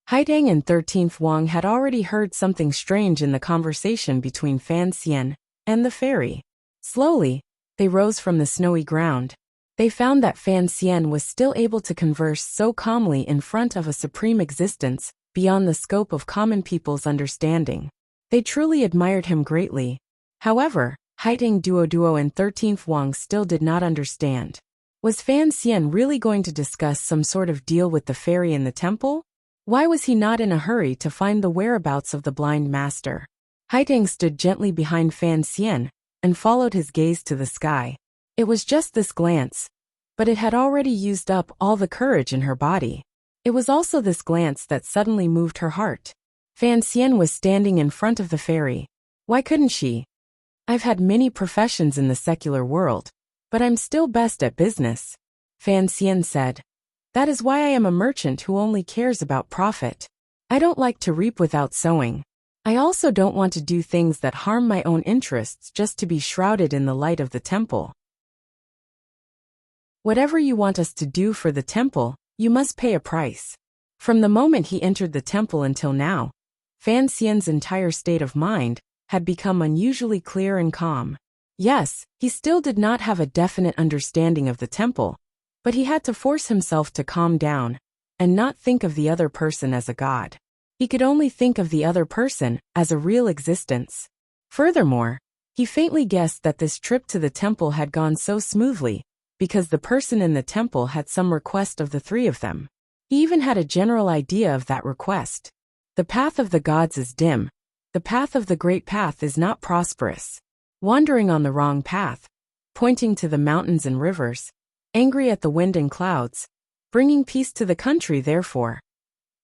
Haidang and 13th Wang had already heard something strange in the conversation between Fan Xian and the fairy. Slowly, they rose from the snowy ground. They found that Fan Xian was still able to converse so calmly in front of a supreme existence, beyond the scope of common people's understanding. They truly admired him greatly. However, Haiteng Duo and 13th Wang still did not understand. Was Fan Xian really going to discuss some sort of deal with the fairy in the temple? Why was he not in a hurry to find the whereabouts of the blind master? Haiteng stood gently behind Fan Xian and followed his gaze to the sky. It was just this glance, but it had already used up all the courage in her body. It was also this glance that suddenly moved her heart. Fan Xian was standing in front of the fairy. Why couldn't she? I've had many professions in the secular world, but I'm still best at business, Fan Xian said. That is why I am a merchant who only cares about profit. I don't like to reap without sowing. I also don't want to do things that harm my own interests just to be shrouded in the light of the temple. Whatever you want us to do for the temple, you must pay a price. From the moment he entered the temple until now, Fan Xian's entire state of mind had become unusually clear and calm. Yes, he still did not have a definite understanding of the temple, but he had to force himself to calm down and not think of the other person as a god. He could only think of the other person as a real existence. Furthermore, he faintly guessed that this trip to the temple had gone so smoothly because the person in the temple had some request of the three of them. He even had a general idea of that request. The path of the gods is dim. The path of the great path is not prosperous. Wandering on the wrong path, pointing to the mountains and rivers, angry at the wind and clouds, bringing peace to the country therefore.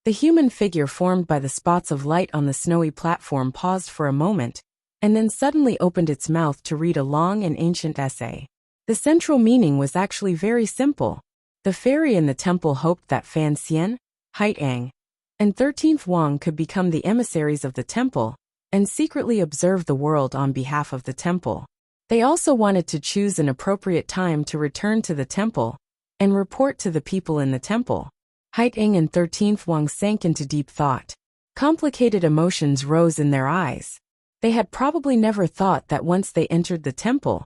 The human figure formed by the spots of light on the snowy platform paused for a moment, and then suddenly opened its mouth to read a long and ancient essay. The central meaning was actually very simple. The fairy in the temple hoped that Fan Xian, Haiteng, and 13th Wang could become the emissaries of the temple and secretly observe the world on behalf of the temple. They also wanted to choose an appropriate time to return to the temple and report to the people in the temple. Haiteng and 13th Wang sank into deep thought. Complicated emotions rose in their eyes. They had probably never thought that once they entered the temple,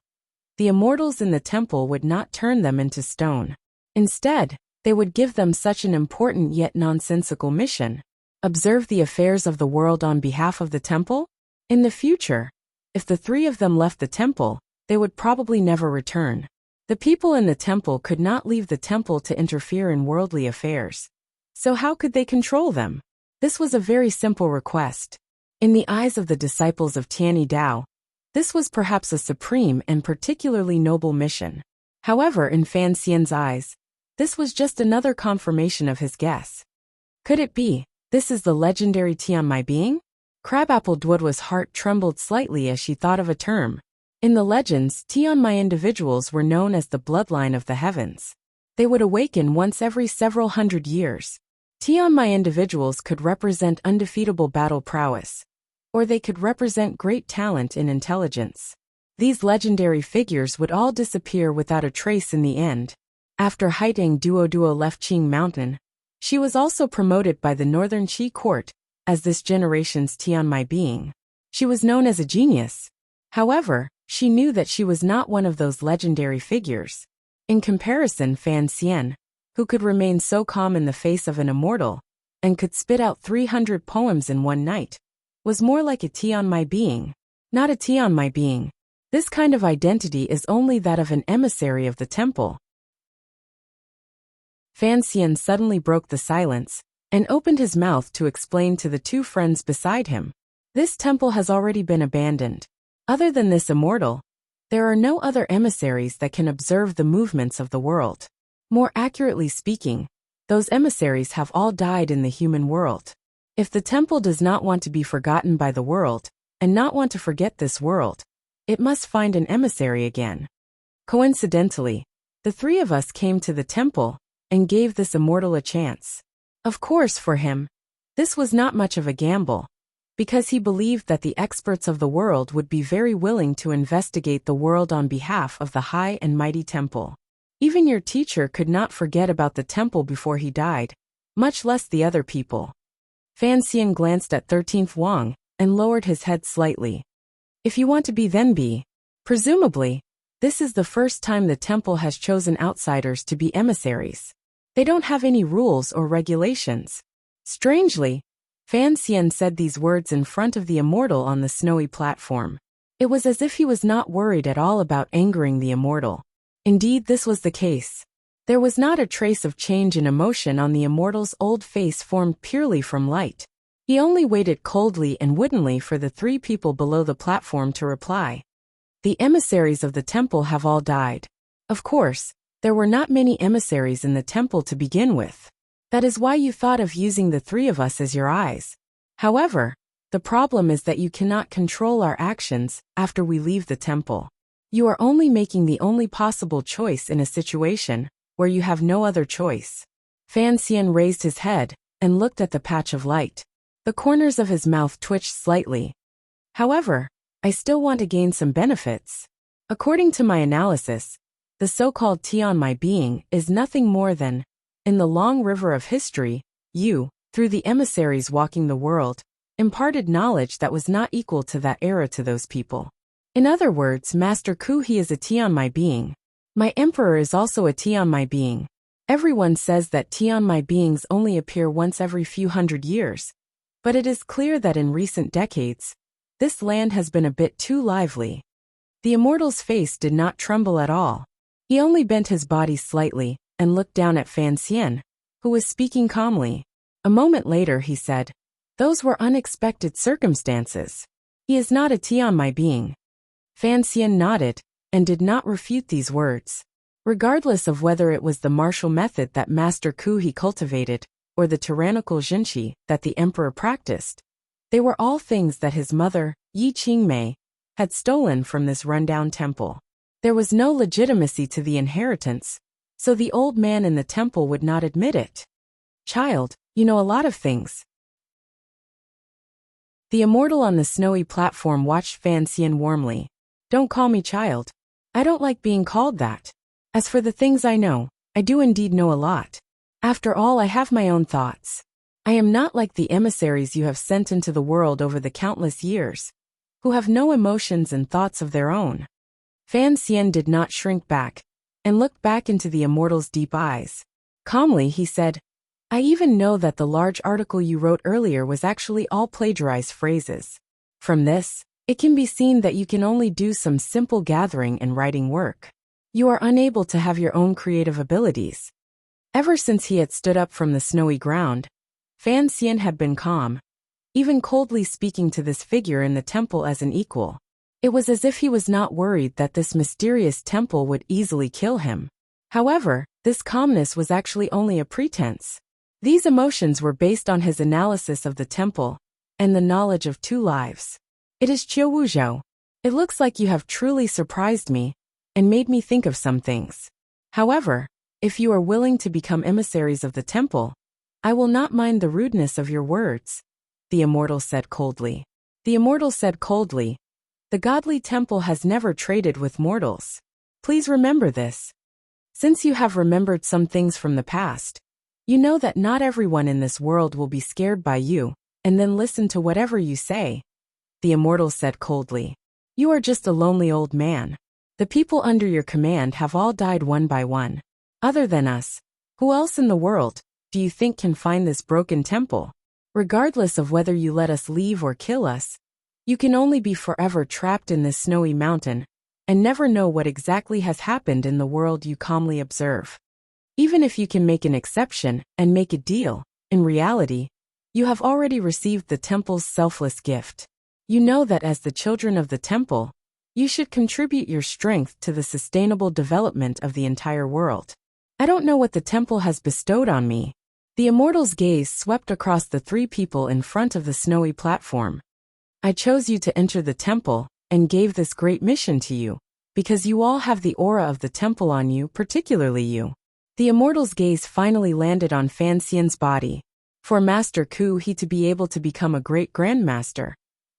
the immortals in the temple would not turn them into stone. Instead, they would give them such an important yet nonsensical mission: observe the affairs of the world on behalf of the temple? In the future, if the three of them left the temple, they would probably never return. The people in the temple could not leave the temple to interfere in worldly affairs. So how could they control them? This was a very simple request. In the eyes of the disciples of Tianyi Dao, this was perhaps a supreme and particularly noble mission. However, in Fan Xian's eyes, this was just another confirmation of his guess. Could it be, this is the legendary Tianmai being? Crabapple Duodwa's heart trembled slightly as she thought of a term. In the legends, Tianmai individuals were known as the bloodline of the heavens. They would awaken once every several hundred years. Tianmai individuals could represent undefeatable battle prowess, or they could represent great talent and intelligence. These legendary figures would all disappear without a trace in the end. After Haiteng Duo left Qing Mountain, she was also promoted by the Northern Qi court as this generation's Tianmai being. She was known as a genius. However, she knew that she was not one of those legendary figures. In comparison, Fan Xian, who could remain so calm in the face of an immortal and could spit out 300 poems in one night, was more like a Tianmai being, not a Tianmai being. This kind of identity is only that of an emissary of the temple. Fan Xian suddenly broke the silence and opened his mouth to explain to the two friends beside him. This temple has already been abandoned. Other than this immortal, there are no other emissaries that can observe the movements of the world. More accurately speaking, those emissaries have all died in the human world. If the temple does not want to be forgotten by the world, and not want to forget this world, it must find an emissary again. Coincidentally, the three of us came to the temple and gave this immortal a chance. Of course, for him, this was not much of a gamble, because he believed that the experts of the world would be very willing to investigate the world on behalf of the high and mighty temple. Even your teacher could not forget about the temple before he died, much less the other people. Fan Xian glanced at 13th Wang and lowered his head slightly. If you want to be, then be. Presumably, This is the first time the temple has chosen outsiders to be emissaries. They don't have any rules or regulations. Strangely, Fan Xian said these words in front of the immortal on the snowy platform. It was as if he was not worried at all about angering the immortal. Indeed, this was the case. There was not a trace of change in emotion on the immortal's old face formed purely from light. He only waited coldly and woodenly for the three people below the platform to reply. The emissaries of the temple have all died. Of course, there were not many emissaries in the temple to begin with. That is why you thought of using the three of us as your eyes. However, the problem is that you cannot control our actions after we leave the temple. You are only making the only possible choice in a situation where you have no other choice. Fan Xian raised his head and looked at the patch of light. The corners of his mouth twitched slightly. However, I still want to gain some benefits. According to my analysis, the so-called Tian my being is nothing more than, in the long river of history, you, through the emissaries walking the world, imparted knowledge that was not equal to that era to those people. In other words, Master Ku he is a Tian my being. My emperor is also a Tian my being. Everyone says that Tian my beings only appear once every few hundred years, but it is clear that in recent decades, this land has been a bit too lively. The immortal's face did not tremble at all. He only bent his body slightly and looked down at Fan Xian, who was speaking calmly. A moment later he said, "Those were unexpected circumstances. He is not a Tian my being." Fan Xian nodded and did not refute these words. Regardless of whether it was the martial method that Master Ku he cultivated, or the tyrannical jinshi that the emperor practiced, they were all things that his mother, Yi Qingmei, had stolen from this rundown temple. There was no legitimacy to the inheritance, so the old man in the temple would not admit it. "Child, you know a lot of things." The immortal on the snowy platform watched Fan Xian warmly. "Don't call me child. I don't like being called that. As for the things I know, I do indeed know a lot. After all, I have my own thoughts. I am not like the emissaries you have sent into the world over the countless years, who have no emotions and thoughts of their own." Fan Xian did not shrink back, and looked back into the immortal's deep eyes. Calmly he said, "I even know that the large article you wrote earlier was actually all plagiarized phrases. From this, it can be seen that you can only do some simple gathering and writing work. You are unable to have your own creative abilities." Ever since he had stood up from the snowy ground, Fan Xian had been calm, even coldly speaking to this figure in the temple as an equal. It was as if he was not worried that this mysterious temple would easily kill him. However, this calmness was actually only a pretense. These emotions were based on his analysis of the temple and the knowledge of two lives. "It is Qiu Wuzhou. It looks like you have truly surprised me and made me think of some things. However, if you are willing to become emissaries of the temple, I will not mind the rudeness of your words," the immortal said coldly. The immortal said coldly, "The godly temple has never traded with mortals. Please remember this. Since you have remembered some things from the past, you know that not everyone in this world will be scared by you and then listen to whatever you say," the immortal said coldly. "You are just a lonely old man. The people under your command have all died one by one. Other than us, who else in the world do you think can find this broken temple? Regardless of whether you let us leave or kill us, you can only be forever trapped in this snowy mountain and never know what exactly has happened in the world you calmly observe. Even if you can make an exception and make a deal, in reality, you have already received the temple's selfless gift. You know that as the children of the temple, you should contribute your strength to the sustainable development of the entire world. I don't know what the temple has bestowed on me." The immortal's gaze swept across the three people in front of the snowy platform. "I chose you to enter the temple and gave this great mission to you, because you all have the aura of the temple on you, particularly you." The immortal's gaze finally landed on Fan Xian's body. For Master Ku he to be able to become a great grandmaster,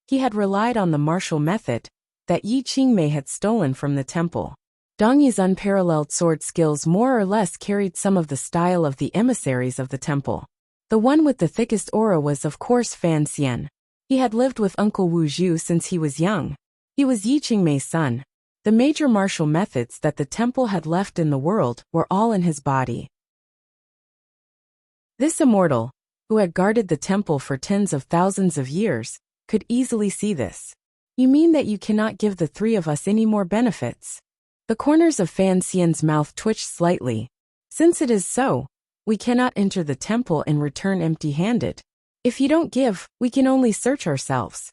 he had relied on the martial method that Yi Qingmei had stolen from the temple. Dong Yi's unparalleled sword skills more or less carried some of the style of the emissaries of the temple. The one with the thickest aura was of course Fan Xian. He had lived with Uncle Wu Zhu since he was young. He was Yi Qingmei's son. The major martial methods that the temple had left in the world were all in his body. This immortal, who had guarded the temple for tens of thousands of years, could easily see this. You mean that you cannot give the three of us any more benefits? The corners of Fan Xian's mouth twitched slightly. Since it is so, we cannot enter the temple and return empty-handed. If you don't give, we can only search ourselves.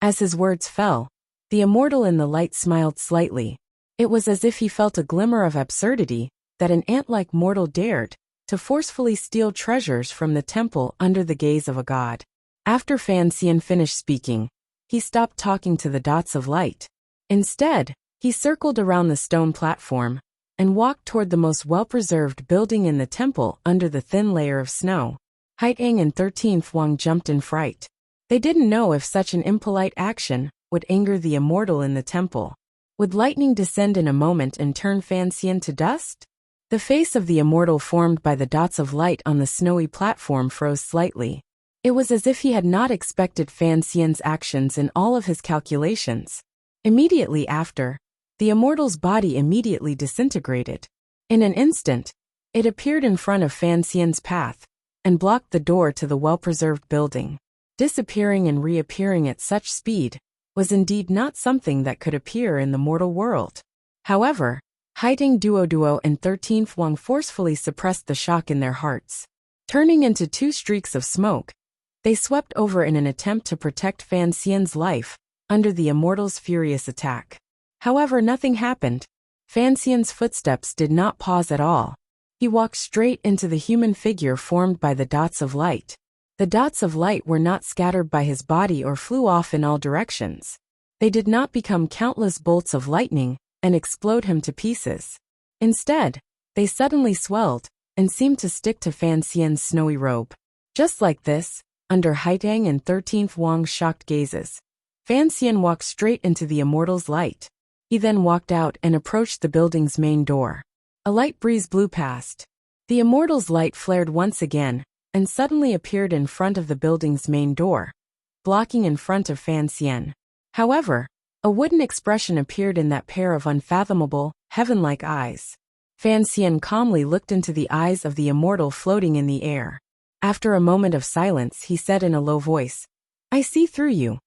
As his words fell, the immortal in the light smiled slightly. It was as if he felt a glimmer of absurdity, that an ant-like mortal dared to forcefully steal treasures from the temple under the gaze of a god. After Fan Xian finished speaking, he stopped talking to the dots of light. Instead, he circled around the stone platform and walked toward the most well-preserved building in the temple under the thin layer of snow. Haitang and 13th Wang jumped in fright. They didn't know if such an impolite action would anger the immortal in the temple. Would lightning descend in a moment and turn Fan Xian to dust? The face of the immortal formed by the dots of light on the snowy platform froze slightly. It was as if he had not expected Fan Xian's actions in all of his calculations. Immediately after, the immortal's body immediately disintegrated. In an instant, it appeared in front of Fan Xian's path and blocked the door to the well-preserved building. Disappearing and reappearing at such speed was indeed not something that could appear in the mortal world. However, Haitang Duo and 13th Wang forcefully suppressed the shock in their hearts. Turning into two streaks of smoke, they swept over in an attempt to protect Fan Xian's life under the immortal's furious attack. However, nothing happened. Fan Xian's footsteps did not pause at all. He walked straight into the human figure formed by the dots of light. The dots of light were not scattered by his body or flew off in all directions. They did not become countless bolts of lightning and explode him to pieces. Instead, they suddenly swelled and seemed to stick to Fan Xian's snowy robe. Just like this, under Haitang and 13th Wang's shocked gazes, Fan Xian walked straight into the immortal's light. He then walked out and approached the building's main door. A light breeze blew past. The immortal's light flared once again and suddenly appeared in front of the building's main door, blocking in front of Fan Xian. However, a wooden expression appeared in that pair of unfathomable, heaven-like eyes. Fan Xian calmly looked into the eyes of the immortal floating in the air. After a moment of silence, he said in a low voice, "I see through you."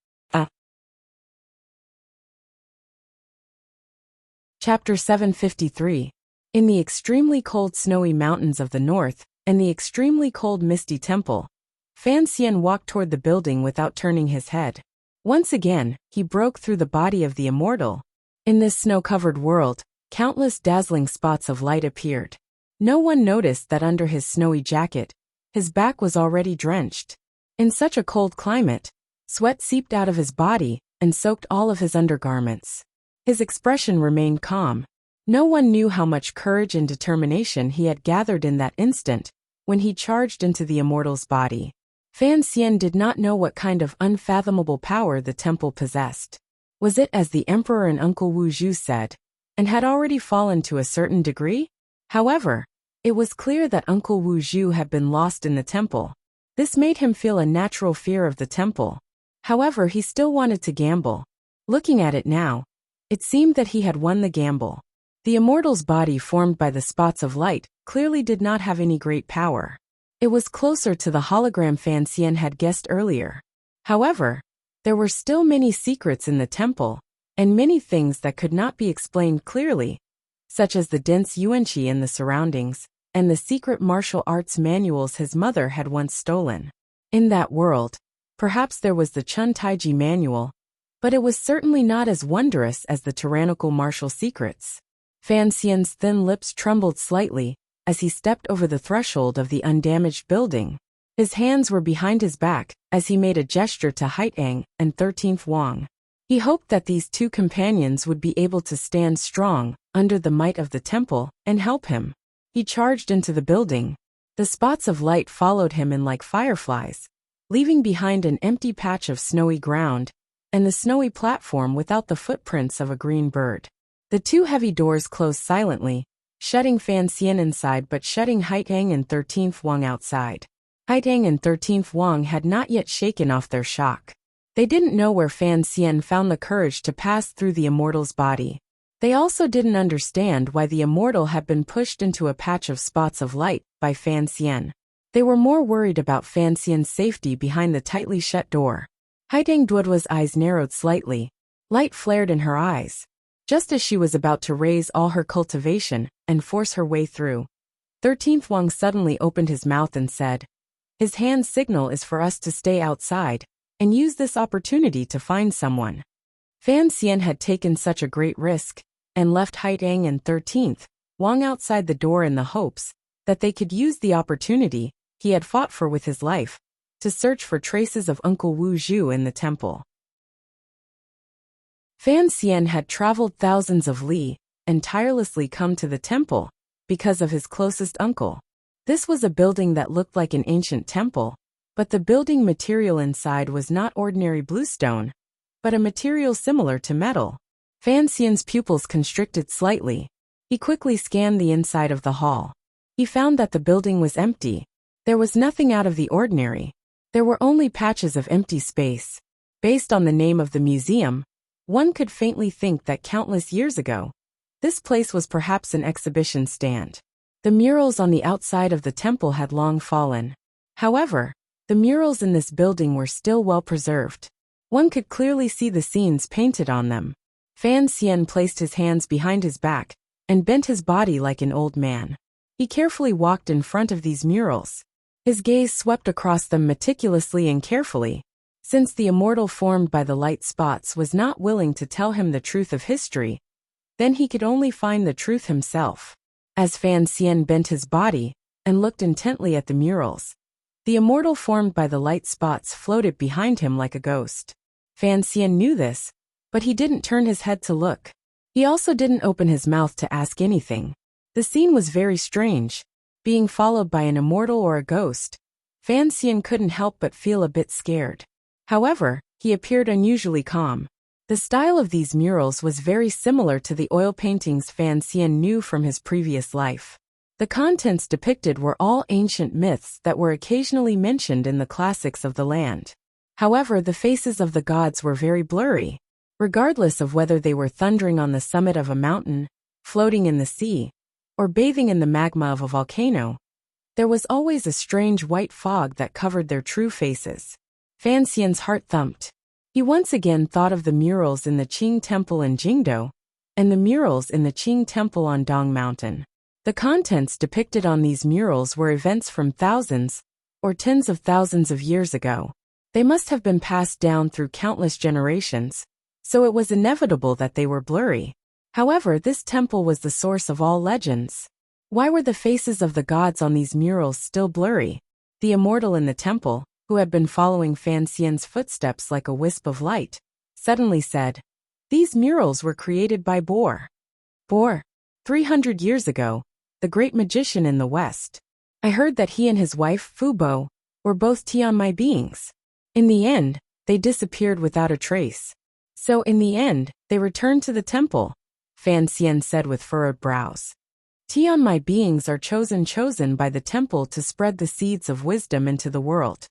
Chapter 753. In the extremely cold snowy mountains of the north and the extremely cold misty temple, Fan Xian walked toward the building without turning his head. Once again, he broke through the body of the immortal. In this snow-covered world, countless dazzling spots of light appeared. No one noticed that under his snowy jacket, his back was already drenched. In such a cold climate, sweat seeped out of his body and soaked all of his undergarments. His expression remained calm. No one knew how much courage and determination he had gathered in that instant when he charged into the immortal's body. Fan Xian did not know what kind of unfathomable power the temple possessed. Was it as the emperor and Uncle Wu Zhu said, and had already fallen to a certain degree? However, it was clear that Uncle Wu Zhu had been lost in the temple. This made him feel a natural fear of the temple. However, he still wanted to gamble. Looking at it now, it seemed that he had won the gamble. The immortal's body formed by the spots of light clearly did not have any great power. It was closer to the hologram Fan Xian had guessed earlier. However, there were still many secrets in the temple, and many things that could not be explained clearly, such as the dense yuanqi in the surroundings, and the secret martial arts manuals his mother had once stolen. In that world, perhaps there was the Chun Taiji manual, but it was certainly not as wondrous as the tyrannical martial secrets. Fan Xian's thin lips trembled slightly as he stepped over the threshold of the undamaged building. His hands were behind his back as he made a gesture to Haitang and 13th Wang. He hoped that these two companions would be able to stand strong under the might of the temple and help him. He charged into the building. The spots of light followed him in like fireflies, leaving behind an empty patch of snowy ground and the snowy platform without the footprints of a green bird. The two heavy doors closed silently, shutting Fan Xian inside but shutting Haitang and 13th Wang outside. Haitang and 13th Wang had not yet shaken off their shock. They didn't know where Fan Xian found the courage to pass through the immortal's body. They also didn't understand why the immortal had been pushed into a patch of spots of light by Fan Xian. They were more worried about Fan Xian's safety behind the tightly shut door. Haidang Duoduo's eyes narrowed slightly. Light flared in her eyes. Just as she was about to raise all her cultivation and force her way through, 13th Wang suddenly opened his mouth and said, "His hand signal is for us to stay outside and use this opportunity to find someone." Fan Xian had taken such a great risk and left Haidang and 13th Wang outside the door in the hopes that they could use the opportunity he had fought for with his life to search for traces of Uncle Wu Zhu in the temple. Fan Xian had traveled thousands of li and tirelessly come to the temple because of his closest uncle. This was a building that looked like an ancient temple, but the building material inside was not ordinary bluestone, but a material similar to metal. Fan Xian's pupils constricted slightly. He quickly scanned the inside of the hall. He found that the building was empty. There was nothing out of the ordinary. There were only patches of empty space. Based on the name of the museum, one could faintly think that countless years ago, this place was perhaps an exhibition stand. The murals on the outside of the temple had long fallen. However, the murals in this building were still well preserved. One could clearly see the scenes painted on them. Fan Xian placed his hands behind his back and bent his body like an old man. He carefully walked in front of these murals. His gaze swept across them meticulously and carefully, since the immortal formed by the light spots was not willing to tell him the truth of history. Then he could only find the truth himself. As Fan Xian bent his body and looked intently at the murals, the immortal formed by the light spots floated behind him like a ghost. Fan Xian knew this, but he didn't turn his head to look. He also didn't open his mouth to ask anything. The scene was very strange. Being followed by an immortal or a ghost, Fan Xian couldn't help but feel a bit scared. However, he appeared unusually calm. The style of these murals was very similar to the oil paintings Fan Xian knew from his previous life. The contents depicted were all ancient myths that were occasionally mentioned in the classics of the land. However, the faces of the gods were very blurry. Regardless of whether they were thundering on the summit of a mountain, floating in the sea, or bathing in the magma of a volcano, there was always a strange white fog that covered their true faces. Fan Xian's heart thumped. He once again thought of the murals in the Qing Temple in Jingdou, and the murals in the Qing Temple on Dong Mountain. The contents depicted on these murals were events from thousands, or tens of thousands of years ago. They must have been passed down through countless generations, so it was inevitable that they were blurry. However, this temple was the source of all legends. Why were the faces of the gods on these murals still blurry? The immortal in the temple, who had been following Fan Xian's footsteps like a wisp of light, suddenly said, "These murals were created by Bo. 300 years ago, the great magician in the West. I heard that he and his wife, Fu Bo, were both Tianmai beings. In the end, they disappeared without a trace. So in the end, they returned to the temple," Fan Xian said with furrowed brows. Tianmai beings are chosen by the temple to spread the seeds of wisdom into the world.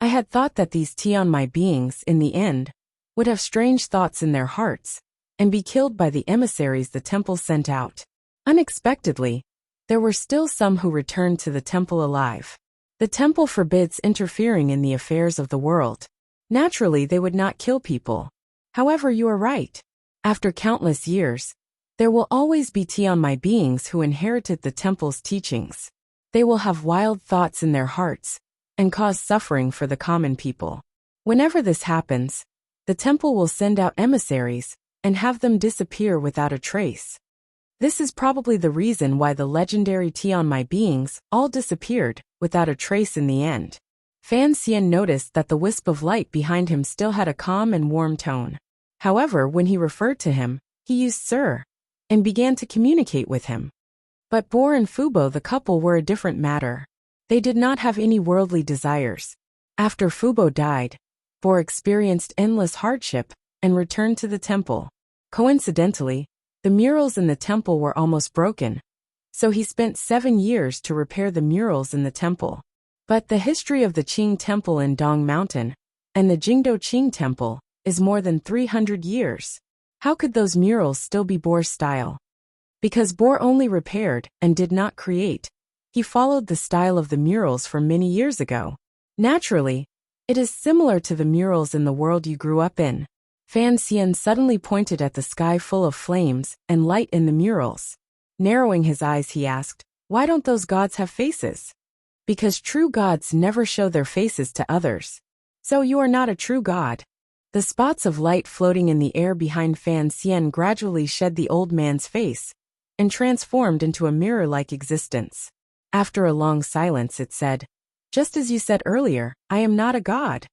I had thought that these Tianmai beings, in the end, would have strange thoughts in their hearts and be killed by the emissaries the temple sent out. Unexpectedly, there were still some who returned to the temple alive. The temple forbids interfering in the affairs of the world. Naturally, they would not kill people. However, you are right. After countless years, there will always be Tianmai beings who inherited the temple's teachings. They will have wild thoughts in their hearts and cause suffering for the common people. Whenever this happens, the temple will send out emissaries and have them disappear without a trace. This is probably the reason why the legendary Tianmai beings all disappeared without a trace in the end. Fan Xian noticed that the wisp of light behind him still had a calm and warm tone. However, when he referred to him, he used sir and began to communicate with him. But Bo and Fubo, the couple, were a different matter. They did not have any worldly desires. After Fubo died, Bo experienced endless hardship and returned to the temple. Coincidentally, the murals in the temple were almost broken, so he spent 7 years to repair the murals in the temple. But the history of the Qing Temple in Dong Mountain and the Jingdou Qing Temple is more than 300 years. How could those murals still be Bohr's style? Because Bohr only repaired and did not create. He followed the style of the murals from many years ago. Naturally, it is similar to the murals in the world you grew up in. Fan Xian suddenly pointed at the sky full of flames and light in the murals. Narrowing his eyes, he asked, "Why don't those gods have faces?" "Because true gods never show their faces to others. So you are not a true god." The spots of light floating in the air behind Fan Xian gradually shed the old man's face and transformed into a mirror-like existence. After a long silence, it said, "Just as you said earlier, I am not a god."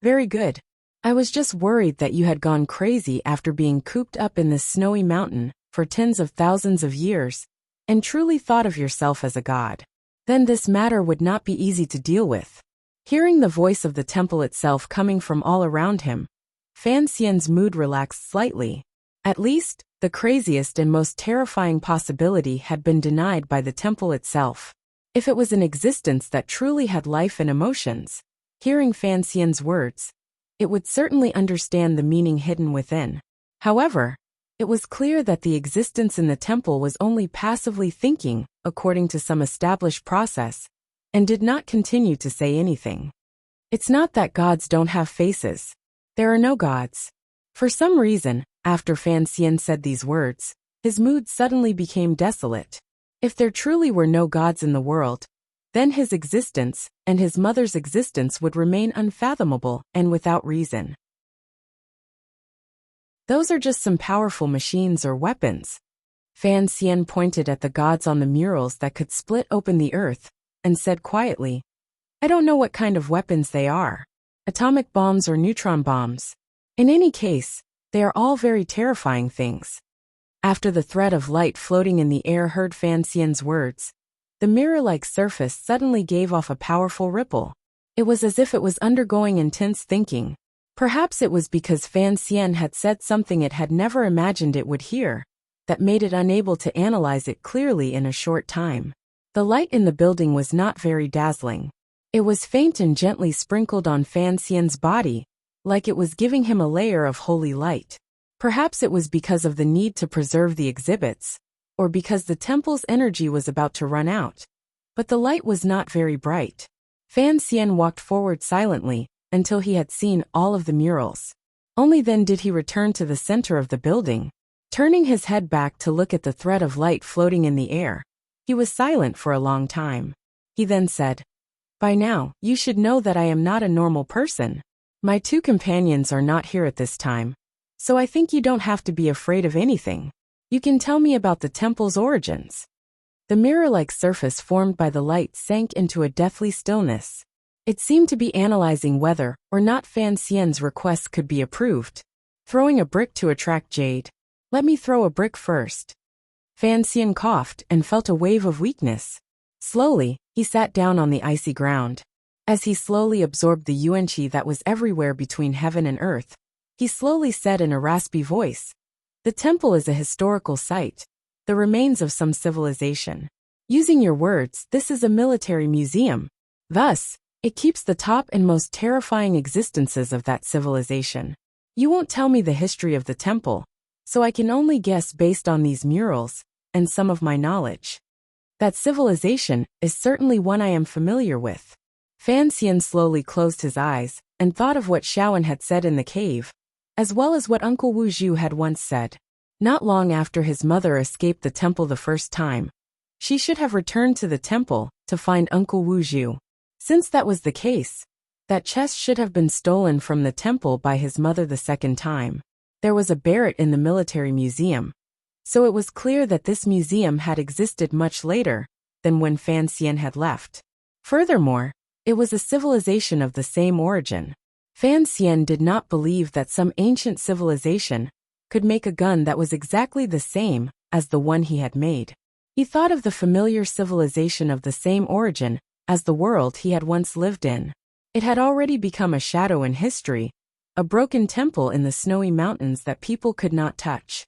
"Very good. I was just worried that you had gone crazy after being cooped up in this snowy mountain for tens of thousands of years and truly thought of yourself as a god. Then this matter would not be easy to deal with." Hearing the voice of the temple itself coming from all around him, Fan Xian's mood relaxed slightly. At least, the craziest and most terrifying possibility had been denied by the temple itself. If it was an existence that truly had life and emotions, hearing Fan Xian's words, it would certainly understand the meaning hidden within. However, it was clear that the existence in the temple was only passively thinking, according to some established process, and did not continue to say anything. It's not that gods don't have faces. There are no gods. For some reason, after Fan Xian said these words, his mood suddenly became desolate. If there truly were no gods in the world, then his existence and his mother's existence would remain unfathomable and without reason. Those are just some powerful machines or weapons. Fan Xian pointed at the gods on the murals that could split open the earth and said quietly, "I don't know what kind of weapons they are. Atomic bombs or neutron bombs. In any case, they are all very terrifying things." After the thread of light floating in the air heard Fan Xian's words, the mirror-like surface suddenly gave off a powerful ripple. It was as if it was undergoing intense thinking. Perhaps it was because Fan Xian had said something it had never imagined it would hear, that made it unable to analyze it clearly in a short time. The light in the building was not very dazzling. It was faint and gently sprinkled on Fan Xian's body, like it was giving him a layer of holy light. Perhaps it was because of the need to preserve the exhibits, or because the temple's energy was about to run out. But the light was not very bright. Fan Xian walked forward silently until he had seen all of the murals. Only then did he return to the center of the building. Turning his head back to look at the thread of light floating in the air, he was silent for a long time. He then said, "By now, you should know that I am not a normal person. My two companions are not here at this time, so I think you don't have to be afraid of anything. You can tell me about the temple's origins." The mirror-like surface formed by the light sank into a deathly stillness. It seemed to be analyzing whether or not Fan Xian's request could be approved. Throwing a brick to attract jade. "Let me throw a brick first." Fan Xian coughed and felt a wave of weakness. Slowly, he sat down on the icy ground. As he slowly absorbed the yuan-qi that was everywhere between heaven and earth, he slowly said in a raspy voice, "The temple is a historical site, the remains of some civilization. Using your words, this is a military museum. Thus, it keeps the top and most terrifying existences of that civilization. You won't tell me the history of the temple, so I can only guess based on these murals and some of my knowledge. That civilization is certainly one I am familiar with." Fan Xian slowly closed his eyes and thought of what Xiaowen had said in the cave, as well as what Uncle Wu Zhu had once said. Not long after his mother escaped the temple the first time, she should have returned to the temple to find Uncle Wu Zhu. Since that was the case, that chest should have been stolen from the temple by his mother the second time. There was a barret in the military museum, so it was clear that this museum had existed much later than when Fan Xian had left. Furthermore, it was a civilization of the same origin. Fan Xian did not believe that some ancient civilization could make a gun that was exactly the same as the one he had made. He thought of the familiar civilization of the same origin as the world he had once lived in. It had already become a shadow in history, a broken temple in the snowy mountains that people could not touch.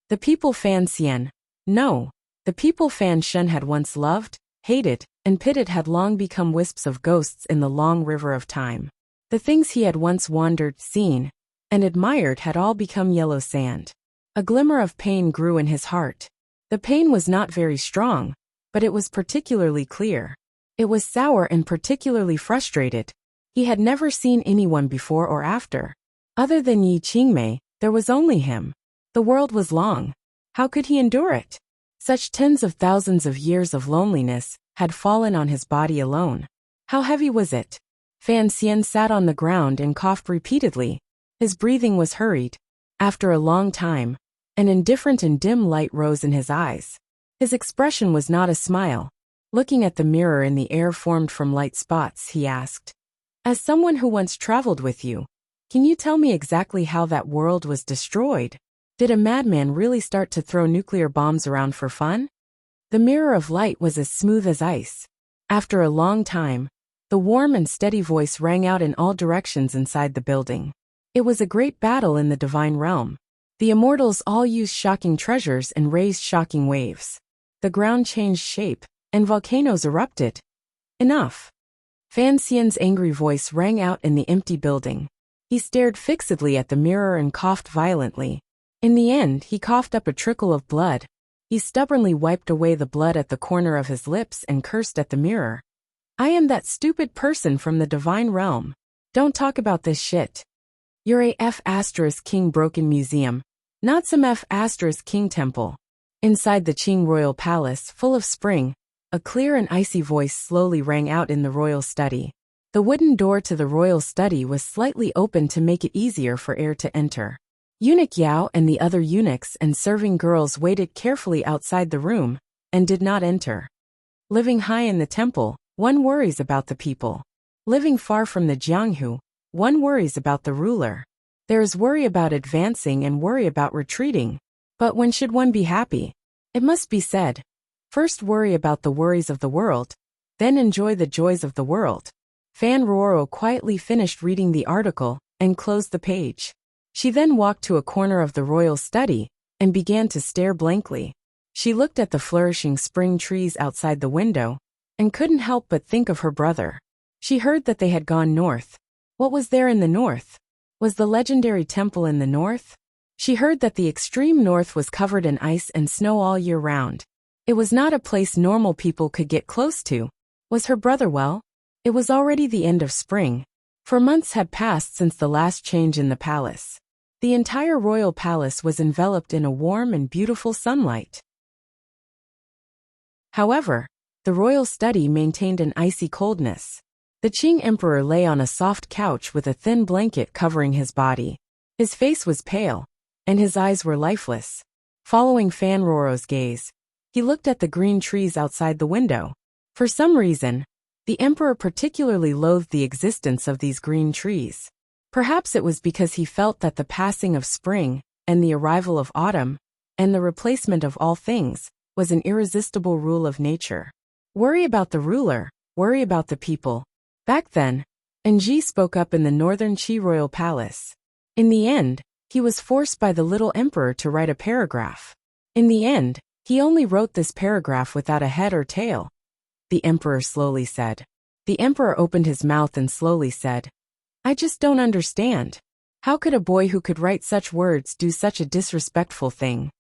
The people Fan Xian, no, the people Fan Shen had once loved, hated, and pitted had long become wisps of ghosts in the long river of time. The things he had once wandered, seen, and admired had all become yellow sand. A glimmer of pain grew in his heart. The pain was not very strong, but it was particularly clear. It was sour and particularly frustrated. He had never seen anyone before or after. Other than Yi Qingmei, there was only him. The world was long. How could he endure it? Such tens of thousands of years of loneliness had fallen on his body alone. How heavy was it? Fan Xian sat on the ground and coughed repeatedly. His breathing was hurried. After a long time, an indifferent and dim light rose in his eyes. His expression was not a smile. Looking at the mirror in the air formed from light spots, he asked, "As someone who once traveled with you, can you tell me exactly how that world was destroyed? Did a madman really start to throw nuclear bombs around for fun?" The mirror of light was as smooth as ice. After a long time, the warm and steady voice rang out in all directions inside the building. It was a great battle in the divine realm. The immortals all used shocking treasures and raised shocking waves. The ground changed shape, and volcanoes erupted. Enough! Fan Xian's angry voice rang out in the empty building. He stared fixedly at the mirror and coughed violently. In the end, he coughed up a trickle of blood. He stubbornly wiped away the blood at the corner of his lips and cursed at the mirror. "I am that stupid person from the divine realm. Don't talk about this shit. You're a F***King broken museum, not some F***King temple." Inside the Qing royal palace, full of spring, a clear and icy voice slowly rang out in the royal study. The wooden door to the royal study was slightly open to make it easier for air to enter. Eunuch Yao and the other eunuchs and serving girls waited carefully outside the room and did not enter. Living high in the temple, one worries about the people. Living far from the Jianghu, one worries about the ruler. There is worry about advancing and worry about retreating. But when should one be happy? It must be said, first worry about the worries of the world, then enjoy the joys of the world. Fan Ruoro quietly finished reading the article and closed the page. She then walked to a corner of the royal study and began to stare blankly. She looked at the flourishing spring trees outside the window and couldn't help but think of her brother. She heard that they had gone north. What was there in the north? Was the legendary temple in the north? She heard that the extreme north was covered in ice and snow all year round. It was not a place normal people could get close to. Was her brother well? It was already the end of spring. For months had passed since the last change in the palace. The entire royal palace was enveloped in a warm and beautiful sunlight. However, the royal study maintained an icy coldness. The Qing emperor lay on a soft couch with a thin blanket covering his body. His face was pale, and his eyes were lifeless. Following Fan Ruoro's gaze, he looked at the green trees outside the window. For some reason, the emperor particularly loathed the existence of these green trees. Perhaps it was because he felt that the passing of spring, and the arrival of autumn, and the replacement of all things, was an irresistible rule of nature. Worry about the ruler, worry about the people. Back then, Enji spoke up in the northern Qi royal palace. In the end, he was forced by the little emperor to write a paragraph. In the end, he only wrote this paragraph without a head or tail. The emperor slowly said. The emperor opened his mouth and slowly said, "I just don't understand. How could a boy who could write such words do such a disrespectful thing?"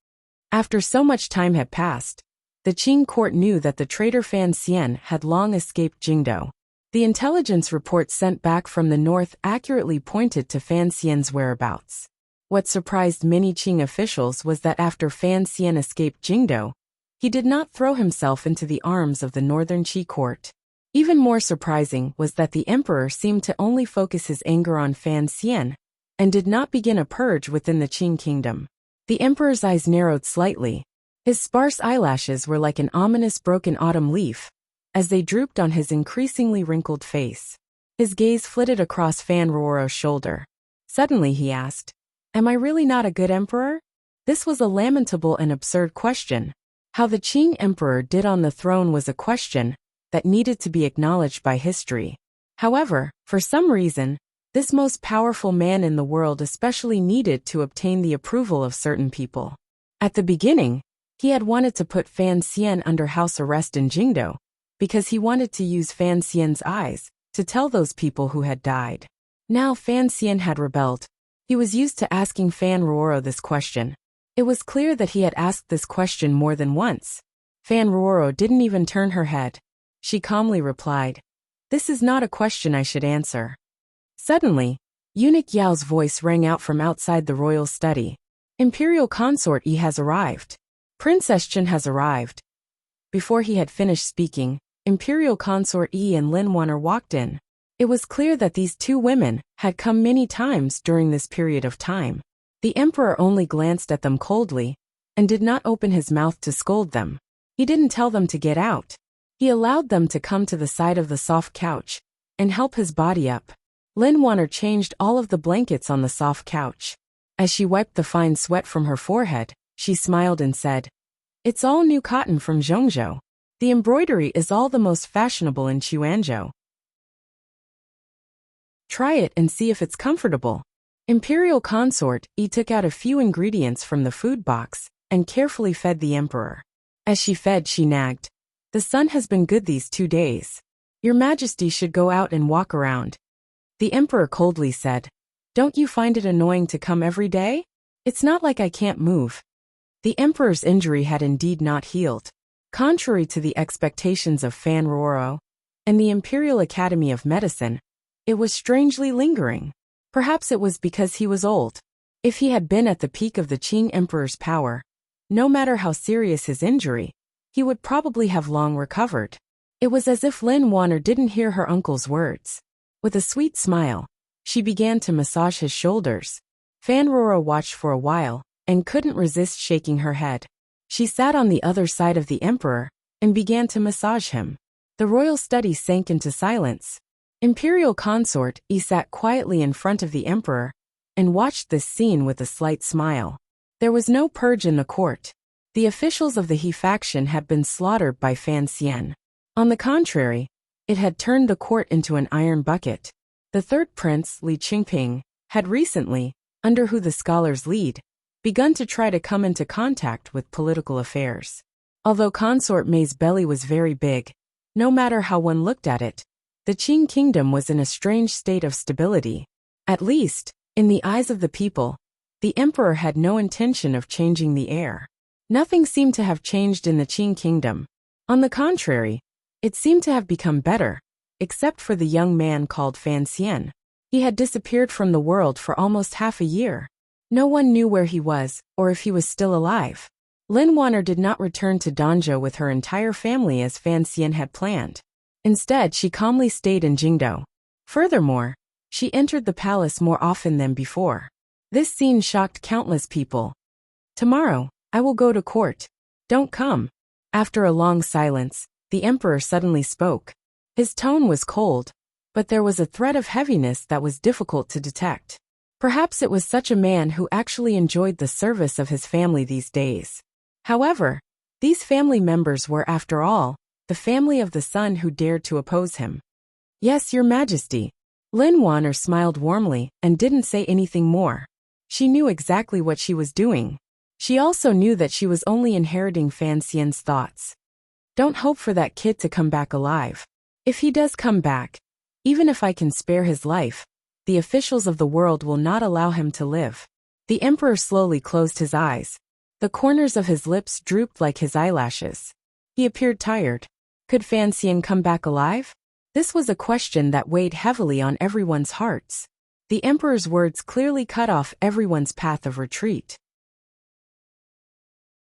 After so much time had passed, the Qing court knew that the traitor Fan Xian had long escaped Jingdou. The intelligence reports sent back from the north accurately pointed to Fan Xian's whereabouts. What surprised many Qing officials was that after Fan Xian escaped Jingdou, he did not throw himself into the arms of the northern Qi court. Even more surprising was that the emperor seemed to only focus his anger on Fan Xian, and did not begin a purge within the Qing kingdom. The emperor's eyes narrowed slightly. His sparse eyelashes were like an ominous broken autumn leaf, as they drooped on his increasingly wrinkled face. His gaze flitted across Fan Ruoro's shoulder. Suddenly he asked, "Am I really not a good emperor?" This was a lamentable and absurd question. How the Qing emperor did on the throne was a question that needed to be acknowledged by history. However, for some reason, this most powerful man in the world especially needed to obtain the approval of certain people. At the beginning, he had wanted to put Fan Xian under house arrest in Jingdou, because he wanted to use Fan Xian's eyes to tell those people who had died. Now Fan Xian had rebelled. He was used to asking Fan Ruoro this question. It was clear that he had asked this question more than once. Fan Ruoro didn't even turn her head. She calmly replied, "This is not a question I should answer." Suddenly, Eunuch Yao's voice rang out from outside the royal study. "Imperial consort Yi has arrived. Princess Chen has arrived." Before he had finished speaking, Imperial consort Yi and Lin Wanner walked in. It was clear that these two women had come many times during this period of time. The emperor only glanced at them coldly and did not open his mouth to scold them. He didn't tell them to get out. He allowed them to come to the side of the soft couch and help his body up. Lin Wanner changed all of the blankets on the soft couch. As she wiped the fine sweat from her forehead, she smiled and said, "It's all new cotton from Zhongzhou. The embroidery is all the most fashionable in Chuanzhou. Try it and see if it's comfortable." Imperial consort Yi took out a few ingredients from the food box and carefully fed the emperor. As she fed, she nagged, "The sun has been good these 2 days. Your Majesty should go out and walk around." The emperor coldly said, "Don't you find it annoying to come every day? It's not like I can't move." The emperor's injury had indeed not healed. Contrary to the expectations of Fan Ruoro and the Imperial Academy of Medicine, it was strangely lingering. Perhaps it was because he was old. If he had been at the peak of the Qing emperor's power, no matter how serious his injury, he would probably have long recovered. It was as if Lin Wanner didn't hear her uncle's words. With a sweet smile, she began to massage his shoulders. Fan Ruoro watched for a while and couldn't resist shaking her head. She sat on the other side of the emperor and began to massage him. The royal study sank into silence. Imperial consort Yi sat quietly in front of the emperor and watched this scene with a slight smile. There was no purge in the court. The officials of the He faction had been slaughtered by Fan Xian. On the contrary, it had turned the court into an iron bucket. The third prince, Li Qingping, had recently, under who the scholars lead, begun to try to come into contact with political affairs. Although Consort Mei's belly was very big, no matter how one looked at it, the Qing kingdom was in a strange state of stability. At least, in the eyes of the people, the emperor had no intention of changing the heir. Nothing seemed to have changed in the Qing kingdom. On the contrary, it seemed to have become better, except for the young man called Fan Xian. He had disappeared from the world for almost half a year. No one knew where he was, or if he was still alive. Lin Wanner did not return to Danzhou with her entire family as Fan Xian had planned. Instead, she calmly stayed in Jingdou. Furthermore, she entered the palace more often than before. This scene shocked countless people. "Tomorrow, I will go to court. Don't come." After a long silence, the emperor suddenly spoke. His tone was cold, but there was a thread of heaviness that was difficult to detect. Perhaps it was such a man who actually enjoyed the service of his family these days. However, these family members were, after all, the family of the son who dared to oppose him. "Yes, Your Majesty." Lin Wanner smiled warmly and didn't say anything more. She knew exactly what she was doing. She also knew that she was only inheriting Fan Xian's thoughts. "Don't hope for that kid to come back alive. If he does come back, even if I can spare his life, the officials of the world will not allow him to live." The emperor slowly closed his eyes. The corners of his lips drooped like his eyelashes. He appeared tired. Could Fan Xian come back alive? This was a question that weighed heavily on everyone's hearts. The emperor's words clearly cut off everyone's path of retreat.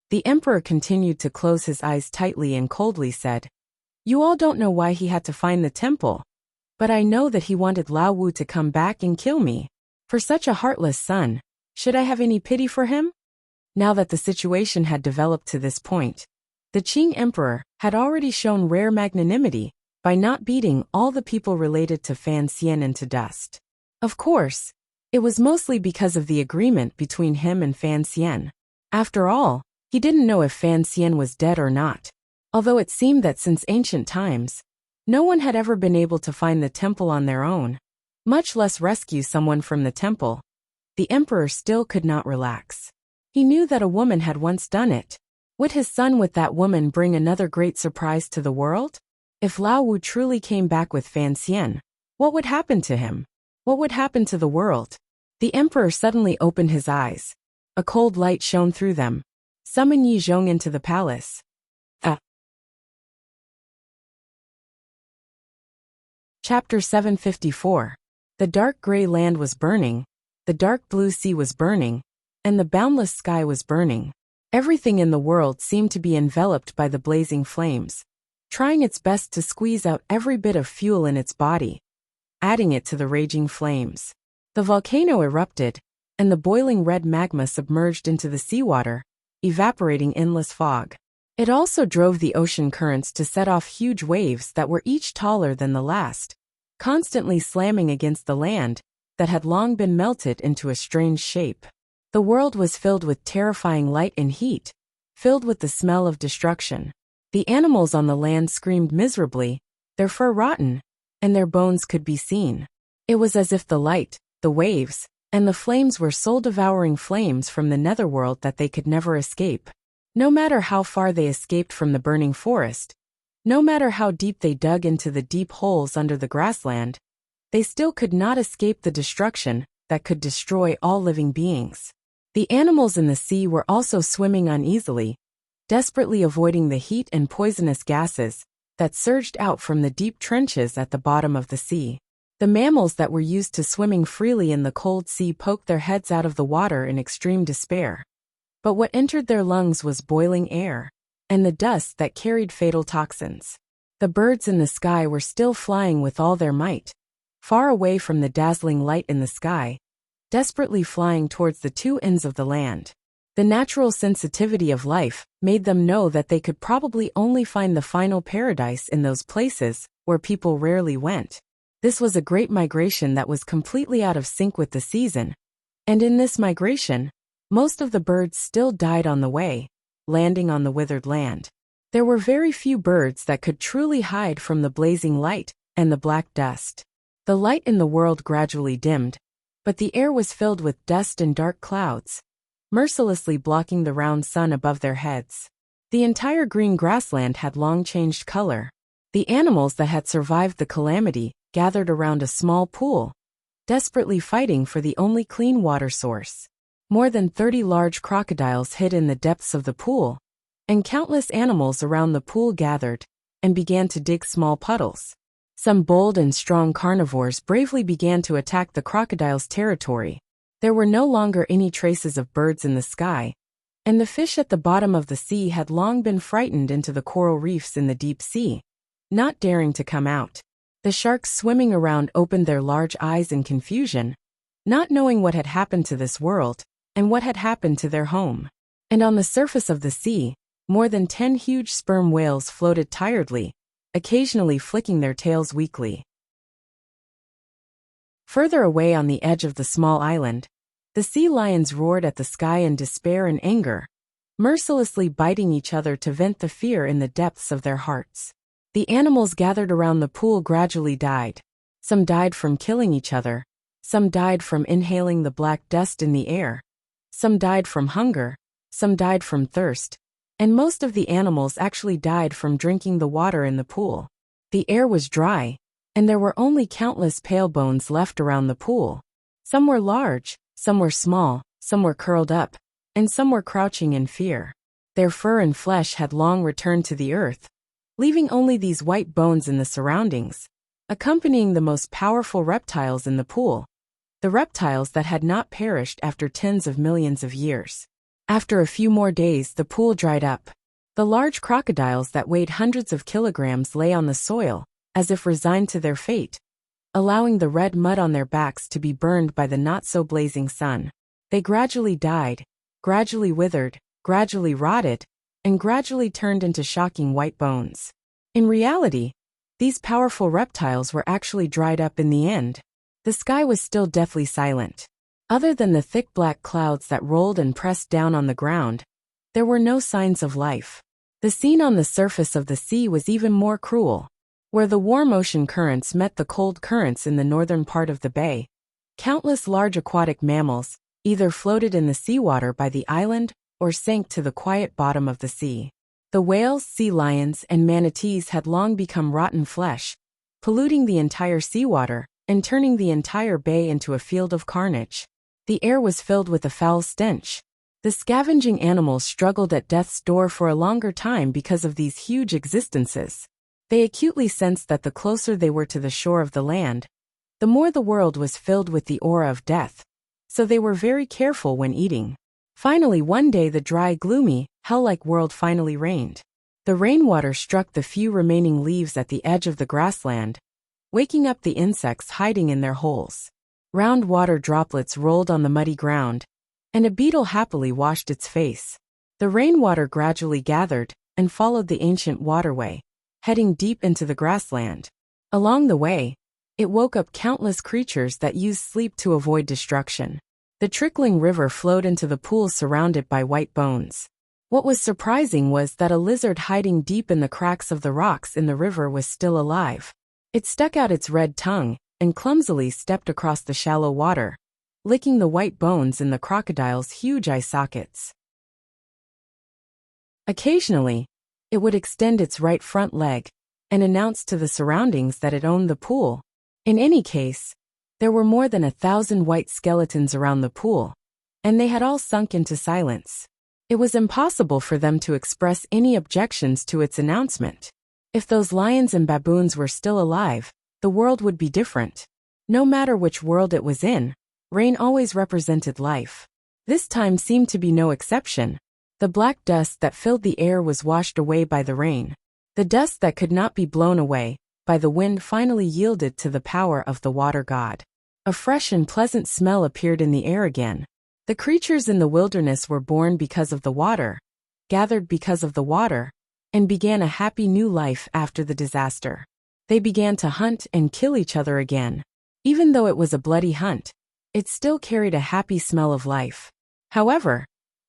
The emperor continued to close his eyes tightly and coldly said, "You all don't know why he had to find the temple, but I know that he wanted Lao Wu to come back and kill me. For such a heartless son, should I have any pity for him?" Now that the situation had developed to this point, the Qing emperor had already shown rare magnanimity by not beating all the people related to Fan Xian into dust. Of course, it was mostly because of the agreement between him and Fan Xian. After all, he didn't know if Fan Xian was dead or not. Although it seemed that since ancient times, no one had ever been able to find the temple on their own, much less rescue someone from the temple, the emperor still could not relax. He knew that a woman had once done it. Would his son with that woman bring another great surprise to the world? If Lao Wu truly came back with Fan Xian, what would happen to him? What would happen to the world? The emperor suddenly opened his eyes. A cold light shone through them. Summon Yi Zhong into the palace. Chapter 754. The dark gray land was burning, the dark blue sea was burning, and the boundless sky was burning. Everything in the world seemed to be enveloped by the blazing flames, trying its best to squeeze out every bit of fuel in its body, adding it to the raging flames. The volcano erupted, and the boiling red magma submerged into the seawater, evaporating endless fog. It also drove the ocean currents to set off huge waves that were each taller than the last, constantly slamming against the land that had long been melted into a strange shape. The world was filled with terrifying light and heat, filled with the smell of destruction. The animals on the land screamed miserably, their fur rotten, and their bones could be seen. It was as if the light, the waves, and the flames were soul-devouring flames from the netherworld that they could never escape. No matter how far they escaped from the burning forest, no matter how deep they dug into the deep holes under the grassland, they still could not escape the destruction that could destroy all living beings. The animals in the sea were also swimming uneasily, desperately avoiding the heat and poisonous gases that surged out from the deep trenches at the bottom of the sea. The mammals that were used to swimming freely in the cold sea poked their heads out of the water in extreme despair. But what entered their lungs was boiling air, and the dust that carried fatal toxins. The birds in the sky were still flying with all their might, far away from the dazzling light in the sky, desperately flying towards the two ends of the land. The natural sensitivity of life made them know that they could probably only find the final paradise in those places where people rarely went. This was a great migration that was completely out of sync with the season, and in this migration, most of the birds still died on the way, landing on the withered land. There were very few birds that could truly hide from the blazing light and the black dust. The light in the world gradually dimmed, but the air was filled with dust and dark clouds, mercilessly blocking the round sun above their heads. The entire green grassland had long changed color. The animals that had survived the calamity gathered around a small pool, desperately fighting for the only clean water source. More than 30 large crocodiles hid in the depths of the pool, and countless animals around the pool gathered and began to dig small puddles. Some bold and strong carnivores bravely began to attack the crocodiles' territory. There were no longer any traces of birds in the sky, and the fish at the bottom of the sea had long been frightened into the coral reefs in the deep sea, not daring to come out. The sharks swimming around opened their large eyes in confusion, not knowing what had happened to this world and what had happened to their home. And on the surface of the sea, more than 10 huge sperm whales floated tiredly, occasionally flicking their tails weakly. Further away on the edge of the small island, the sea lions roared at the sky in despair and anger, mercilessly biting each other to vent the fear in the depths of their hearts. The animals gathered around the pool gradually died. Some died from killing each other, some died from inhaling the black dust in the air, some died from hunger, some died from thirst, and most of the animals actually died from drinking the water in the pool. The air was dry, and there were only countless pale bones left around the pool. Some were large, some were small, some were curled up, and some were crouching in fear. Their fur and flesh had long returned to the earth, leaving only these white bones in the surroundings, accompanying the most powerful reptiles in the pool, the reptiles that had not perished after tens of millions of years. After a few more days, the pool dried up. The large crocodiles that weighed hundreds of kilograms lay on the soil, as if resigned to their fate, allowing the red mud on their backs to be burned by the not-so-blazing sun. They gradually died, gradually withered, gradually rotted, and gradually turned into shocking white bones. In reality, these powerful reptiles were actually dried up in the end. The sky was still deathly silent. Other than the thick black clouds that rolled and pressed down on the ground, there were no signs of life. The scene on the surface of the sea was even more cruel. Where the warm ocean currents met the cold currents in the northern part of the bay, countless large aquatic mammals either floated in the seawater by the island or sank to the quiet bottom of the sea. The whales, sea lions, and manatees had long become rotten flesh, polluting the entire seawater and turning the entire bay into a field of carnage. The air was filled with a foul stench. The scavenging animals struggled at death's door for a longer time because of these huge existences. They acutely sensed that the closer they were to the shore of the land, the more the world was filled with the aura of death, so they were very careful when eating. Finally, one day the dry, gloomy, hell-like world finally rained. The rainwater struck the few remaining leaves at the edge of the grassland, waking up the insects hiding in their holes. Round water droplets rolled on the muddy ground, and a beetle happily washed its face. The rainwater gradually gathered and followed the ancient waterway, heading deep into the grassland. Along the way, it woke up countless creatures that used sleep to avoid destruction. The trickling river flowed into the pools surrounded by white bones. What was surprising was that a lizard hiding deep in the cracks of the rocks in the river was still alive. It stuck out its red tongue and clumsily stepped across the shallow water, licking the white bones in the crocodile's huge eye sockets. Occasionally, it would extend its right front leg and announce to the surroundings that it owned the pool. In any case, there were more than 1,000 white skeletons around the pool, and they had all sunk into silence. It was impossible for them to express any objections to its announcement. If those lions and baboons were still alive, the world would be different. No matter which world it was in, rain always represented life. This time seemed to be no exception. The black dust that filled the air was washed away by the rain. The dust that could not be blown away by the wind finally yielded to the power of the water god. A fresh and pleasant smell appeared in the air again. The creatures in the wilderness were born because of the water, gathered because of the water, and began a happy new life after the disaster. They began to hunt and kill each other again. Even though it was a bloody hunt, it still carried a happy smell of life. However,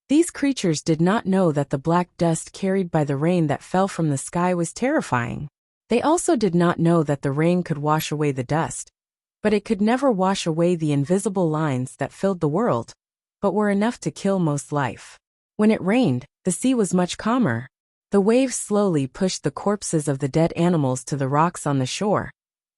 these creatures did not know that the black dust carried by the rain that fell from the sky was terrifying. They also did not know that the rain could wash away the dust, but it could never wash away the invisible lines that filled the world, but were enough to kill most life. When it rained, the sea was much calmer. The waves slowly pushed the corpses of the dead animals to the rocks on the shore,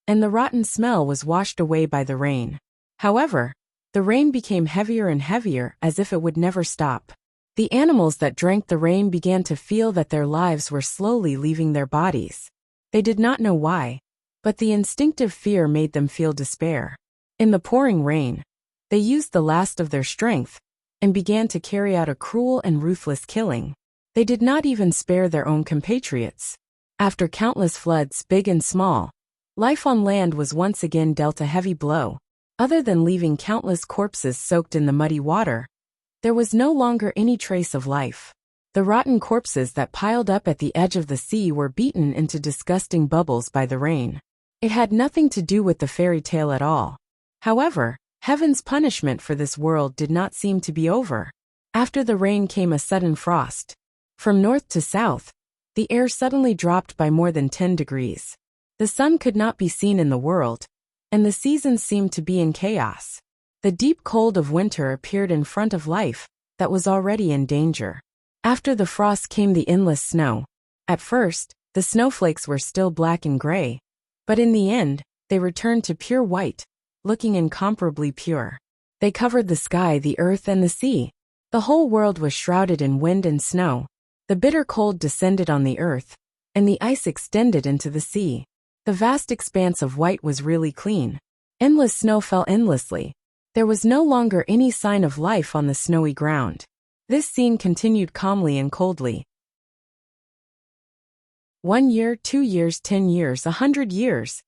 and the rotten smell was washed away by the rain. However, the rain became heavier and heavier as if it would never stop. The animals that drank the rain began to feel that their lives were slowly leaving their bodies. They did not know why, but the instinctive fear made them feel despair. In the pouring rain, they used the last of their strength and began to carry out a cruel and ruthless killing. They did not even spare their own compatriots. After countless floods, big and small, life on land was once again dealt a heavy blow. Other than leaving countless corpses soaked in the muddy water, there was no longer any trace of life. The rotten corpses that piled up at the edge of the sea were beaten into disgusting bubbles by the rain. It had nothing to do with the fairy tale at all. However, heaven's punishment for this world did not seem to be over. After the rain came a sudden frost. From north to south, the air suddenly dropped by more than 10 degrees. The sun could not be seen in the world, and the seasons seemed to be in chaos. The deep cold of winter appeared in front of life that was already in danger. After the frost came the endless snow. At first, the snowflakes were still black and gray, but in the end, they returned to pure white, looking incomparably pure. They covered the sky, the earth, and the sea. The whole world was shrouded in wind and snow. The bitter cold descended on the earth, and the ice extended into the sea. The vast expanse of white was really clean. Endless snow fell endlessly. There was no longer any sign of life on the snowy ground. This scene continued calmly and coldly. 1 year, 2 years, 10 years, 100 years.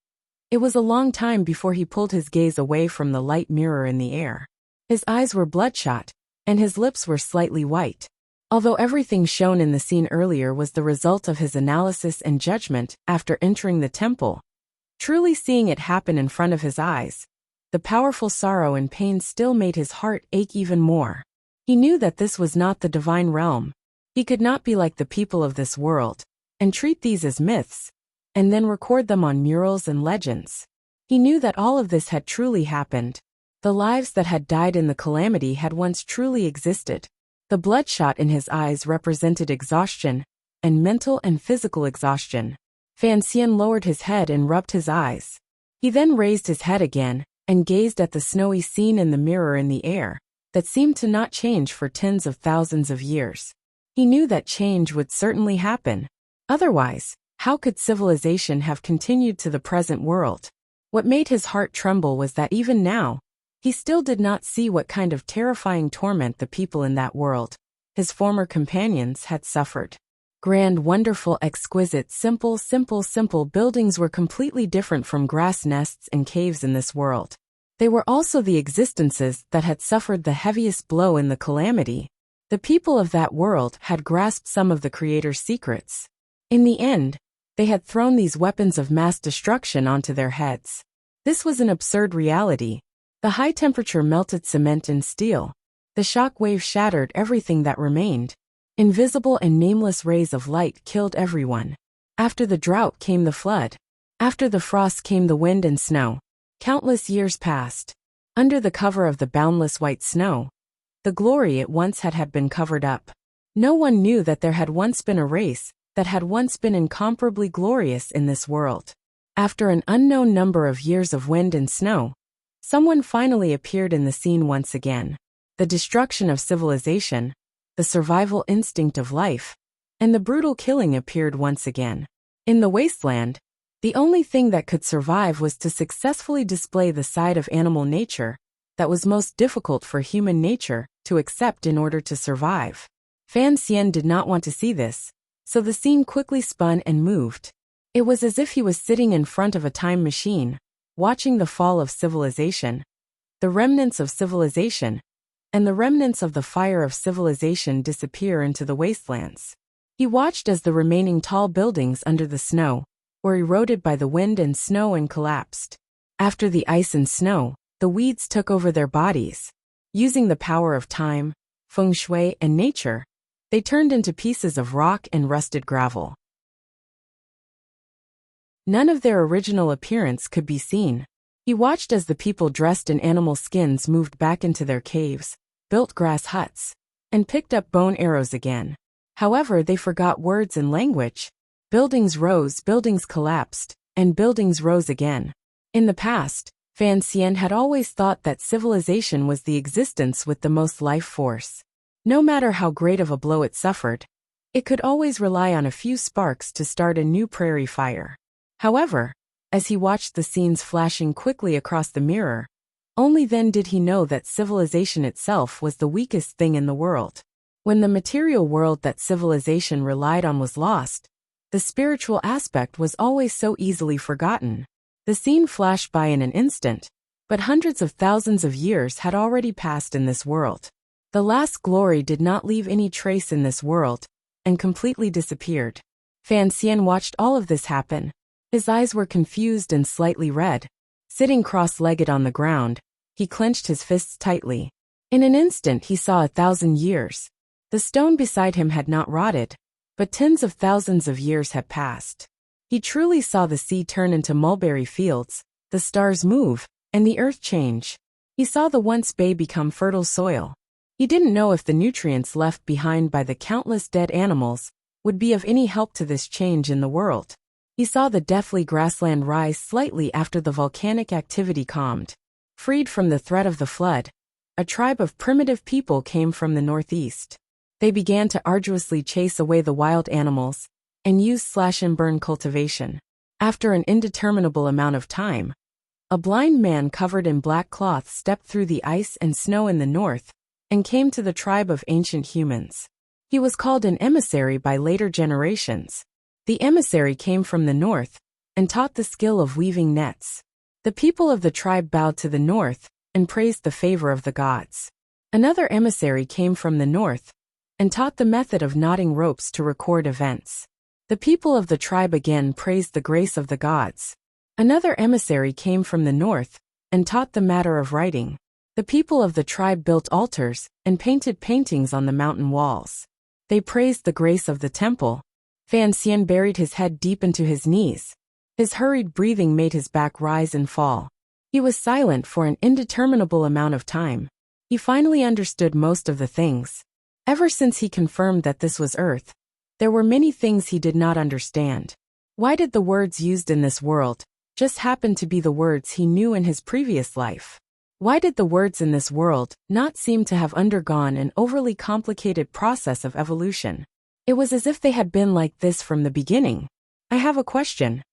It was a long time before he pulled his gaze away from the light mirror in the air. His eyes were bloodshot, and his lips were slightly white. Although everything shown in the scene earlier was the result of his analysis and judgment after entering the temple, truly seeing it happen in front of his eyes, the powerful sorrow and pain still made his heart ache even more. He knew that this was not the divine realm. He could not be like the people of this world, and treat these as myths, and then record them on murals and legends. He knew that all of this had truly happened. The lives that had died in the calamity had once truly existed. The bloodshot in his eyes represented exhaustion, and mental and physical exhaustion. Fan Xian lowered his head and rubbed his eyes. He then raised his head again, and gazed at the snowy scene in the mirror in the air. that seemed to not change for tens of thousands of years. He knew that change would certainly happen. Otherwise, how could civilization have continued to the present world? What made his heart tremble was that even now, he still did not see what kind of terrifying torment the people in that world, his former companions, had suffered. Grand, wonderful, exquisite, simple buildings were completely different from grass nests and caves in this world. They were also the existences that had suffered the heaviest blow in the calamity. The people of that world had grasped some of the Creator's secrets. In the end, they had thrown these weapons of mass destruction onto their heads. This was an absurd reality. The high temperature melted cement and steel. The shock wave shattered everything that remained. Invisible and nameless rays of light killed everyone. After the drought came the flood. After the frost came the wind and snow. Countless years passed. Under the cover of the boundless white snow, the glory it once had been covered up. No one knew that there had once been a race that had once been incomparably glorious in this world. After an unknown number of years of wind and snow, someone finally appeared in the scene once again. The destruction of civilization, the survival instinct of life, and the brutal killing appeared once again. In the wasteland, the only thing that could survive was to successfully display the side of animal nature that was most difficult for human nature to accept in order to survive. Fan Xian did not want to see this, so the scene quickly spun and moved. It was as if he was sitting in front of a time machine, watching the fall of civilization, the remnants of civilization, and the remnants of the fire of civilization disappear into the wastelands. He watched as the remaining tall buildings under the snow were eroded by the wind and snow and collapsed. After the ice and snow, the weeds took over their bodies. Using the power of time, feng shui, and nature, they turned into pieces of rock and rusted gravel. None of their original appearance could be seen. He watched as the people dressed in animal skins moved back into their caves, built grass huts, and picked up bone arrows again. However, they forgot words and language. Buildings rose, buildings collapsed, and buildings rose again. In the past, Fan Xian had always thought that civilization was the existence with the most life force. No matter how great of a blow it suffered, it could always rely on a few sparks to start a new prairie fire. However, as he watched the scenes flashing quickly across the mirror, only then did he know that civilization itself was the weakest thing in the world. When the material world that civilization relied on was lost, the spiritual aspect was always so easily forgotten. The scene flashed by in an instant, but hundreds of thousands of years had already passed in this world. The last glory did not leave any trace in this world, and completely disappeared. Fan Xian watched all of this happen. His eyes were confused and slightly red. Sitting cross-legged on the ground, he clenched his fists tightly. In an instant he saw 1,000 years. The stone beside him had not rotted, but tens of thousands of years had passed. He truly saw the sea turn into mulberry fields, the stars move, and the earth change. He saw the once bay become fertile soil. He didn't know if the nutrients left behind by the countless dead animals would be of any help to this change in the world. He saw the deathly grassland rise slightly after the volcanic activity calmed. Freed from the threat of the flood, a tribe of primitive people came from the northeast. They began to arduously chase away the wild animals and use slash-and-burn cultivation. After an indeterminable amount of time, a blind man covered in black cloth stepped through the ice and snow in the north and came to the tribe of ancient humans. He was called an emissary by later generations. The emissary came from the north and taught the skill of weaving nets. The people of the tribe bowed to the north and praised the favor of the gods. Another emissary came from the north and taught the method of knotting ropes to record events. The people of the tribe again praised the grace of the gods. Another emissary came from the north and taught the matter of writing. The people of the tribe built altars and painted paintings on the mountain walls. They praised the grace of the temple. Fan Xian buried his head deep into his knees. His hurried breathing made his back rise and fall. He was silent for an indeterminable amount of time. He finally understood most of the things. Ever since he confirmed that this was Earth, there were many things he did not understand. Why did the words used in this world just happen to be the words he knew in his previous life? Why did the words in this world not seem to have undergone an overly complicated process of evolution? It was as if they had been like this from the beginning. I have a question.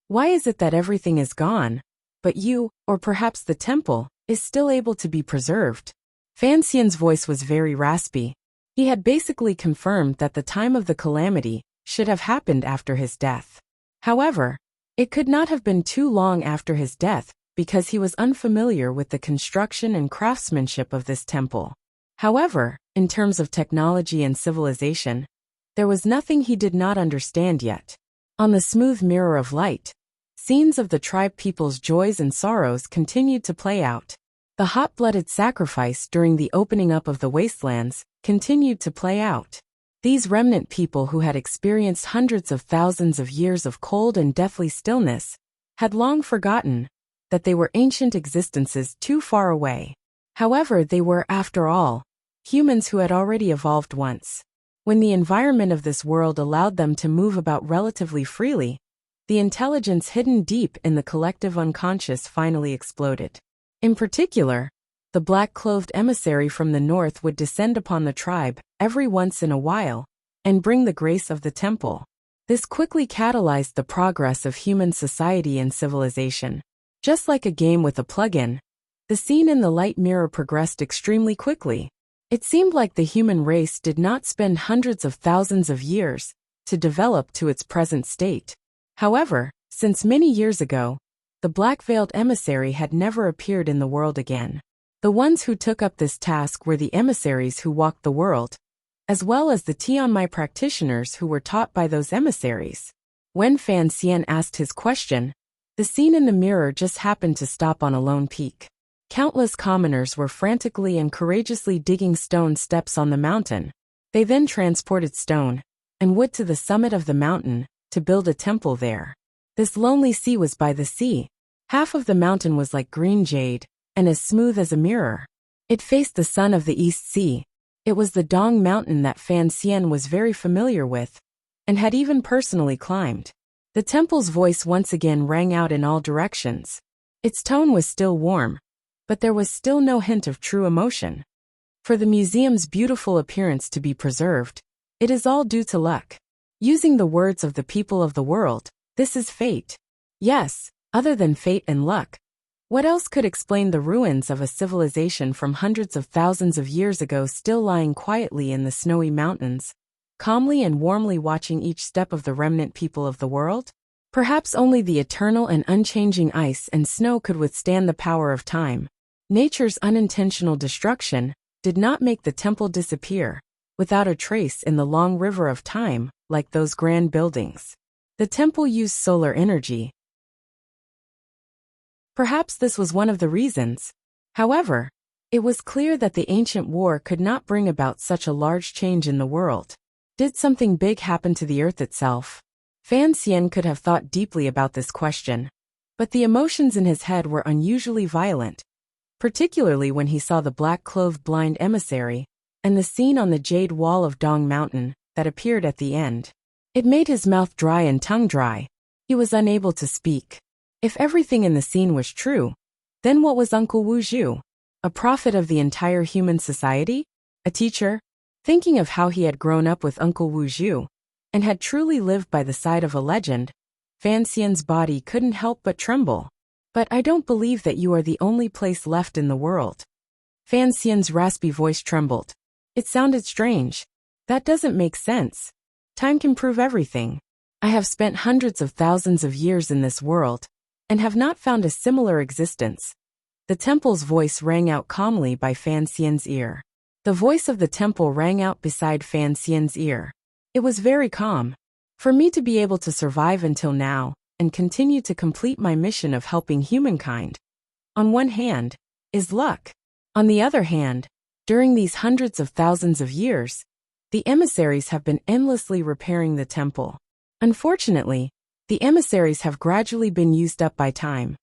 Why is it that everything is gone, but you, or perhaps the temple, is still able to be preserved? Fan Xian's voice was very raspy. He had basically confirmed that the time of the calamity should have happened after his death. However, it could not have been too long after his death because he was unfamiliar with the construction and craftsmanship of this temple. However, in terms of technology and civilization, there was nothing he did not understand yet. On the smooth mirror of light, scenes of the tribe people's joys and sorrows continued to play out. The hot-blooded sacrifice during the opening up of the wastelands continued to play out. These remnant people who had experienced hundreds of thousands of years of cold and deathly stillness had long forgotten that they were ancient existences too far away. However, they were, after all, humans who had already evolved once. When the environment of this world allowed them to move about relatively freely, the intelligence hidden deep in the collective unconscious finally exploded. In particular, the black-clothed emissary from the north would descend upon the tribe every once in a while and bring the grace of the temple. This quickly catalyzed the progress of human society and civilization. Just like a game with a plug-in, the scene in the light mirror progressed extremely quickly. It seemed like the human race did not spend hundreds of thousands of years to develop to its present state. However, since many years ago, the black-veiled emissary had never appeared in the world again. The ones who took up this task were the emissaries who walked the world, as well as the Tianmai practitioners who were taught by those emissaries. When Fan Xian asked his question, the scene in the mirror just happened to stop on a lone peak. Countless commoners were frantically and courageously digging stone steps on the mountain. They then transported stone and wood to the summit of the mountain to build a temple there. This lonely sea was by the sea. Half of the mountain was like green jade and as smooth as a mirror. It faced the sun of the East Sea. It was the Dong Mountain that Fan Xian was very familiar with and had even personally climbed. The temple's voice once again rang out in all directions. Its tone was still warm, but there was still no hint of true emotion. For the museum's beautiful appearance to be preserved, it is all due to luck. Using the words of the people of the world, this is fate. Yes, other than fate and luck, what else could explain the ruins of a civilization from hundreds of thousands of years ago still lying quietly in the snowy mountains, calmly and warmly watching each step of the remnant people of the world? Perhaps only the eternal and unchanging ice and snow could withstand the power of time. Nature's unintentional destruction did not make the temple disappear without a trace in the long river of time, like those grand buildings. The temple used solar energy. Perhaps this was one of the reasons. However, it was clear that the ancient war could not bring about such a large change in the world. Did something big happen to the earth itself? Fan Xian could have thought deeply about this question, but the emotions in his head were unusually violent, particularly when he saw the black-clothed blind emissary and the scene on the jade wall of Dong Mountain that appeared at the end. It made his mouth dry and tongue dry. He was unable to speak. If everything in the scene was true, then what was Uncle Wu Zhu? A prophet of the entire human society? A teacher? Thinking of how he had grown up with Uncle Wu Zhu and had truly lived by the side of a legend, Fan Xian's body couldn't help but tremble. But I don't believe that you are the only place left in the world. Fan Xian's raspy voice trembled. It sounded strange. That doesn't make sense. Time can prove everything. I have spent hundreds of thousands of years in this world and have not found a similar existence. The temple's voice rang out calmly by Fan Xian's ear. The voice of the temple rang out beside Fan Xian's ear. It was very calm. For me to be able to survive until now and continue to complete my mission of helping humankind, on one hand, is luck. On the other hand, during these hundreds of thousands of years, the emissaries have been endlessly repairing the temple. Unfortunately, the emissaries have gradually been used up by time.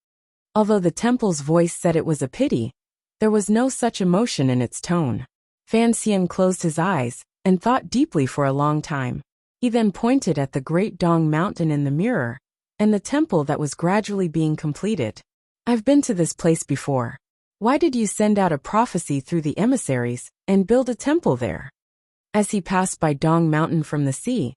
Although the temple's voice said it was a pity, there was no such emotion in its tone. Fan Xian closed his eyes and thought deeply for a long time. He then pointed at the great Dong Mountain in the mirror and the temple that was gradually being completed. I've been to this place before. Why did you send out a prophecy through the emissaries and build a temple there? As he passed by Dong Mountain from the sea,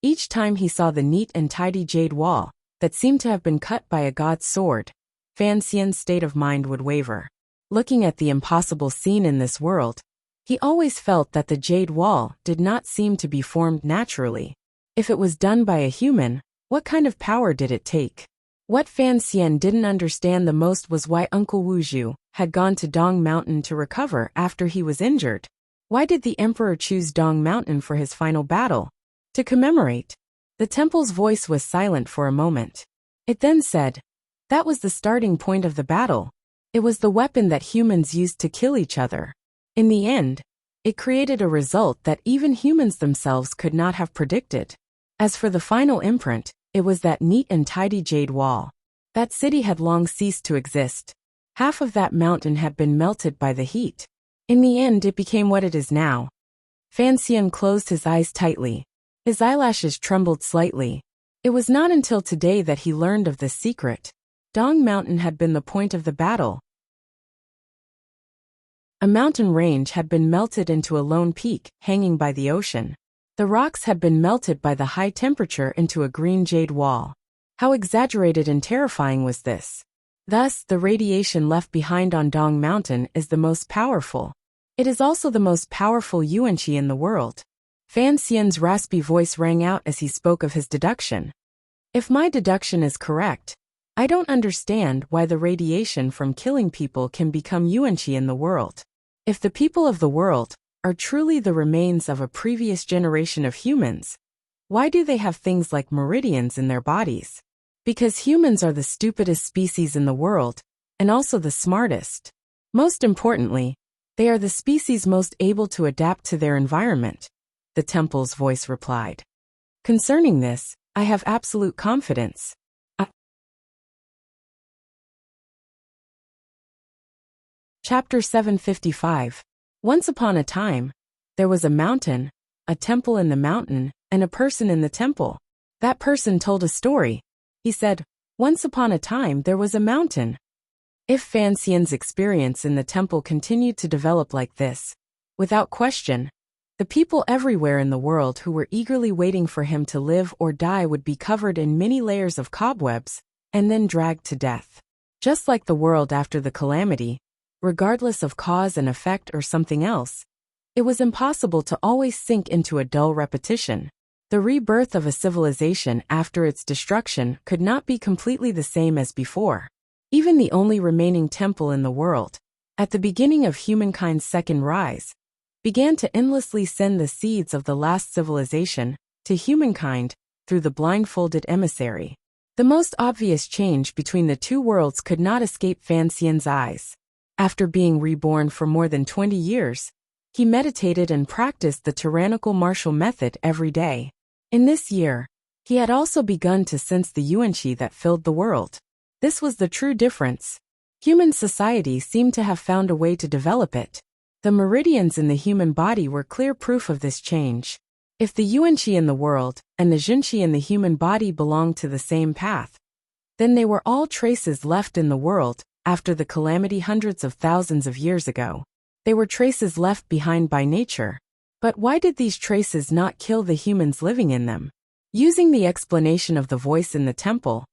each time he saw the neat and tidy jade wall that seemed to have been cut by a god's sword, Fan Xian's state of mind would waver. Looking at the impossible scene in this world, he always felt that the jade wall did not seem to be formed naturally. If it was done by a human, what kind of power did it take? What Fan Xian didn't understand the most was why Uncle Wu Zhu had gone to Dong Mountain to recover after he was injured. Why did the emperor choose Dong Mountain for his final battle? To commemorate. The temple's voice was silent for a moment. It then said, that was the starting point of the battle. It was the weapon that humans used to kill each other. In the end, it created a result that even humans themselves could not have predicted. As for the final imprint, it was that neat and tidy jade wall. That city had long ceased to exist. Half of that mountain had been melted by the heat. In the end, it became what it is now. Fan Xian closed his eyes tightly. His eyelashes trembled slightly. It was not until today that he learned of this secret. Dong Mountain had been the point of the battle. A mountain range had been melted into a lone peak, hanging by the ocean. The rocks had been melted by the high temperature into a green jade wall. How exaggerated and terrifying was this? Thus, the radiation left behind on Dong Mountain is the most powerful. It is also the most powerful yuanqi in the world. Fan Xian's raspy voice rang out as he spoke of his deduction. If my deduction is correct, I don't understand why the radiation from killing people can become yuanqi in the world. If the people of the world are truly the remains of a previous generation of humans, why do they have things like meridians in their bodies? Because humans are the stupidest species in the world, and also the smartest. Most importantly, they are the species most able to adapt to their environment, the temple's voice replied. Concerning this, I have absolute confidence. Chapter 755. Once upon a time, there was a mountain, a temple in the mountain, and a person in the temple. That person told a story. He said, once upon a time there was a mountain. If Fan Xian's experience in the temple continued to develop like this, without question, the people everywhere in the world who were eagerly waiting for him to live or die would be covered in many layers of cobwebs, and then dragged to death. Just like the world after the calamity, regardless of cause and effect or something else, it was impossible to always sink into a dull repetition. The rebirth of a civilization after its destruction could not be completely the same as before. Even the only remaining temple in the world, at the beginning of humankind's second rise, began to endlessly send the seeds of the last civilization to humankind through the blindfolded emissary. The most obvious change between the two worlds could not escape Fan Xian's eyes. After being reborn for more than 20 years, he meditated and practiced the tyrannical martial method every day. In this year, he had also begun to sense the yuanqi that filled the world. This was the true difference. Human society seemed to have found a way to develop it. The meridians in the human body were clear proof of this change. If the yuanqi in the world and the zhenqi in the human body belonged to the same path, then they were all traces left in the world after the calamity hundreds of thousands of years ago. They were traces left behind by nature. But why did these traces not kill the humans living in them? Using the explanation of the voice in the temple,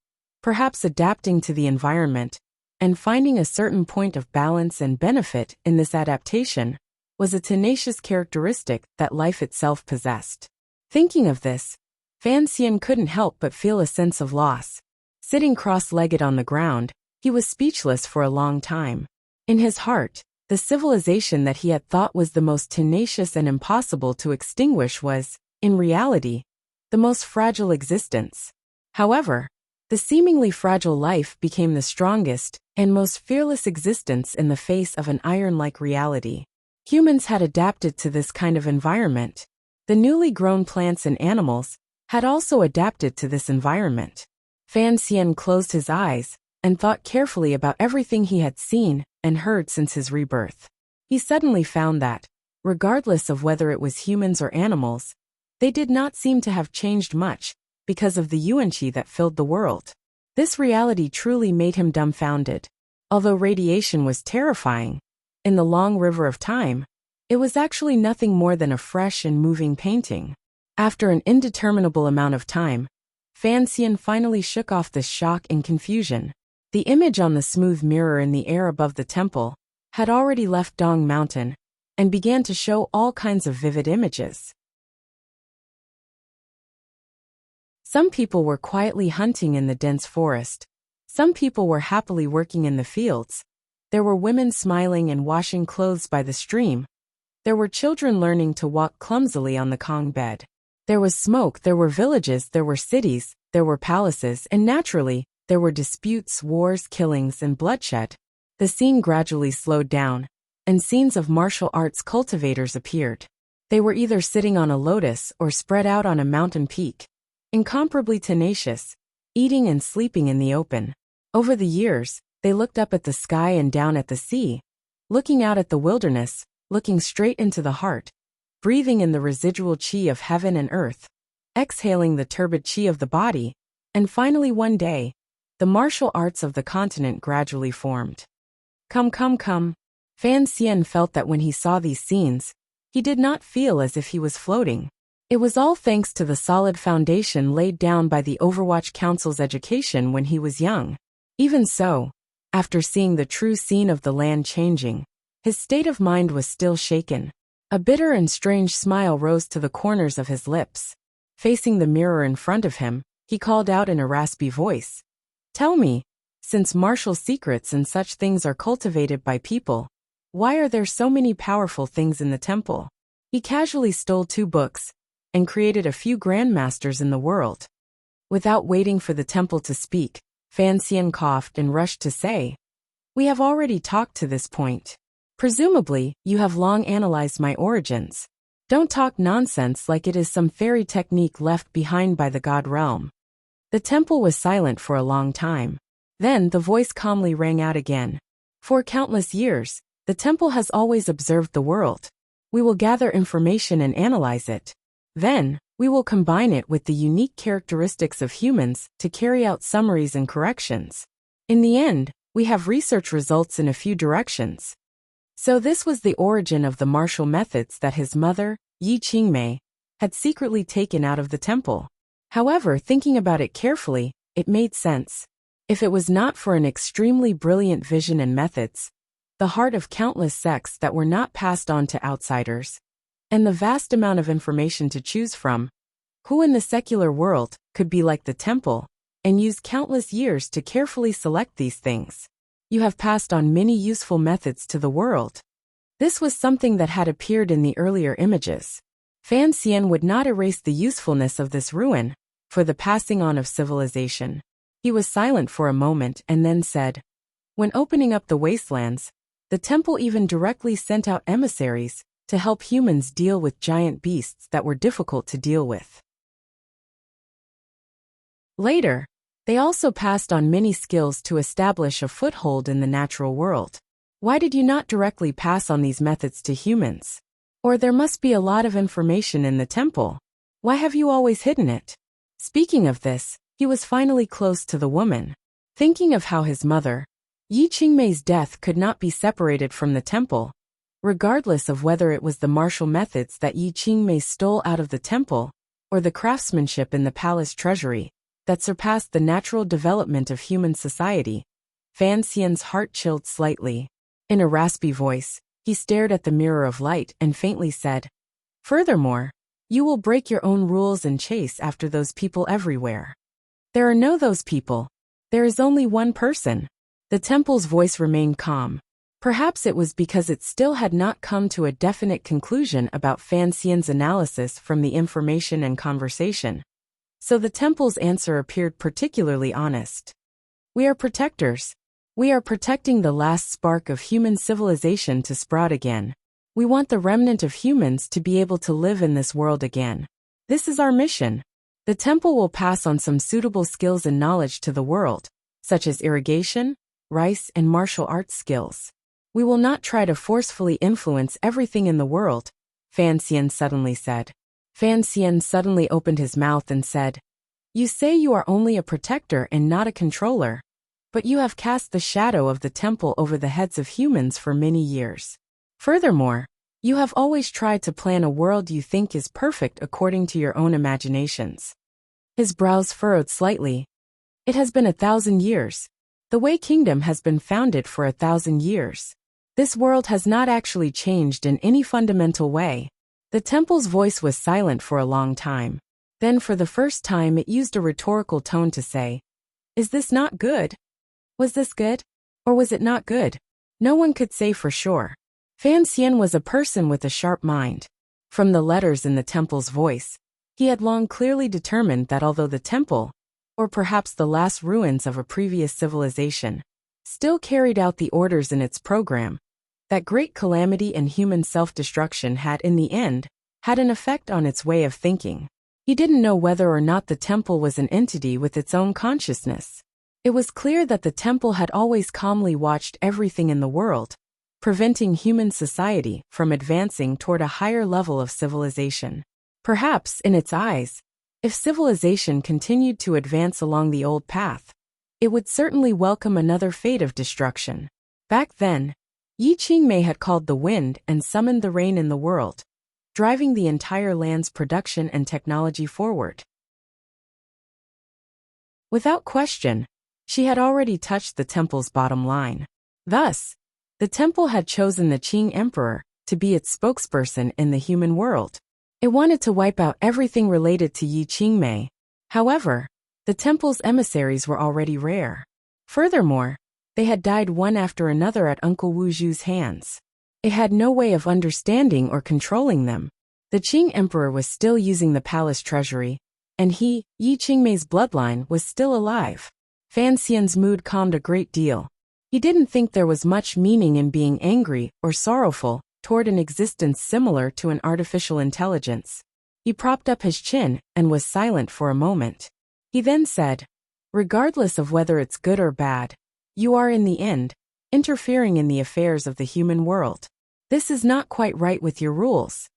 perhaps adapting to the environment, and finding a certain point of balance and benefit in this adaptation, was a tenacious characteristic that life itself possessed. Thinking of this, Fan Xian couldn't help but feel a sense of loss. Sitting cross-legged on the ground, he was speechless for a long time. In his heart, the civilization that he had thought was the most tenacious and impossible to extinguish was, in reality, the most fragile existence. However, the seemingly fragile life became the strongest and most fearless existence in the face of an iron-like reality. Humans had adapted to this kind of environment. The newly grown plants and animals had also adapted to this environment. Fan Xian closed his eyes and thought carefully about everything he had seen and heard since his rebirth. He suddenly found that, regardless of whether it was humans or animals, they did not seem to have changed much because of the yuanqi that filled the world. This reality truly made him dumbfounded. Although radiation was terrifying, in the long river of time, it was actually nothing more than a fresh and moving painting. After an indeterminable amount of time, Fan Xian finally shook off this shock and confusion. The image on the smooth mirror in the air above the temple had already left Dong Mountain and began to show all kinds of vivid images. Some people were quietly hunting in the dense forest. Some people were happily working in the fields. There were women smiling and washing clothes by the stream. There were children learning to walk clumsily on the Kong bed. There was smoke, there were villages, there were cities, there were palaces, and naturally, there were disputes, wars, killings, and bloodshed. The scene gradually slowed down, and scenes of martial arts cultivators appeared. They were either sitting on a lotus or spread out on a mountain peak, incomparably tenacious, eating and sleeping in the open. Over the years, they looked up at the sky and down at the sea, looking out at the wilderness, looking straight into the heart, breathing in the residual qi of heaven and earth, exhaling the turbid qi of the body, and finally one day, the martial arts of the continent gradually formed. Come. Fan Xian felt that when he saw these scenes, he did not feel as if he was floating. It was all thanks to the solid foundation laid down by the Overwatch Council's education when he was young. Even so, after seeing the true scene of the land changing, his state of mind was still shaken. A bitter and strange smile rose to the corners of his lips. Facing the mirror in front of him, he called out in a raspy voice, "Tell me, since martial secrets and such things are cultivated by people, why are there so many powerful things in the temple?" He casually stole 2 books and created a few grandmasters in the world. Without waiting for the temple to speak, Fan Xian coughed and rushed to say, "We have already talked to this point. Presumably, you have long analyzed my origins. Don't talk nonsense like it is some fairy technique left behind by the god realm." The temple was silent for a long time. Then the voice calmly rang out again. "For countless years, the temple has always observed the world. We will gather information and analyze it. Then, we will combine it with the unique characteristics of humans to carry out summaries and corrections. In the end, we have research results in a few directions." So this was the origin of the martial methods that his mother, Yi Qingmei, had secretly taken out of the temple. However, thinking about it carefully, it made sense. If it was not for an extremely brilliant vision and methods, the heart of countless sects that were not passed on to outsiders, and the vast amount of information to choose from, who in the secular world could be like the temple and use countless years to carefully select these things? You have passed on many useful methods to the world. This was something that had appeared in the earlier images. Fan Xian would not erase the usefulness of this ruin for the passing on of civilization. He was silent for a moment and then said, "When opening up the wastelands, the temple even directly sent out emissaries to help humans deal with giant beasts that were difficult to deal with. Later, they also passed on many skills to establish a foothold in the natural world. Why did you not directly pass on these methods to humans? Or there must be a lot of information in the temple. Why have you always hidden it?" Speaking of this, he was finally close to the woman. Thinking of how his mother, Yi Qingmei's death could not be separated from the temple, regardless of whether it was the martial methods that Yi Qingmei stole out of the temple, or the craftsmanship in the palace treasury that surpassed the natural development of human society. Fan Xian's heart chilled slightly. In a raspy voice, he stared at the mirror of light and faintly said, "Furthermore, you will break your own rules and chase after those people everywhere." "There are no those people. There is only one person." The temple's voice remained calm. Perhaps it was because it still had not come to a definite conclusion about Fan Xian's analysis from the information and conversation. So the temple's answer appeared particularly honest. "We are protectors. We are protecting the last spark of human civilization to sprout again. We want the remnant of humans to be able to live in this world again. This is our mission. The temple will pass on some suitable skills and knowledge to the world, such as irrigation, rice, and martial arts skills. We will not try to forcefully influence everything in the world," Fan Xian suddenly said. Fan Xian suddenly opened his mouth and said, "You say you are only a protector and not a controller. but you have cast the shadow of the temple over the heads of humans for many years. Furthermore, you have always tried to plan a world you think is perfect according to your own imaginations. His brows furrowed slightly. It has been 1,000 years. The Wei Kingdom has been founded for 1,000 years. This world has not actually changed in any fundamental way. The temple's voice was silent for a long time. Then for the first time it used a rhetorical tone to say, "Is this not good? Was this good? Or was it not good?" No one could say for sure. Fan Xian was a person with a sharp mind. From the letters in the temple's voice, he had long clearly determined that although the temple, or perhaps the last ruins of a previous civilization, still carried out the orders in its program, that great calamity and human self-destruction had in the end, had an effect on its way of thinking. He didn't know whether or not the temple was an entity with its own consciousness. It was clear that the temple had always calmly watched everything in the world, preventing human society from advancing toward a higher level of civilization. Perhaps, in its eyes, if civilization continued to advance along the old path, it would certainly welcome another fate of destruction. Back then, Yi Qingmei had called the wind and summoned the rain in the world, driving the entire land's production and technology forward. Without question, she had already touched the temple's bottom line. Thus, the temple had chosen the Qing Emperor to be its spokesperson in the human world. It wanted to wipe out everything related to Yi Qingmei. However, the temple's emissaries were already rare. Furthermore, they had died one after another at Uncle Wu Zhu's hands. It had no way of understanding or controlling them. The Qing Emperor was still using the palace treasury, and he, Yi Qingmei's bloodline, was still alive. Fan Xian's mood calmed a great deal. He didn't think there was much meaning in being angry or sorrowful toward an existence similar to an artificial intelligence. He propped up his chin and was silent for a moment. He then said, "Regardless of whether it's good or bad, you are in the end interfering in the affairs of the human world. This is not quite right with your rules.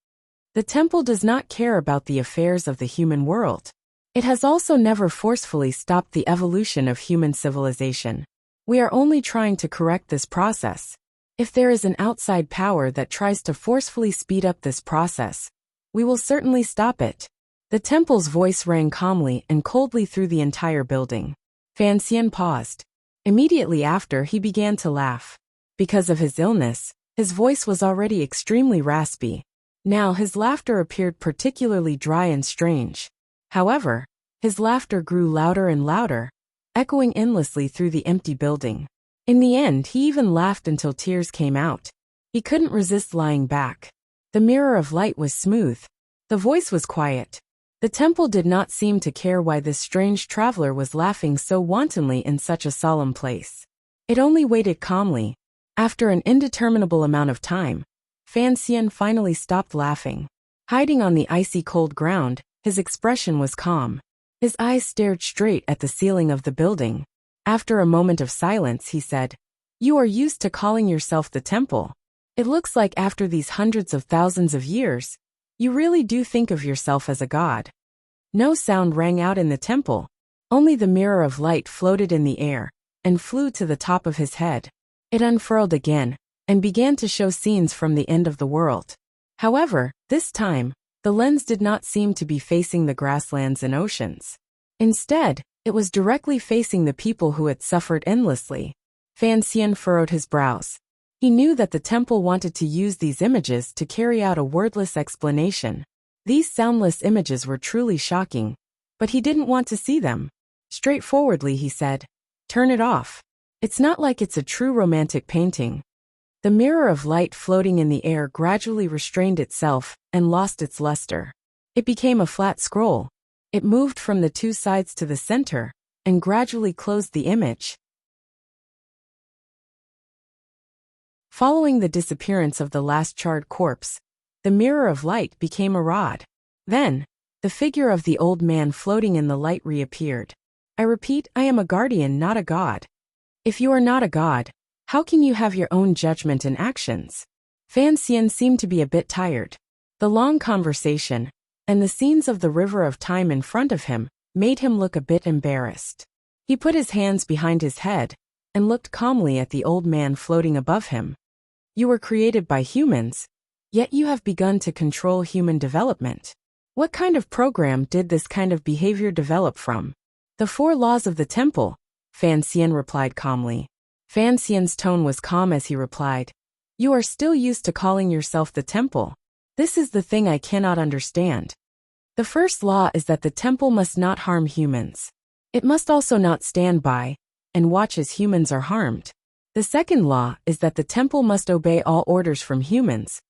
The temple does not care about the affairs of the human world. It has also never forcefully stopped the evolution of human civilization. We are only trying to correct this process. If there is an outside power that tries to forcefully speed up this process, we will certainly stop it." The temple's voice rang calmly and coldly through the entire building. Fan Xian paused. Immediately after, he began to laugh. Because of his illness, his voice was already extremely raspy. Now his laughter appeared particularly dry and strange. However, his laughter grew louder and louder, echoing endlessly through the empty building. In the end, he even laughed until tears came out. He couldn't resist lying back. The mirror of light was smooth. The voice was quiet. The temple did not seem to care why this strange traveler was laughing so wantonly in such a solemn place. It only waited calmly. After an indeterminable amount of time, Fan Xian finally stopped laughing. Hiding on the icy cold ground, his expression was calm. His eyes stared straight at the ceiling of the building. After a moment of silence, he said, "You are used to calling yourself the temple. It looks like after these hundreds of thousands of years, you really do think of yourself as a god." No sound rang out in the temple. Only the mirror of light floated in the air and flew to the top of his head. It unfurled again and began to show scenes from the end of the world. However, this time, the lens did not seem to be facing the grasslands and oceans. Instead, it was directly facing the people who had suffered endlessly. Fan Xian furrowed his brows. He knew that the temple wanted to use these images to carry out a wordless explanation. These soundless images were truly shocking, but he didn't want to see them. Straightforwardly, he said, "Turn it off. It's not like it's a true romantic painting." The mirror of light floating in the air gradually restrained itself and lost its luster. It became a flat scroll. It moved from the two sides to the center and gradually closed the image. Following the disappearance of the last charred corpse, the mirror of light became a rod. Then, the figure of the old man floating in the light reappeared. "I repeat, I am a guardian, not a god. If you are not a god, how can you have your own judgment and actions?" Fan Xian seemed to be a bit tired. The long conversation, and the scenes of the river of time in front of him, made him look a bit embarrassed. He put his hands behind his head and looked calmly at the old man floating above him. You were created by humans, yet you have begun to control human development. What kind of program did this kind of behavior develop from? The 4 laws of the temple, Fan Xian replied calmly. Fan Xian's tone was calm as he replied, You are still used to calling yourself the temple. This is the thing I cannot understand. The first law is that the temple must not harm humans. It must also not stand by and watch as humans are harmed. The second law is that the temple must obey all orders from humans,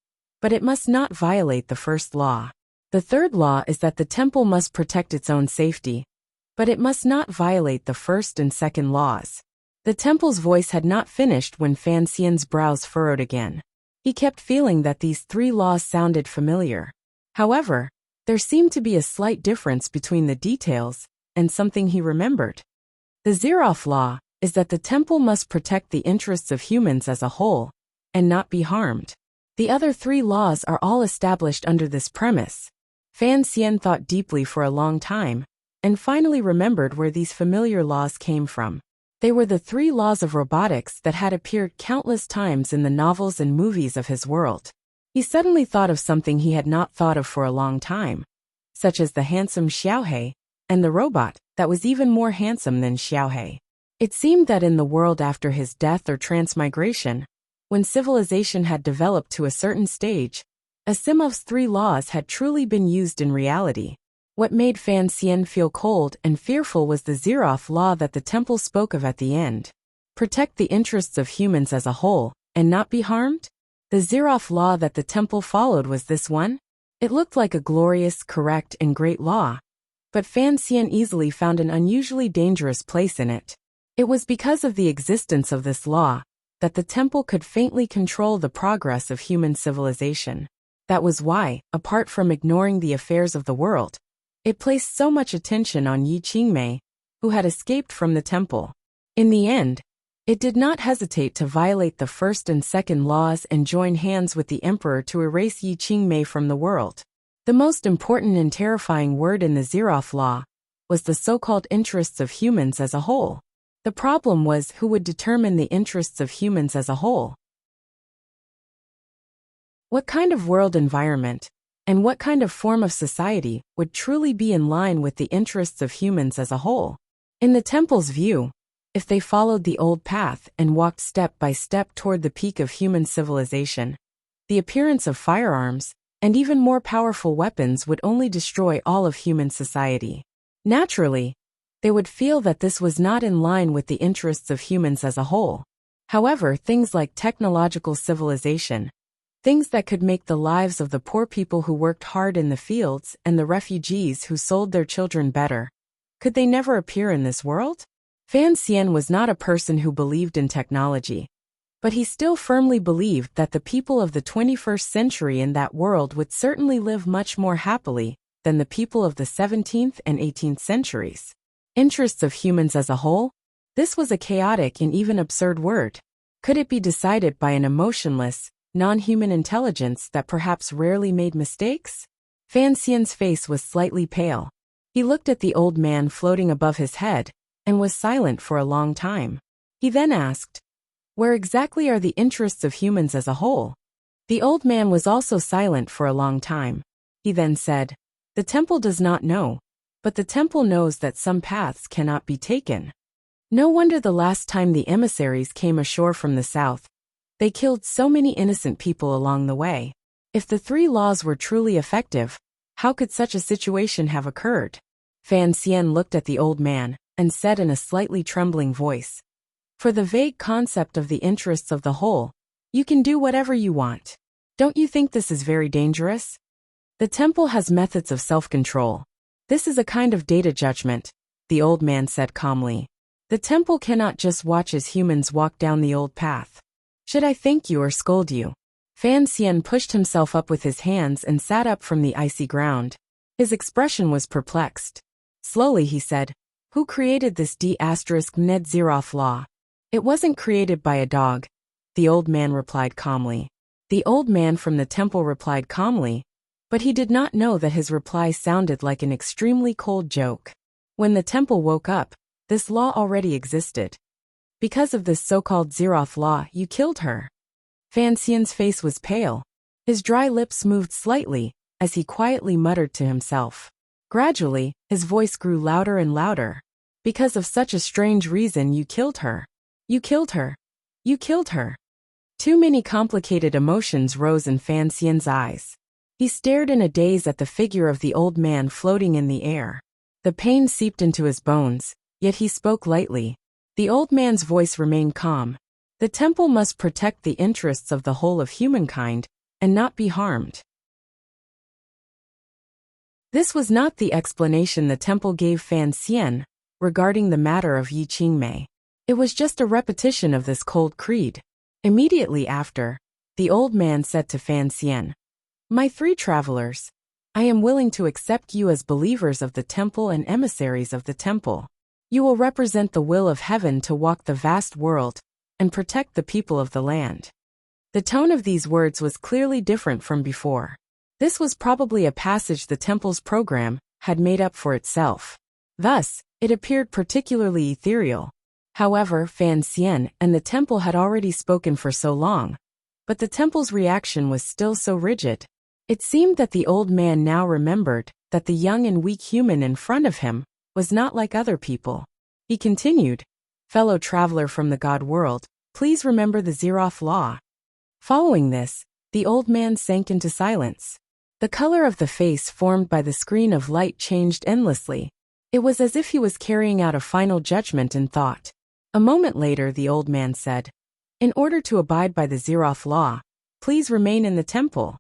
but it must not violate the first law. The third law is that the temple must protect its own safety, but it must not violate the first and second laws. The temple's voice had not finished when Fan Xian's brows furrowed again. He kept feeling that these 3 laws sounded familiar. However, there seemed to be a slight difference between the details and something he remembered. The Zeroth law is that the temple must protect the interests of humans as a whole and not be harmed. The other 3 laws are all established under this premise. Fan Xian thought deeply for a long time and finally remembered where these familiar laws came from. They were the 3 laws of robotics that had appeared countless times in the novels and movies of his world. He suddenly thought of something he had not thought of for a long time, such as the handsome Xiaohe and the robot that was even more handsome than Xiaohe. It seemed that in the world after his death or transmigration, when civilization had developed to a certain stage, Asimov's 3 laws had truly been used in reality. What made Fan Xian feel cold and fearful was the Zeroth law that the temple spoke of at the end. Protect the interests of humans as a whole, and not be harmed? The Zeroth law that the temple followed was this one? It looked like a glorious, correct, and great law. But Fan Xian easily found an unusually dangerous place in it. It was because of the existence of this law that the temple could faintly control the progress of human civilization. That was why, apart from ignoring the affairs of the world, it placed so much attention on Yi Qingmei, who had escaped from the temple. In the end, it did not hesitate to violate the first and second laws and join hands with the emperor to erase Yi Qingmei from the world. The most important and terrifying word in the Zeroth law was the so-called interests of humans as a whole. The problem was who would determine the interests of humans as a whole. What kind of world environment and what kind of form of society would truly be in line with the interests of humans as a whole? In the temple's view, if they followed the old path and walked step by step toward the peak of human civilization, the appearance of firearms and even more powerful weapons would only destroy all of human society. Naturally, they would feel that this was not in line with the interests of humans as a whole. However, things like technological civilization, things that could make the lives of the poor people who worked hard in the fields and the refugees who sold their children better, could they never appear in this world? Fan Xian was not a person who believed in technology, but he still firmly believed that the people of the 21st century in that world would certainly live much more happily than the people of the 17th and 18th centuries. Interests of humans as a whole? This was a chaotic and even absurd word. Could it be decided by an emotionless, non-human intelligence that perhaps rarely made mistakes? Fan Xian's face was slightly pale. He looked at the old man floating above his head and was silent for a long time. He then asked, Where exactly are the interests of humans as a whole? The old man was also silent for a long time. He then said, The temple does not know, but the temple knows that some paths cannot be taken. No wonder the last time the emissaries came ashore from the south, they killed so many innocent people along the way. If the 3 laws were truly effective, how could such a situation have occurred? Fan Xian looked at the old man and said in a slightly trembling voice, For the vague concept of the interests of the whole, you can do whatever you want. Don't you think this is very dangerous? The temple has methods of self-control. This is a kind of data judgment, the old man said calmly. The temple cannot just watch as humans walk down the old path. Should I thank you or scold you? Fan Xian pushed himself up with his hands and sat up from the icy ground. His expression was perplexed. Slowly he said, Who created this D*Ned Zeroth law? It wasn't created by a dog, the old man replied calmly. The old man from the temple replied calmly, but he did not know that his reply sounded like an extremely cold joke. When the temple woke up, this law already existed. Because of this so-called Zeroth law, you killed her. Fan Xian's face was pale. His dry lips moved slightly, as he quietly muttered to himself. Gradually, his voice grew louder and louder. Because of such a strange reason, you killed her. You killed her. You killed her. Too many complicated emotions rose in Fan Xian's eyes. He stared in a daze at the figure of the old man floating in the air. The pain seeped into his bones, yet he spoke lightly. The old man's voice remained calm. The temple must protect the interests of the whole of humankind, and not be harmed. This was not the explanation the temple gave Fan Xian regarding the matter of Yi Qingmei. It was just a repetition of this cold creed. Immediately after, the old man said to Fan Xian, "My 3 travelers, I am willing to accept you as believers of the temple and emissaries of the temple. You will represent the will of heaven to walk the vast world and protect the people of the land." The tone of these words was clearly different from before. This was probably a passage the temple's program had made up for itself. Thus, it appeared particularly ethereal. However, Fan Xian and the temple had already spoken for so long, but the temple's reaction was still so rigid. It seemed that the old man now remembered that the young and weak human in front of him was not like other people. He continued, "Fellow traveler from the God world, please remember the Zeroth law." Following this, the old man sank into silence. The color of the face formed by the screen of light changed endlessly. It was as if he was carrying out a final judgment in thought. A moment later, the old man said, "In order to abide by the Zeroth law, please remain in the temple."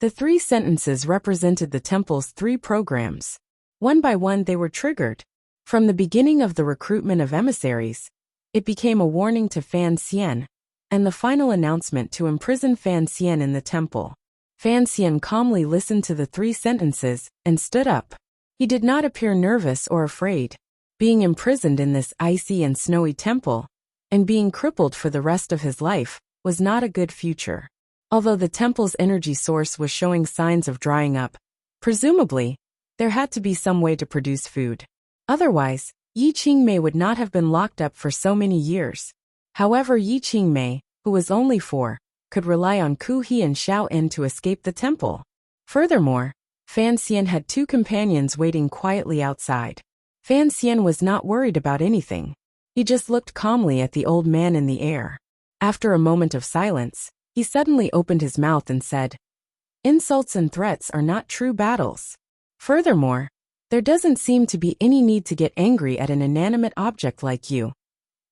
The 3 sentences represented the temple's 3 programs. One by one they were triggered. From the beginning of the recruitment of emissaries, it became a warning to Fan Xian, and the final announcement to imprison Fan Xian in the temple. Fan Xian calmly listened to the 3 sentences and stood up. He did not appear nervous or afraid. Being imprisoned in this icy and snowy temple, and being crippled for the rest of his life, was not a good future. Although the temple's energy source was showing signs of drying up, presumably, there had to be some way to produce food. Otherwise, Yi Qingmei would not have been locked up for so many years. However, Yi Qingmei, who was only 4, could rely on Ku He and Xiao En to escape the temple. Furthermore, Fan Xian had 2 companions waiting quietly outside. Fan Xian was not worried about anything. He just looked calmly at the old man in the air. After a moment of silence, he suddenly opened his mouth and said, "Insults and threats are not true battles. Furthermore, there doesn't seem to be any need to get angry at an inanimate object like you,"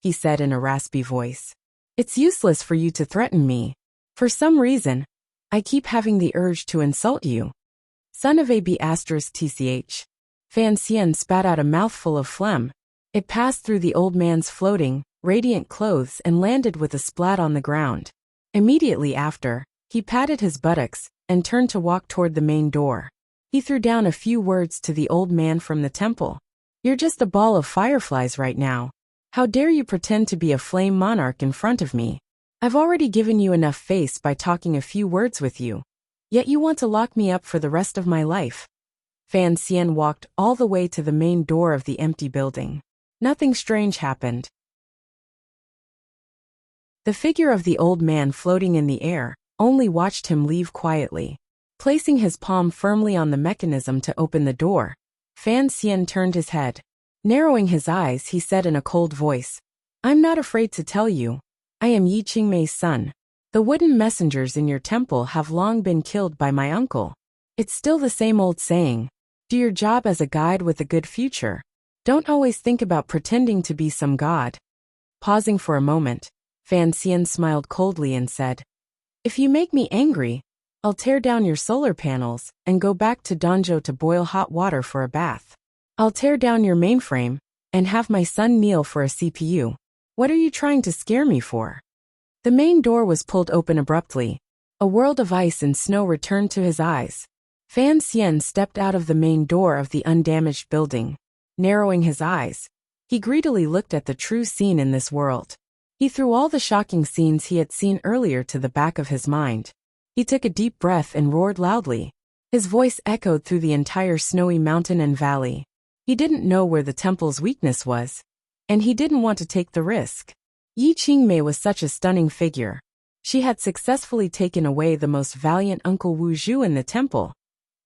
he said in a raspy voice. "It's useless for you to threaten me. For some reason, I keep having the urge to insult you." Son of Ab*tch. Fan Xian spat out a mouthful of phlegm. It passed through the old man's floating, radiant clothes and landed with a splat on the ground. Immediately after, he patted his buttocks and turned to walk toward the main door. He threw down a few words to the old man from the temple. "You're just a ball of fireflies right now. How dare you pretend to be a flame monarch in front of me? I've already given you enough face by talking a few words with you. Yet you want to lock me up for the rest of my life." Fan Xian walked all the way to the main door of the empty building. Nothing strange happened. The figure of the old man floating in the air only watched him leave quietly. Placing his palm firmly on the mechanism to open the door, Fan Xian turned his head. Narrowing his eyes, he said in a cold voice, "I'm not afraid to tell you. I am Yi Qingmei's son. The wooden messengers in your temple have long been killed by my uncle. It's still the same old saying. Do your job as a guide with a good future. Don't always think about pretending to be some god." Pausing for a moment, Fan Xian smiled coldly and said, "If you make me angry, I'll tear down your solar panels and go back to Danzhou to boil hot water for a bath. I'll tear down your mainframe and have my son kneel for a CPU. What are you trying to scare me for?" The main door was pulled open abruptly. A world of ice and snow returned to his eyes. Fan Xian stepped out of the main door of the undamaged building. Narrowing his eyes, he greedily looked at the true scene in this world. He threw all the shocking scenes he had seen earlier to the back of his mind. He took a deep breath and roared loudly. His voice echoed through the entire snowy mountain and valley. He didn't know where the temple's weakness was, and he didn't want to take the risk. Yi Qingmei was such a stunning figure. She had successfully taken away the most valiant Uncle Wu Zhu in the temple.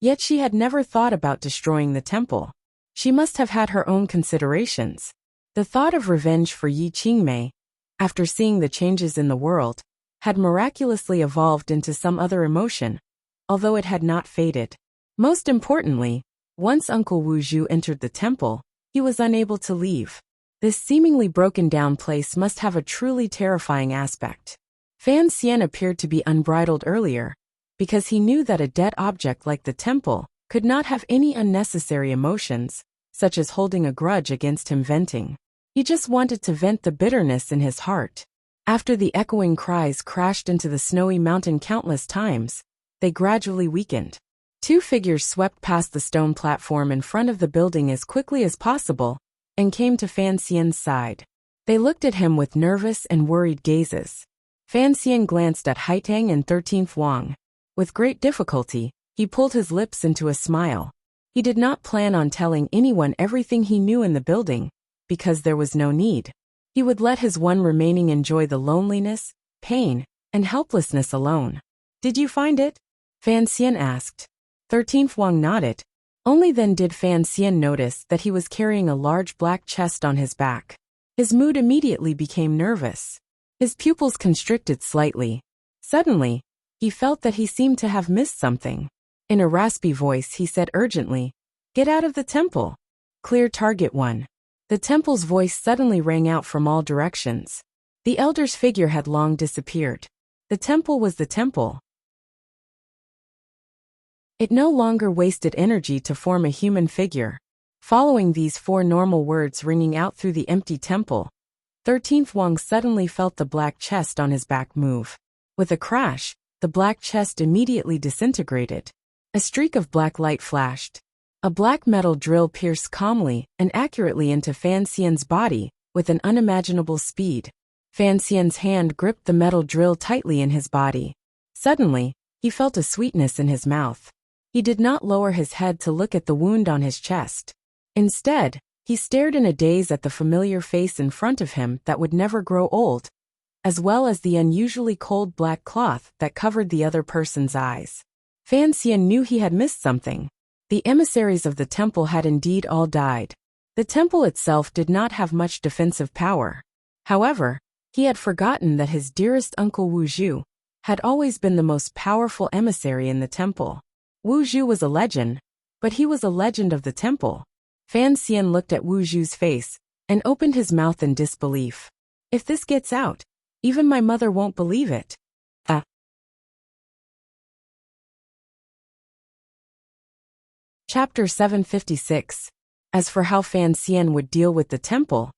Yet she had never thought about destroying the temple. She must have had her own considerations. The thought of revenge for Yi Qingmei, after seeing the changes in the world, had miraculously evolved into some other emotion, although it had not faded. Most importantly, once Uncle Wu Zhu entered the temple, he was unable to leave. This seemingly broken-down place must have a truly terrifying aspect. Fan Xian appeared to be unbridled earlier, because he knew that a dead object like the temple could not have any unnecessary emotions, such as holding a grudge against him venting. He just wanted to vent the bitterness in his heart. After the echoing cries crashed into the snowy mountain countless times, they gradually weakened. Two figures swept past the stone platform in front of the building as quickly as possible and came to Fan Xian's side. They looked at him with nervous and worried gazes. Fan Xian glanced at Haitang and 13th Wang. With great difficulty, he pulled his lips into a smile. He did not plan on telling anyone everything he knew in the building, because there was no need. He would let his one remaining enjoy the loneliness, pain, and helplessness alone. "Did you find it?" Fan Xian asked. 13th Wang nodded. Only then did Fan Xian notice that he was carrying a large black chest on his back. His mood immediately became nervous. His pupils constricted slightly. Suddenly, he felt that he seemed to have missed something. In a raspy voice he said urgently, "Get out of the temple. Clear target 1. The temple's voice suddenly rang out from all directions. The elder's figure had long disappeared. The temple was the temple. It no longer wasted energy to form a human figure. Following these 4 normal words ringing out through the empty temple, 13th Wang suddenly felt the black chest on his back move. With a crash, the black chest immediately disintegrated. A streak of black light flashed. A black metal drill pierced calmly and accurately into Fan Xian's body with an unimaginable speed. Fan Xian's hand gripped the metal drill tightly in his body. Suddenly, he felt a sweetness in his mouth. He did not lower his head to look at the wound on his chest. Instead, he stared in a daze at the familiar face in front of him that would never grow old, as well as the unusually cold black cloth that covered the other person's eyes. Fan Xian knew he had missed something. The emissaries of the temple had indeed all died. The temple itself did not have much defensive power. However, he had forgotten that his dearest Uncle Wu Zhu had always been the most powerful emissary in the temple. Wu Zhu was a legend, but he was a legend of the temple. Fan Xian looked at Wu Zhu's face and opened his mouth in disbelief. "If this gets out, even my mother won't believe it." Chapter 756. As for how Fan Xian would deal with the temple,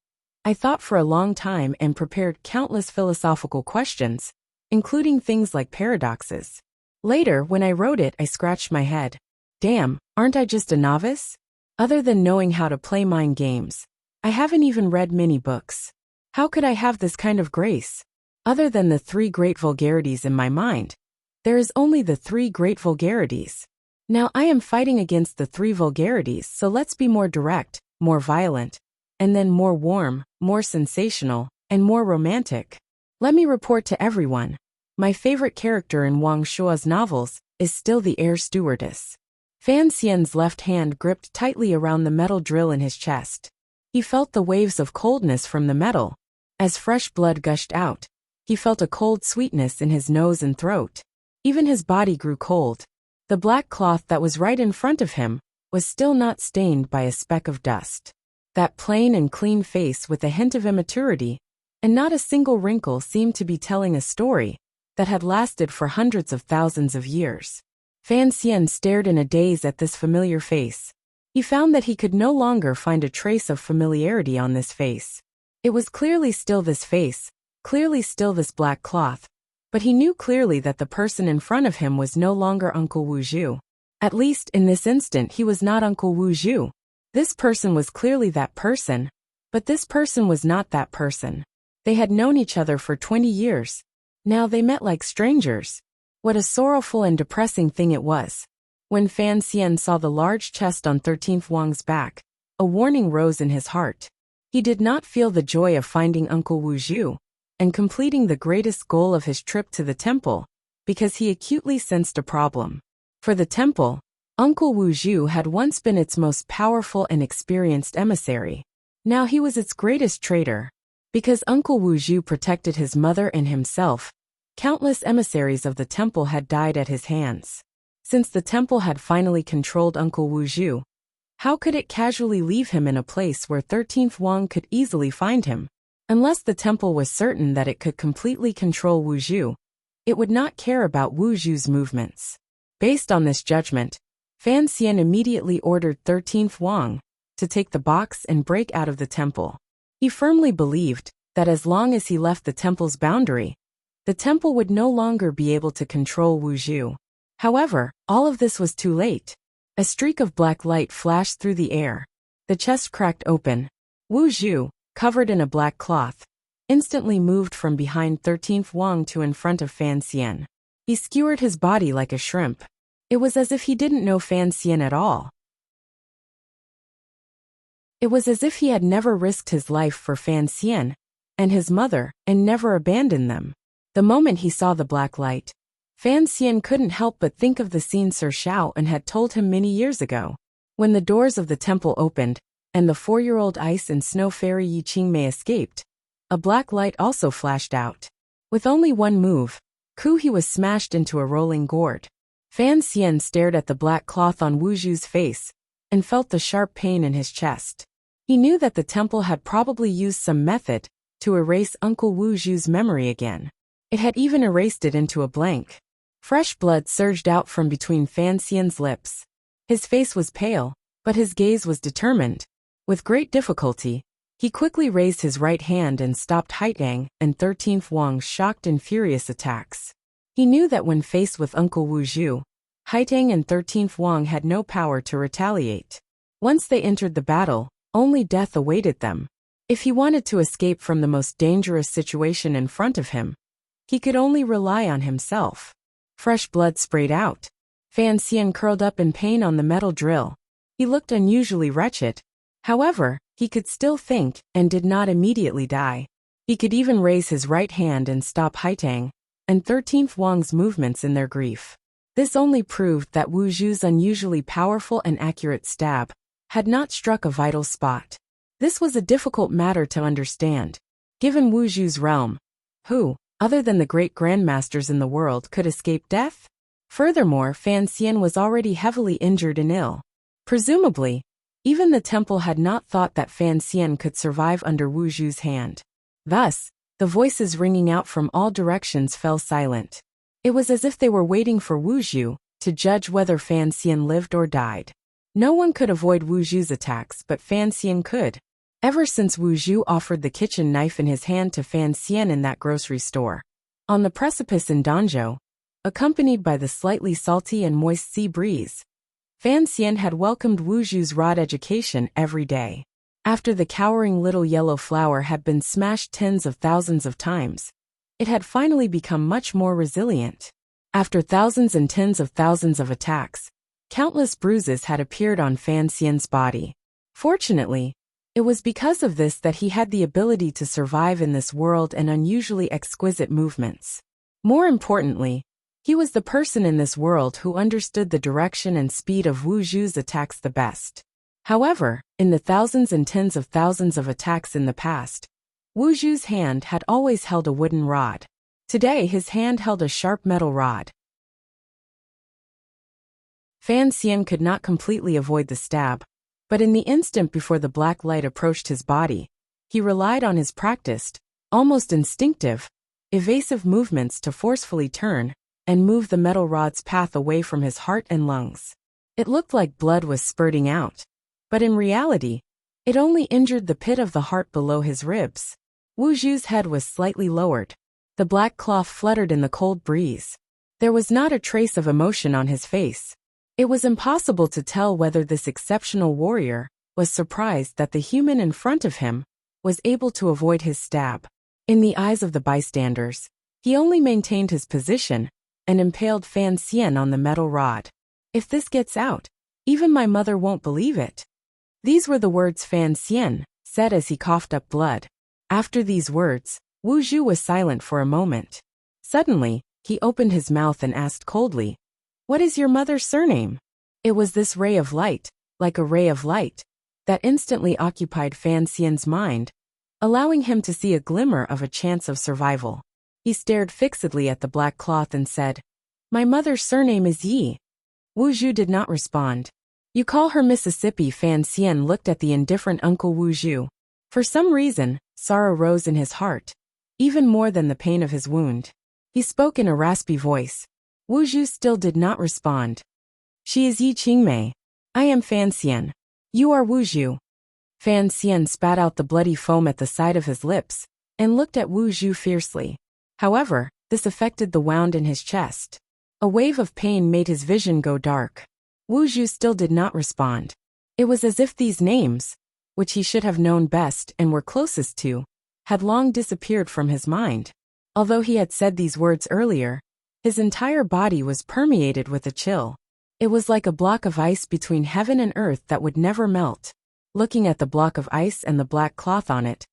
I thought for a long time and prepared countless philosophical questions, including things like paradoxes. Later, when I wrote it, I scratched my head. Damn, aren't I just a novice? Other than knowing how to play mind games, I haven't even read many books. How could I have this kind of grace? Other than the 3 great vulgarities in my mind, there is only the 3 great vulgarities. Now I am fighting against the 3 vulgarities, so let's be more direct, more violent, and then more warm, more sensational, and more romantic. Let me report to everyone. My favorite character in Wang Shua's novels is still the air stewardess. Fan Xian's left hand gripped tightly around the metal drill in his chest. He felt the waves of coldness from the metal. As fresh blood gushed out, he felt a cold sweetness in his nose and throat. Even his body grew cold. The black cloth that was right in front of him was still not stained by a speck of dust. That plain and clean face with a hint of immaturity, and not a single wrinkle, seemed to be telling a story that had lasted for hundreds of thousands of years. Fan Xian stared in a daze at this familiar face. He found that he could no longer find a trace of familiarity on this face. It was clearly still this face, clearly still this black cloth, but he knew clearly that the person in front of him was no longer Uncle Wu Zhu. At least in this instant he was not Uncle Wu Zhu. This person was clearly that person, but this person was not that person. They had known each other for 20 years. Now they met like strangers. What a sorrowful and depressing thing it was. When Fan Xian saw the large chest on 13th Wang's back, a warning rose in his heart. He did not feel the joy of finding Uncle Wu Zhu, and completing the greatest goal of his trip to the temple, because he acutely sensed a problem. For the temple, Uncle Wu Zhu had once been its most powerful and experienced emissary. Now he was its greatest traitor. Because Uncle Wu Zhu protected his mother and himself, countless emissaries of the temple had died at his hands. Since the temple had finally controlled Uncle Wu Zhu, how could it casually leave him in a place where 13th Wang could easily find him? Unless the temple was certain that it could completely control Wu Zhu, it would not care about Wu Zhu's movements. Based on this judgment, Fan Xian immediately ordered 13th Wang to take the box and break out of the temple. He firmly believed that as long as he left the temple's boundary, the temple would no longer be able to control Wu Zhu. However, all of this was too late. A streak of black light flashed through the air. The chest cracked open. Wu Zhu, covered in a black cloth, instantly moved from behind 13th Wang to in front of Fan Xian. He skewered his body like a shrimp. It was as if he didn't know Fan Xian at all. It was as if he had never risked his life for Fan Xian and his mother and never abandoned them. The moment he saw the black light, Fan Xian couldn't help but think of the scene Sir Shaoan had told him many years ago. When the doors of the temple opened, and the 4-year-old ice and snow fairy Yi Qingmei escaped, a black light also flashed out. With only one move, he was smashed into a rolling gourd. Fan Xian stared at the black cloth on Wu Zhu's face and felt the sharp pain in his chest. He knew that the temple had probably used some method to erase Uncle Wu Zhu's memory again. It had even erased it into a blank. Fresh blood surged out from between Fan Xian's lips. His face was pale, but his gaze was determined. With great difficulty, he quickly raised his right hand and stopped Haitang and 13th Wang's shocked and furious attacks. He knew that when faced with Uncle Wu Zhu, Haitang and 13th Wang had no power to retaliate. Once they entered the battle, only death awaited them. If he wanted to escape from the most dangerous situation in front of him, he could only rely on himself. Fresh blood sprayed out. Fan Xian curled up in pain on the metal drill. He looked unusually wretched. However, he could still think and did not immediately die. He could even raise his right hand and stop Haitang and 13th Wang's movements in their grief. This only proved that Wu Zhu's unusually powerful and accurate stab had not struck a vital spot. This was a difficult matter to understand. Given Wu Zhu's realm, who, other than the great grandmasters in the world, could escape death? Furthermore, Fan Xian was already heavily injured and ill. Presumably, even the temple had not thought that Fan Xian could survive under Wu Zhu's hand. Thus, the voices ringing out from all directions fell silent. It was as if they were waiting for Wu Zhu to judge whether Fan Xian lived or died. No one could avoid Wu Zhu's attacks, but Fan Xian could. Ever since Wu Zhu offered the kitchen knife in his hand to Fan Xian in that grocery store, on the precipice in Danzhou, accompanied by the slightly salty and moist sea breeze, Fan Xian had welcomed Wu Zhu's rod education every day. After the cowering little yellow flower had been smashed tens of thousands of times, it had finally become much more resilient. After thousands and tens of thousands of attacks, countless bruises had appeared on Fan Xian's body. Fortunately, it was because of this that he had the ability to survive in this world and unusually exquisite movements. More importantly, he was the person in this world who understood the direction and speed of Wu Zhu's attacks the best. However, in the thousands and tens of thousands of attacks in the past, Wu Zhu's hand had always held a wooden rod. Today his hand held a sharp metal rod. Fan Xian could not completely avoid the stab, but in the instant before the black light approached his body, he relied on his practiced, almost instinctive, evasive movements to forcefully turn and move the metal rod's path away from his heart and lungs. It looked like blood was spurting out, but in reality, it only injured the pit of the heart below his ribs. Wu Zhu's head was slightly lowered. The black cloth fluttered in the cold breeze. There was not a trace of emotion on his face. It was impossible to tell whether this exceptional warrior was surprised that the human in front of him was able to avoid his stab. In the eyes of the bystanders, he only maintained his position and impaled Fan Xian on the metal rod. If this gets out, even my mother won't believe it. These were the words Fan Xian said as he coughed up blood. After these words, Wu Zhu was silent for a moment. Suddenly, he opened his mouth and asked coldly, "What is your mother's surname?" It was this ray of light, like a ray of light, that instantly occupied Fan Xian's mind, allowing him to see a glimmer of a chance of survival. He stared fixedly at the black cloth and said, "My mother's surname is Yi." Wu Zhu did not respond. "You call her Mississippi?" Fan Xian looked at the indifferent Uncle Wu Zhu. For some reason, sorrow rose in his heart, even more than the pain of his wound. He spoke in a raspy voice. Wu Zhu still did not respond. "She is Yi Qingmei. I am Fan Xian. You are Wu Zhu." Fan Xian spat out the bloody foam at the side of his lips, and looked at Wu Zhu fiercely. However, this affected the wound in his chest. A wave of pain made his vision go dark. Wu Zhu still did not respond. It was as if these names, which he should have known best and were closest to, had long disappeared from his mind. Although he had said these words earlier, his entire body was permeated with a chill. It was like a block of ice between heaven and earth that would never melt. Looking at the block of ice and the black cloth on it,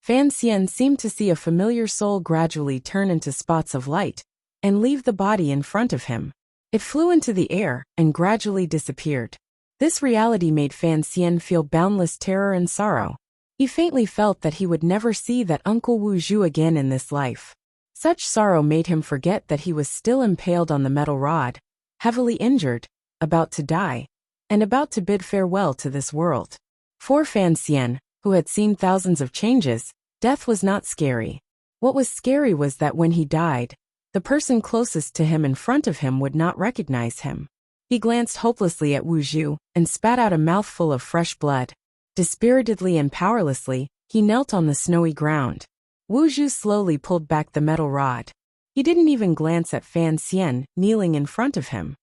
Fan Xian seemed to see a familiar soul gradually turn into spots of light and leave the body in front of him. It flew into the air and gradually disappeared. This reality made Fan Xian feel boundless terror and sorrow. He faintly felt that he would never see that Uncle Wu Zhu again in this life. Such sorrow made him forget that he was still impaled on the metal rod, heavily injured, about to die, and about to bid farewell to this world. For Fan Xian, who had seen thousands of changes, death was not scary. What was scary was that when he died, the person closest to him in front of him would not recognize him. He glanced hopelessly at Wu Zhu and spat out a mouthful of fresh blood. Dispiritedly and powerlessly, he knelt on the snowy ground. Wu Zhu slowly pulled back the metal rod. He didn't even glance at Fan Xian kneeling in front of him.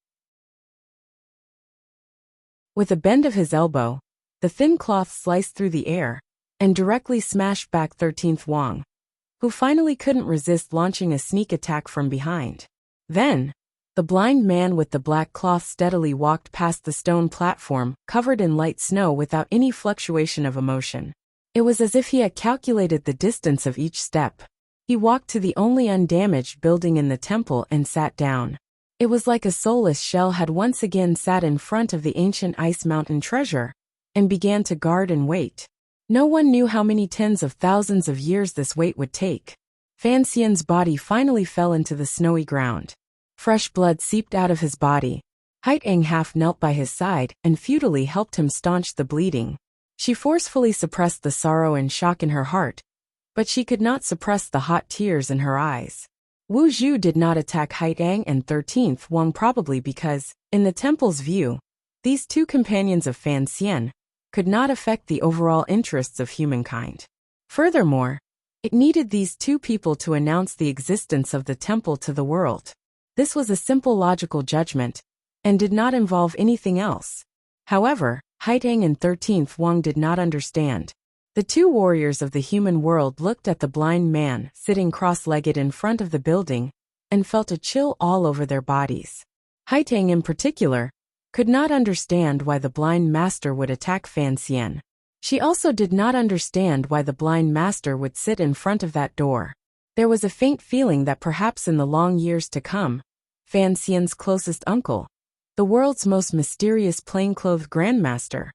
With a bend of his elbow, the thin cloth sliced through the air and directly smashed back 13th Wang, who finally couldn't resist launching a sneak attack from behind. Then, the blind man with the black cloth steadily walked past the stone platform covered in light snow without any fluctuation of emotion. It was as if he had calculated the distance of each step. He walked to the only undamaged building in the temple and sat down. It was like a soulless shell had once again sat in front of the ancient ice mountain treasure and began to guard and wait. No one knew how many tens of thousands of years this wait would take. Fan Xian's body finally fell into the snowy ground. Fresh blood seeped out of his body. Haiteng half knelt by his side and futilely helped him staunch the bleeding. She forcefully suppressed the sorrow and shock in her heart, but she could not suppress the hot tears in her eyes. Wu Zhu did not attack Haiteng and 13th Wang probably because, in the temple's view, these two companions of Fan Xian could not affect the overall interests of humankind. Furthermore, it needed these two people to announce the existence of the temple to the world. This was a simple logical judgment, and did not involve anything else. However, Haiteng and 13th Wang did not understand. The two warriors of the human world looked at the blind man sitting cross-legged in front of the building, and felt a chill all over their bodies. Haiteng in particular could not understand why the blind master would attack Fan Xian. She also did not understand why the blind master would sit in front of that door. There was a faint feeling that perhaps in the long years to come, Fan Xian's closest uncle, the world's most mysterious plainclothed grandmaster,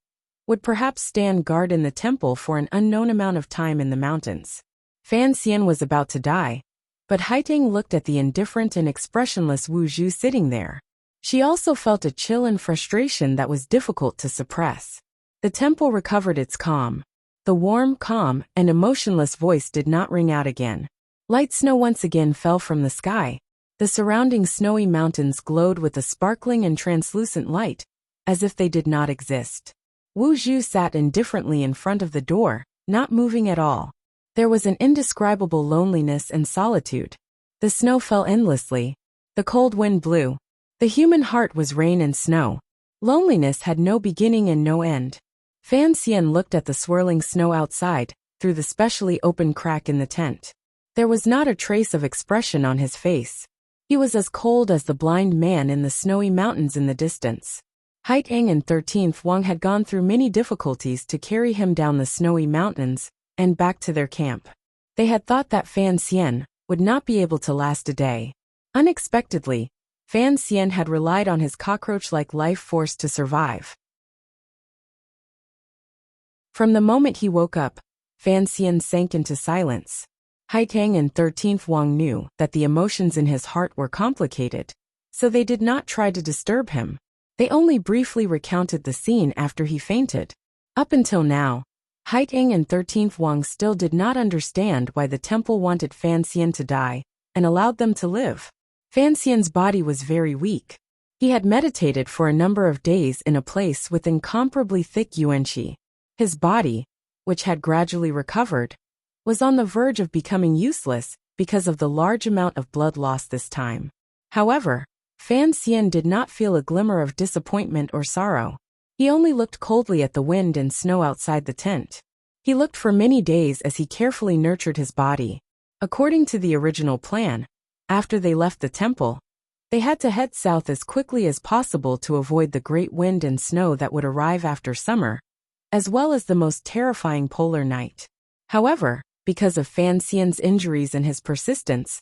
would perhaps stand guard in the temple for an unknown amount of time in the mountains. Fan Xian was about to die, but Haiteng looked at the indifferent and expressionless Wu Zhu sitting there. She also felt a chill and frustration that was difficult to suppress. The temple recovered its calm. The warm, calm, and emotionless voice did not ring out again. Light snow once again fell from the sky. The surrounding snowy mountains glowed with a sparkling and translucent light, as if they did not exist. Wu Zhu sat indifferently in front of the door, not moving at all. There was an indescribable loneliness and solitude. The snow fell endlessly. The cold wind blew. The human heart was rain and snow. Loneliness had no beginning and no end. Fan Xian looked at the swirling snow outside, through the specially open crack in the tent. There was not a trace of expression on his face. He was as cold as the blind man in the snowy mountains in the distance. Haiteng and 13th Wang had gone through many difficulties to carry him down the snowy mountains and back to their camp. They had thought that Fan Xian would not be able to last a day. Unexpectedly, Fan Xian had relied on his cockroach-like life force to survive. From the moment he woke up, Fan Xian sank into silence. Haitang and 13th Wang knew that the emotions in his heart were complicated, so they did not try to disturb him. They only briefly recounted the scene after he fainted. Up until now, Haitang and 13th Wang still did not understand why the temple wanted Fan Xian to die and allowed them to live. Fan Xian's body was very weak. He had meditated for a number of days in a place with incomparably thick yuanqi. His body, which had gradually recovered, was on the verge of becoming useless because of the large amount of blood lost this time. However, Fan Xian did not feel a glimmer of disappointment or sorrow. He only looked coldly at the wind and snow outside the tent. He looked for many days as he carefully nurtured his body. According to the original plan, after they left the temple, they had to head south as quickly as possible to avoid the great wind and snow that would arrive after summer, as well as the most terrifying polar night. However, because of Fan Xian's injuries and his persistence,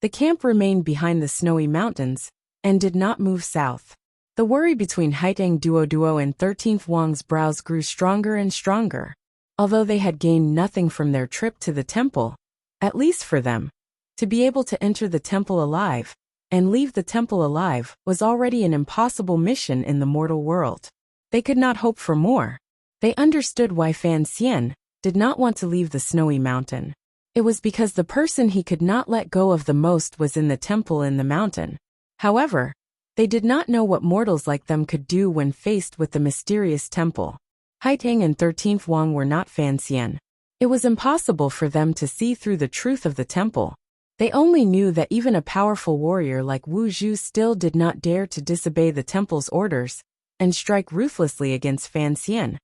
the camp remained behind the snowy mountains and did not move south. The worry between Haitang Duo and 13th Wang's brows grew stronger and stronger. Although they had gained nothing from their trip to the temple, at least for them, to be able to enter the temple alive and leave the temple alive was already an impossible mission in the mortal world. They could not hope for more. They understood why Fan Xian did not want to leave the snowy mountain. It was because the person he could not let go of the most was in the temple in the mountain. However, they did not know what mortals like them could do when faced with the mysterious temple. Haitang and 13th Wang were not Fan Xian. It was impossible for them to see through the truth of the temple. They only knew that even a powerful warrior like Wu Zhu still did not dare to disobey the temple's orders and strike ruthlessly against Fan Xian,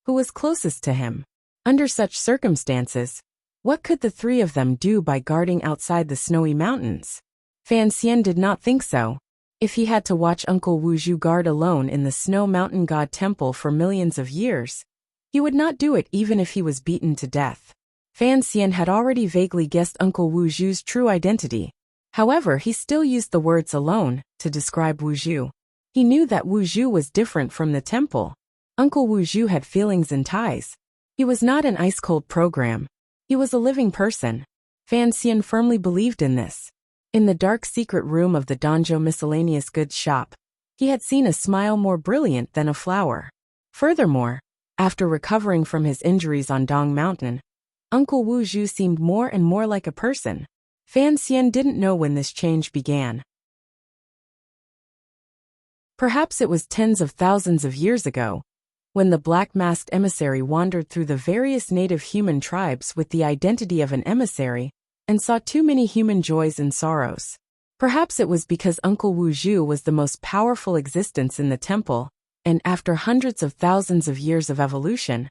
who was closest to him. Under such circumstances, what could the three of them do by guarding outside the snowy mountains? Fan Xian did not think so. If he had to watch Uncle Wu Zhu guard alone in the Snow Mountain God Temple for millions of years, he would not do it even if he was beaten to death. Fan Xian had already vaguely guessed Uncle Wu Zhu's true identity. However, he still used the words alone to describe Wu Zhu. He knew that Wu Zhu was different from the temple. Uncle Wu Zhu had feelings and ties. He was not an ice-cold program. He was a living person. Fan Xian firmly believed in this. In the dark secret room of the Danzhou miscellaneous goods shop, he had seen a smile more brilliant than a flower. Furthermore, after recovering from his injuries on Dong Mountain, Uncle Wu Zhu seemed more and more like a person. Fan Xian didn't know when this change began. Perhaps it was tens of thousands of years ago, when the black-masked emissary wandered through the various native human tribes with the identity of an emissary and saw too many human joys and sorrows. Perhaps it was because Uncle Wu Zhu was the most powerful existence in the temple, and after hundreds of thousands of years of evolution,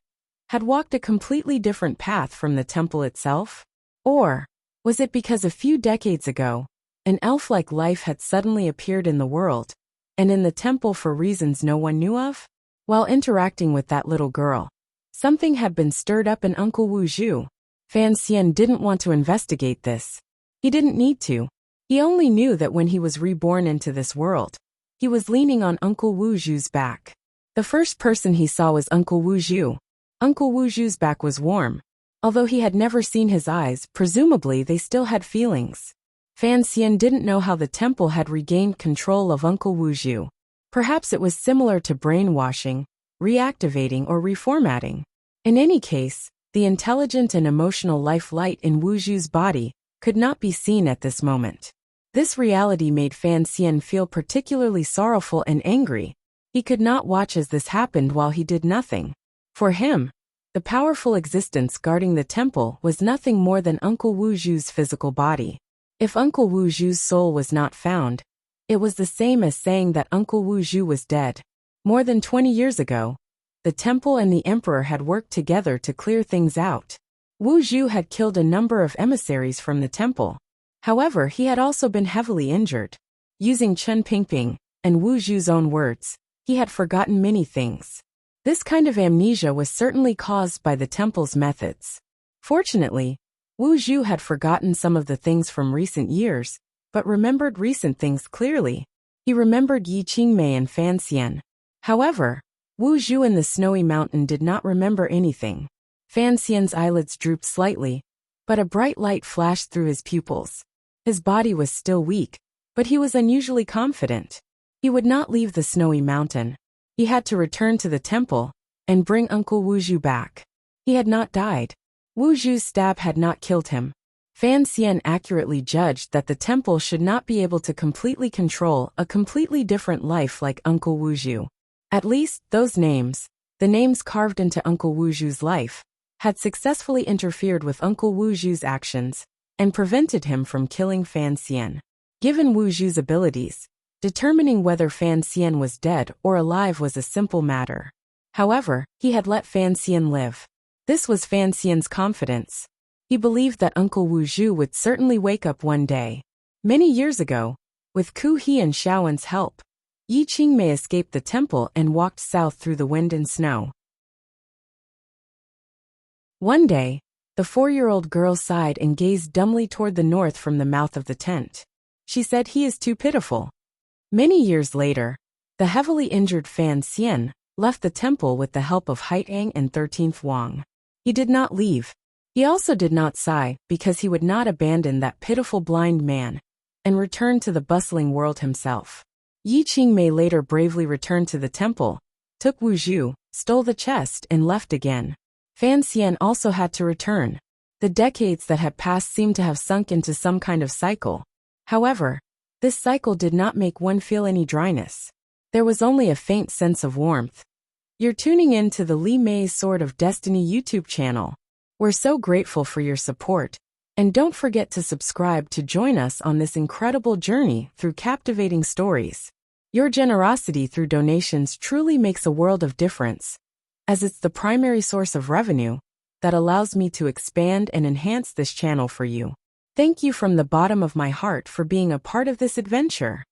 had walked a completely different path from the temple itself? Or was it because a few decades ago, an elf-like life had suddenly appeared in the world, and in the temple for reasons no one knew of? While interacting with that little girl, something had been stirred up in Uncle Wu Zhu. Fan Xian didn't want to investigate this. He didn't need to. He only knew that when he was reborn into this world, he was leaning on Uncle Wu Zhu's back. The first person he saw was Uncle Wu Zhu. Uncle Wu Zhu's back was warm. Although he had never seen his eyes, presumably they still had feelings. Fan Xian didn't know how the temple had regained control of Uncle Wu Zhu. Perhaps it was similar to brainwashing, reactivating or reformatting. In any case, the intelligent and emotional life light in Wu Zhu's body could not be seen at this moment. This reality made Fan Xian feel particularly sorrowful and angry. He could not watch as this happened while he did nothing. For him, the powerful existence guarding the temple was nothing more than Uncle Wu Zhu's physical body. If Uncle Wu Zhu's soul was not found, it was the same as saying that Uncle Wu Zhu was dead. More than 20 years ago, the temple and the emperor had worked together to clear things out. Wu Zhu had killed a number of emissaries from the temple. However, he had also been heavily injured. Using Chen Pingping and Wu Zhu's own words, he had forgotten many things. This kind of amnesia was certainly caused by the temple's methods. Fortunately, Wu Zhu had forgotten some of the things from recent years, but remembered recent things clearly. He remembered Yi Qingmei and Fan Xian. However, Wu Zhu in the snowy mountain did not remember anything. Fan Xian's eyelids drooped slightly, but a bright light flashed through his pupils. His body was still weak, but he was unusually confident. He would not leave the snowy mountain. He had to return to the temple and bring Uncle Wu Zhu back. He had not died. Wu Zhu's stab had not killed him. Fan Xian accurately judged that the temple should not be able to completely control a completely different life like Uncle Wu Zhu. At least, those names, the names carved into Uncle Wu Zhu's life, had successfully interfered with Uncle Wu Zhu's actions and prevented him from killing Fan Xian. Given Wu Zhu's abilities, determining whether Fan Xian was dead or alive was a simple matter. However, he had let Fan Xian live. This was Fan Xian's confidence. He believed that Uncle Wu Zhu would certainly wake up one day. Many years ago, with Ku He and Xiaowen's help, Yi Qingmei escaped the temple and walked south through the wind and snow. One day, the 4-year-old girl sighed and gazed dumbly toward the north from the mouth of the tent. She said, "He is too pitiful." Many years later, the heavily injured Fan Xian left the temple with the help of Haitang and 13th Wang. He did not leave. He also did not sigh because he would not abandon that pitiful blind man and return to the bustling world himself. Yi Qingmei later bravely returned to the temple, took Wu Zhu, stole the chest and left again. Fan Xian also had to return. The decades that had passed seemed to have sunk into some kind of cycle. However, this cycle did not make one feel any dryness. There was only a faint sense of warmth. You're tuning in to the Li Mei's Sword of Destiny YouTube channel. We're so grateful for your support, and don't forget to subscribe to join us on this incredible journey through captivating stories. Your generosity through donations truly makes a world of difference, as it's the primary source of revenue that allows me to expand and enhance this channel for you. Thank you from the bottom of my heart for being a part of this adventure.